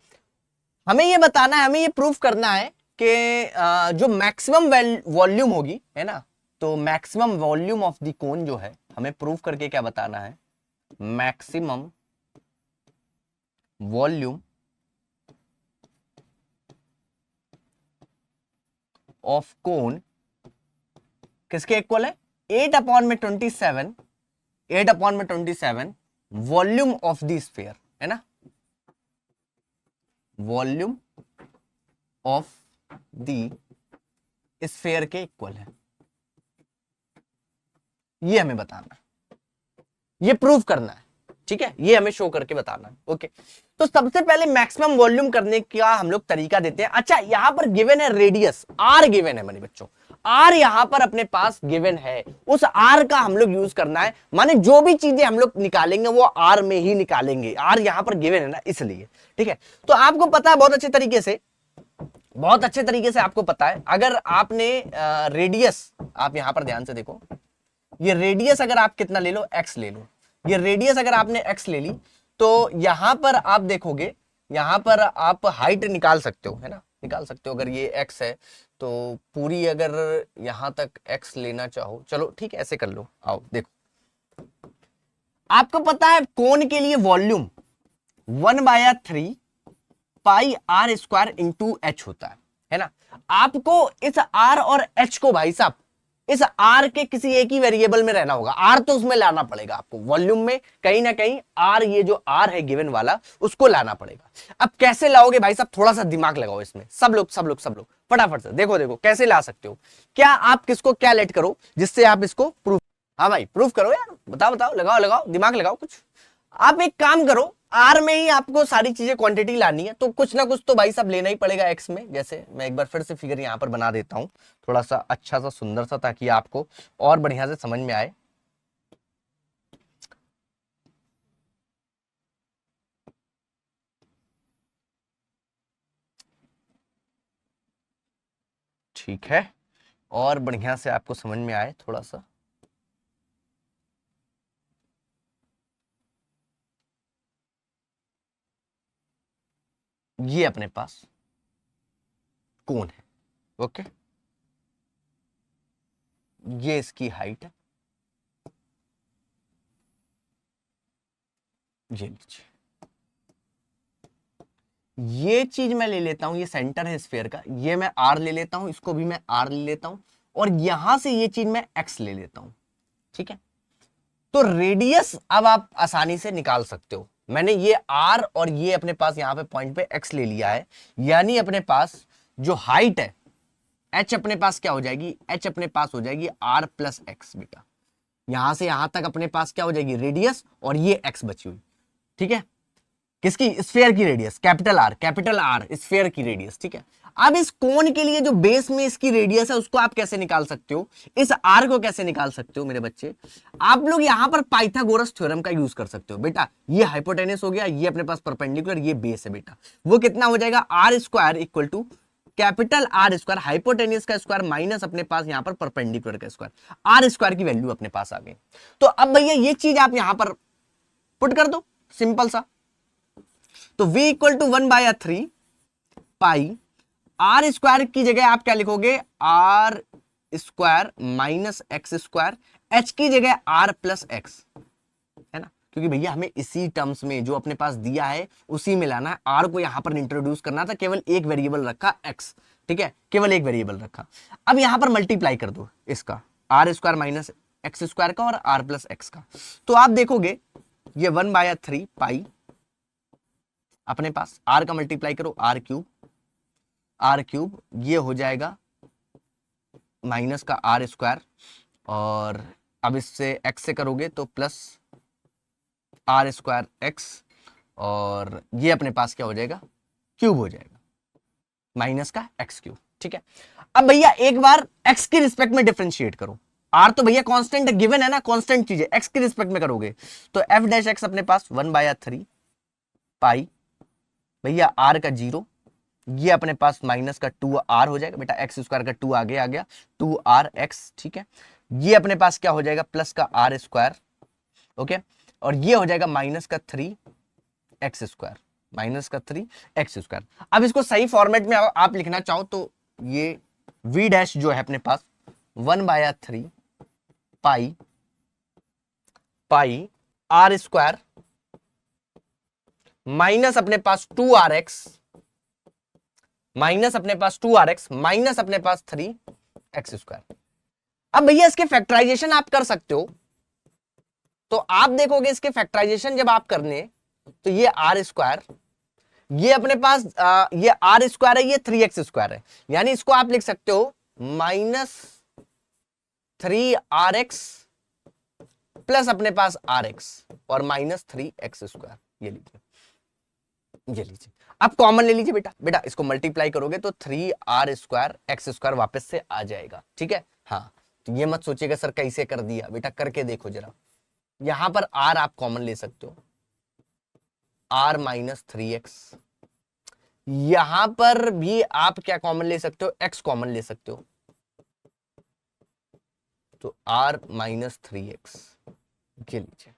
हमें ये बताना है, हमें ये प्रूफ करना है कि जो मैक्सिमम वॉल्यूम होगी, है ना, तो मैक्सिमम वॉल्यूम ऑफ द कोन जो है हमें प्रूफ करके क्या बताना है, मैक्सिमम वॉल्यूम ऑफ कोन किसके इक्वल है, 8/27 वॉल्यूम ऑफ द स्फीयर, है ना, वॉल्यूम ऑफ द स्फीयर के इक्वल है। ये हमें बताना है, ये प्रूफ करना है, ठीक है, ये हमें शो करके बताना है। ओके, तो सबसे पहले मैक्सिमम वॉल्यूम करने का हम लोग तरीका देते हैं। अच्छा, यहां पर गिवन है रेडियस r गिवन है, माने बच्चों r यहां पर अपने पास गिवन है, उस r का हम लोग यूज करना है, माने जो भी चीजें हम लोग निकालेंगे वो r में ही निकालेंगे, r यहां पर गिवन है ना, इसलिए। ठीक है, तो आपको पता है बहुत अच्छे तरीके से, बहुत अच्छे तरीके से आपको पता है, अगर आपने रेडियस, आप यहां पर ध्यान से देखो, ये रेडियस अगर आप कितना ले लो, x ले लो, ये रेडियस अगर आपने x ले ली तो यहां पर आप देखोगे, यहां पर आप हाइट निकाल सकते हो, है ना, निकाल सकते हो। अगर ये x है तो पूरी अगर यहां तक x लेना चाहो, चलो ठीक है ऐसे कर लो, आओ देखो, आपको पता है कोन के लिए वॉल्यूम 1/3 पाई r स्क्वायर इंटू h होता है ना। आपको इस r और h को भाई साहब इस r के किसी एक ही वेरिएबल में रहना होगा, r तो उसमें लाना पड़ेगा आपको, वॉल्यूम में कहीं ना कहीं r, ये जो r है गिवन वाला, उसको लाना पड़ेगा। अब कैसे लाओगे भाई साहब, थोड़ा सा दिमाग लगाओ इसमें, सब लोग फटाफट से देखो कैसे ला सकते हो। क्या आप किसको क्या लेट करो जिससे आप इसको प्रूफ, हाँ भाई प्रूफ करो यार, बताओ, लगाओ दिमाग लगाओ कुछ। आप एक काम करो, आर में ही आपको सारी चीजें क्वांटिटी लानी है, तो कुछ ना कुछ तो भाई साहब लेना ही पड़ेगा एक्स में। जैसे मैं एक बार फिर से फिगर यहां पर बना देता हूं, थोड़ा सा अच्छा सा सुंदर सा, ताकि आपको और बढ़िया से समझ में आए। ठीक है, और बढ़िया से आपको समझ में आए थोड़ा सा, ये अपने पास कोन है, ओके, ये इसकी हाइट है, ये लीजिए, ये चीज मैं ले लेता हूं, ये सेंटर है स्फीयर का, ये मैं r ले लेता हूं, इसको भी मैं r ले लेता हूं, और यहां से ये चीज मैं x ले लेता हूं, ठीक है। तो रेडियस अब आप आसानी से निकाल सकते हो। मैंने ये r और ये अपने पास यहां पे पॉइंट पे x ले लिया है, यानी अपने पास जो हाइट है h अपने पास क्या हो जाएगी, h अपने पास हो जाएगी r प्लस एक्स बेटा। यहां से यहां तक अपने पास क्या हो जाएगी, रेडियस, और ये x बची हुई, ठीक है। किसकी, स्फीयर की रेडियस, कैपिटल आर स्फीयर की रेडियस, ठीक है। अब इस कोन के लिए जो बेस में इसकी रेडियस है उसको आप कैसे निकाल सकते हो, इस आर को कैसे निकाल सकते हो मेरे बच्चे, आप लोग यहां पर पाइथागोरस थ्योरम का यूज कर सकते हो बेटा। ये हाइपोटेनस हो गया, ये अपने पास परपेंडिकुलर, ये बेस है बेटा। वो कितना हो जाएगा, r square equal to capital R square hypotenuse का स्क्वायर माइनस अपने पास यहां पर परपेंडिकुलर का स्क्वायर, आर स्क्वायर की वैल्यू अपने पास आ गई। तो अब भैया ये चीज आप यहां पर पुट कर दो, सिंपल सा। तो v equal to 1/3 pi r square की जगह आप क्या लिखोगे, r square minus x square, h की जगह आर प्लस एक्स, है ना, क्योंकि भैया हमें इसी टर्म्स में जो अपने पास दिया है उसी में लाना है। आर को यहां पर इंट्रोड्यूस करना था, केवल एक वेरिएबल रखा एक्स, ठीक है, केवल एक वेरिएबल रखा। अब यहां पर मल्टीप्लाई कर दो इसका, r square minus x square का और आर प्लस एक्स का। तो आप देखोगे ये 1/3 पाई अपने पास आर का मल्टीप्लाई करो, आर क्यूब ये हो जाएगा माइनस का आर स्क्वायर, और अब इससे एक्स से करोगे तो प्लस आर स्क्वायर एक्स, और ये अपने पास क्या हो जाएगा, क्यूब हो जाएगा, माइनस का एक्स क्यूब, ठीक है। अब भैया एक बार एक्स के रिस्पेक्ट में डिफरेंशिएट करो, आर तो भैया कांस्टेंट गिवन है ना, कांस्टेंट चीज है, एक्स के रिस्पेक्ट में करोगे तो एफ डैश एक्स अपने पास 1/3 पाई भैया आर का 0, ये अपने पास माइनस का 2r हो जाएगा बेटा, एक्स स्क्वायर का 2 आगे आ गया, 2rx, ठीक है। ये अपने पास क्या हो जाएगा, प्लस का आर स्क्वायर, ओके, और ये हो जाएगा माइनस का 3x स्क्वायर, माइनस का 3x स्क्वायर। अब इसको सही फॉर्मेट में आप लिखना चाहो तो ये v डैश जो है अपने पास 1/3 पाई आर स्क्वायर माइनस अपने पास 2rx माइनस अपने पास 3x स्क्वायर। अब भैया इसके फैक्टराइजेशन आप कर सकते हो, तो आप देखोगे इसके फैक्टराइजेशन जब आप करने तो ये आर स्क्वायर, ये अपने पास ये आर स्क्वायर है, ये 3x स्क्वायर है, यानी इसको आप लिख सकते हो -3rx प्लस अपने पास rx और -3x स्क्वायर। ये लीजिए अब कॉमन ले लीजिए बेटा इसको मल्टीप्लाई करोगे तो 3r स्क्वायर एक्स स्क्वायर वापस से आ जाएगा, ठीक है। हाँ, तो ये मत सोचिएगा सर कैसे कर दिया, बेटा करके देखो जरा। यहां पर r आप कॉमन ले सकते हो, r -3x, यहां पर भी आप क्या कॉमन ले सकते हो, x कॉमन ले सकते हो, तो r -3x। ये लीजिए,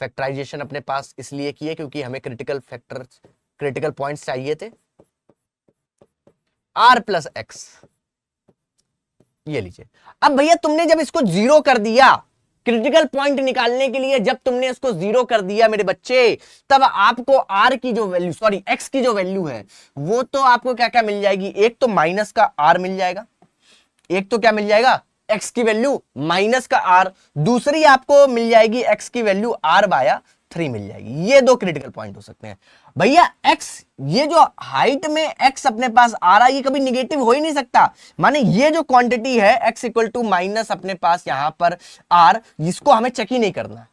फैक्टराइजेशन अपने पास इसलिए किए क्योंकि हमें क्रिटिकल पॉइंट्स चाहिए थे, r प्लस एक्स। ये लीजिए, अब भैया तुमने जब इसको 0 कर दिया, क्रिटिकल पॉइंट निकालने के लिए जब तुमने इसको 0 कर दिया मेरे बच्चे, तब आपको r की जो वैल्यू, सॉरी x की जो वैल्यू है वो तो आपको क्या क्या मिल जाएगी, एक तो माइनस का r मिल जाएगा, एक तो क्या मिल जाएगा, x की वैल्यू माइनस का r, दूसरी आपको मिल जाएगी x की वैल्यू r/3 मिल जाएगी। ये दो क्रिटिकल पॉइंट हो सकते हैं भैया। x, ये जो हाइट में x अपने पास आ रहा है ये कभी निगेटिव हो ही नहीं सकता, माने ये जो क्वांटिटी है x इक्वल टू माइनस अपने पास यहां पर r, जिसको हमें चेक ही नहीं करना।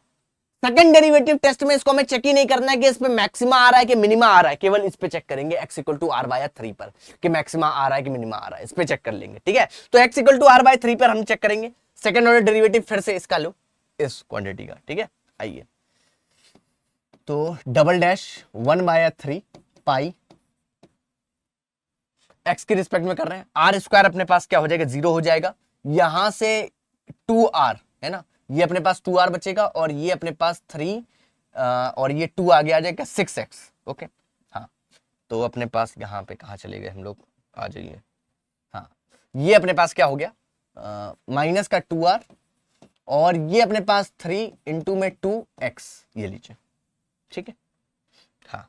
सेकंड डेरिवेटिव टेस्ट में इसको हमें चेक ही नहीं करना है कि इस पे मैक्सिमा आ रहा है कि मिनिमा आ रहा है, केवल इस पे चेक करेंगे x इक्वल टू r/3 पर कि मैक्सिमा आ रहा है कि मिनिमा आ रहा है, इस पे चेक कर लेंगे, ठीक है। तो x इक्वल टू r/3 पर हम चेक करेंगे, सेकंड ऑर्डर डेरिवेटिव फिर से इसका लो, इस क्वांटिटी का, ठीक है। आइए, तो डबल डैश 1/3 पाई x के रिस्पेक्ट में कर रहे हैं, r स्क्वायर अपने पास क्या हो जाएगा, 0 हो जाएगा, यहां से 2r है ना, ये अपने पास 2r बचेगा और ये अपने पास 3 और ये 2 आगे आ जाएगा 6x, ओके। हाँ, तो अपने पास यहाँ पे कहाँ चले गए हम लोग, आ जाइए। हाँ, ये अपने पास क्या हो गया, माइनस का 2r और ये अपने पास 3 इंटू में 2x, ये लीजिए, ठीक है। हाँ,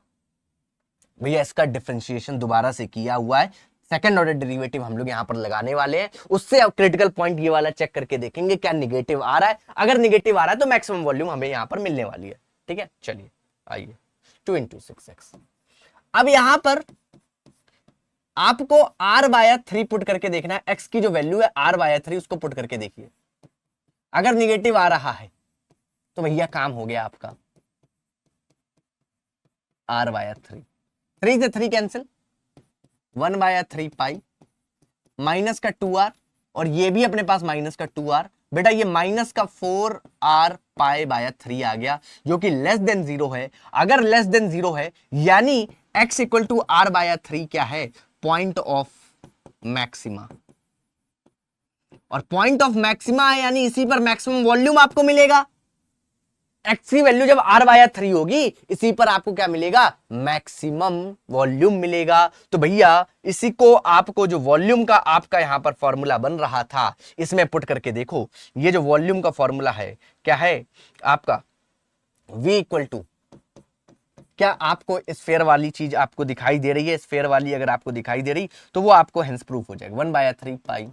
भैया इसका डिफरेंशिएशन दोबारा से किया हुआ है, सेकंड ऑर्डर डेरिवेटिव हम लोग यहाँ पर लगाने वाले हैं। उससे अब क्रिटिकल पॉइंट ये वाला चेक करके देखेंगे क्या निगेटिव आ रहा है। अगर निगेटिव आ रहा है तो मैक्सिमम वॉल्यूम हमें यहाँ पर मिलने वाली है। ठीक है, चलिए आइए 2 × 6x। अब यहां पर आपको r/3 पुट करके देखना है। x की जो वैल्यू है r/3 उसको पुट करके देखिए। अगर निगेटिव आ रहा है तो भैया काम हो गया आपका। r/3, 3 से 3 कैंसिल, 1/3 पाई माइनस का 2r, और ये भी अपने पास माइनस का 2r। बेटा ये माइनस का 4r π/3 आ गया, जो कि लेस देन 0 है। अगर लेस देन 0 है यानी x इक्वल टू r/3 क्या है? Point of maxima. और पॉइंट ऑफ मैक्सिमा है यानी इसी पर मैक्सिमम वॉल्यूम आपको मिलेगा। x की वैल्यू जब r/3 होगी इसी पर आपको क्या मिलेगा? मैक्सिमम वॉल्यूम मिलेगा। तो भैया इसी को आपको जो वॉल्यूम का आपका यहां पर फॉर्मूला बन रहा था इसमें पुट करके देखो। ये जो वॉल्यूम का फॉर्मूला है क्या है आपका? v इक्वल टू, क्या आपको स्फेयर वाली चीज आपको दिखाई दे रही है? स्फेयर वाली अगर आपको दिखाई दे रही तो वो आपको हेंस प्रूफ हो जाएगा। 1/3 पाई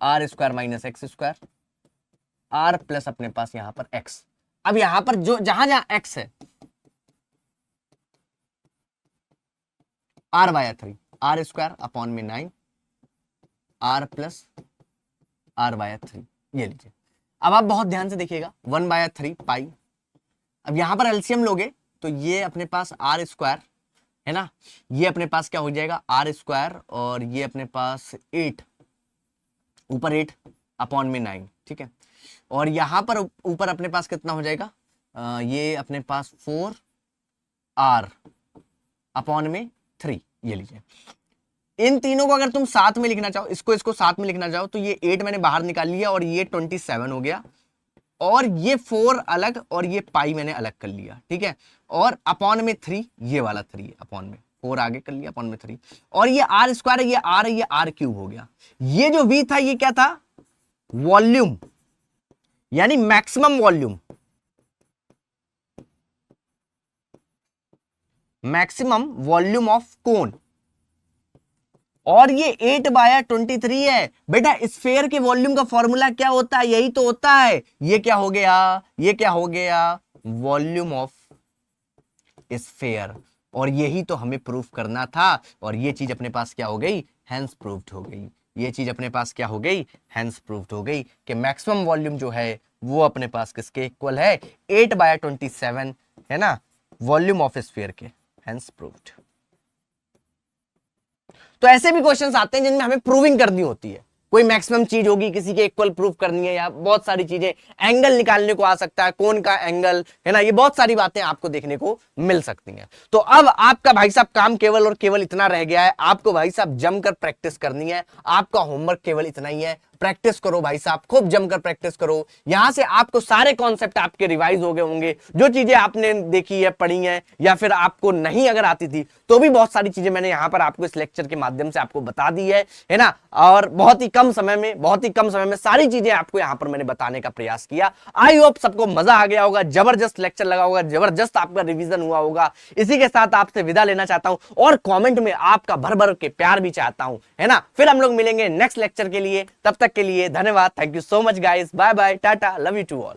r² minus x², r plus अपने पास यहां पर x। अब यहां पर जो जहां जहां x है r/3, r² अपॉन में 9 r प्लस r/3, ये लीजिए। अब आप बहुत ध्यान से देखिएगा 1/3 पाई। अब यहां पर एलसीएम लोगे तो ये अपने पास r² है ना, ये अपने पास क्या हो जाएगा? r² और ये अपने पास 8, ऊपर 8 अपॉन में 9। ठीक है, और यहां पर ऊपर अपने पास कितना हो जाएगा? ये अपने पास 4r अपॉन में 3, ये लीजिए। इन तीनों को अगर तुम साथ में लिखना चाहो, इसको साथ में लिखना चाहो तो ये 8 मैंने बाहर निकाल लिया और ये 27 हो गया, और ये 4 अलग और ये पाई मैंने अलग कर लिया। ठीक है, और अपॉन में 3, ये वाला 3 अपॉन में 4 आगे कर लिया, अपॉन में 3, और ये r² है, ये r है, ये r³ हो गया। ये जो v था ये क्या था? वॉल्यूम, यानी maximum volume, maximum volume of cone. और ये 8/23 है। बेटा स्फेयर के वॉल्यूम का फॉर्मूला क्या होता है? यही तो होता है। ये क्या हो गया? ये क्या हो गया? Volume of sphere. और यही तो हमें प्रूफ करना था, और ये चीज अपने पास क्या हो गई? हेंस प्रूव्ड हो गई। ये चीज अपने पास क्या हो गई? हेंस प्रूव्ड हो गई कि मैक्सिमम वॉल्यूम जो है वो अपने पास किसके इक्वल है? 8/27 है ना, वॉल्यूम ऑफ स्फीयर के। Hence proved. तो ऐसे भी क्वेश्चंस आते हैं जिनमें हमें प्रूविंग करनी होती है। कोई मैक्सिमम चीज होगी, किसी के इक्वल प्रूफ करनी है, या बहुत सारी चीजें, एंगल निकालने को आ सकता है, कोन का एंगल है ना, ये बहुत सारी बातें आपको देखने को मिल सकती हैं। तो अब आपका भाई साहब काम केवल और केवल इतना रह गया है, आपको भाई साहब जमकर प्रैक्टिस करनी है। आपका होमवर्क केवल इतना ही है, प्रैक्टिस करो भाई साहब, खूब जमकर प्रैक्टिस करो। यहां से आपको सारे कॉन्सेप्ट आपके रिवाइज हो गए होंगे। जो चीजें आपने देखी है, पढ़ी है, या फिर आपको नहीं अगर आती थी तो भी बहुत सारी चीजें मैंने यहां पर आपको इस लेक्चर के माध्यम से आपको बता दी है ना। और बहुत ही कम समय में सारी चीजें आपको यहां पर मैंने बताने का प्रयास किया। आई होप सबको मजा आ गया होगा, जबरदस्त लेक्चर लगा होगा, जबरदस्त आपका रिवीजन हुआ होगा। इसी के साथ आपसे विदा लेना चाहता हूं, और कमेंट में आपका भर भर के प्यार भी चाहता हूं, है ना। फिर हम लोग मिलेंगे नेक्स्ट लेक्चर के लिए, तब तक के लिए धन्यवाद। Thank you so much guys, bye bye, tata, love you to all.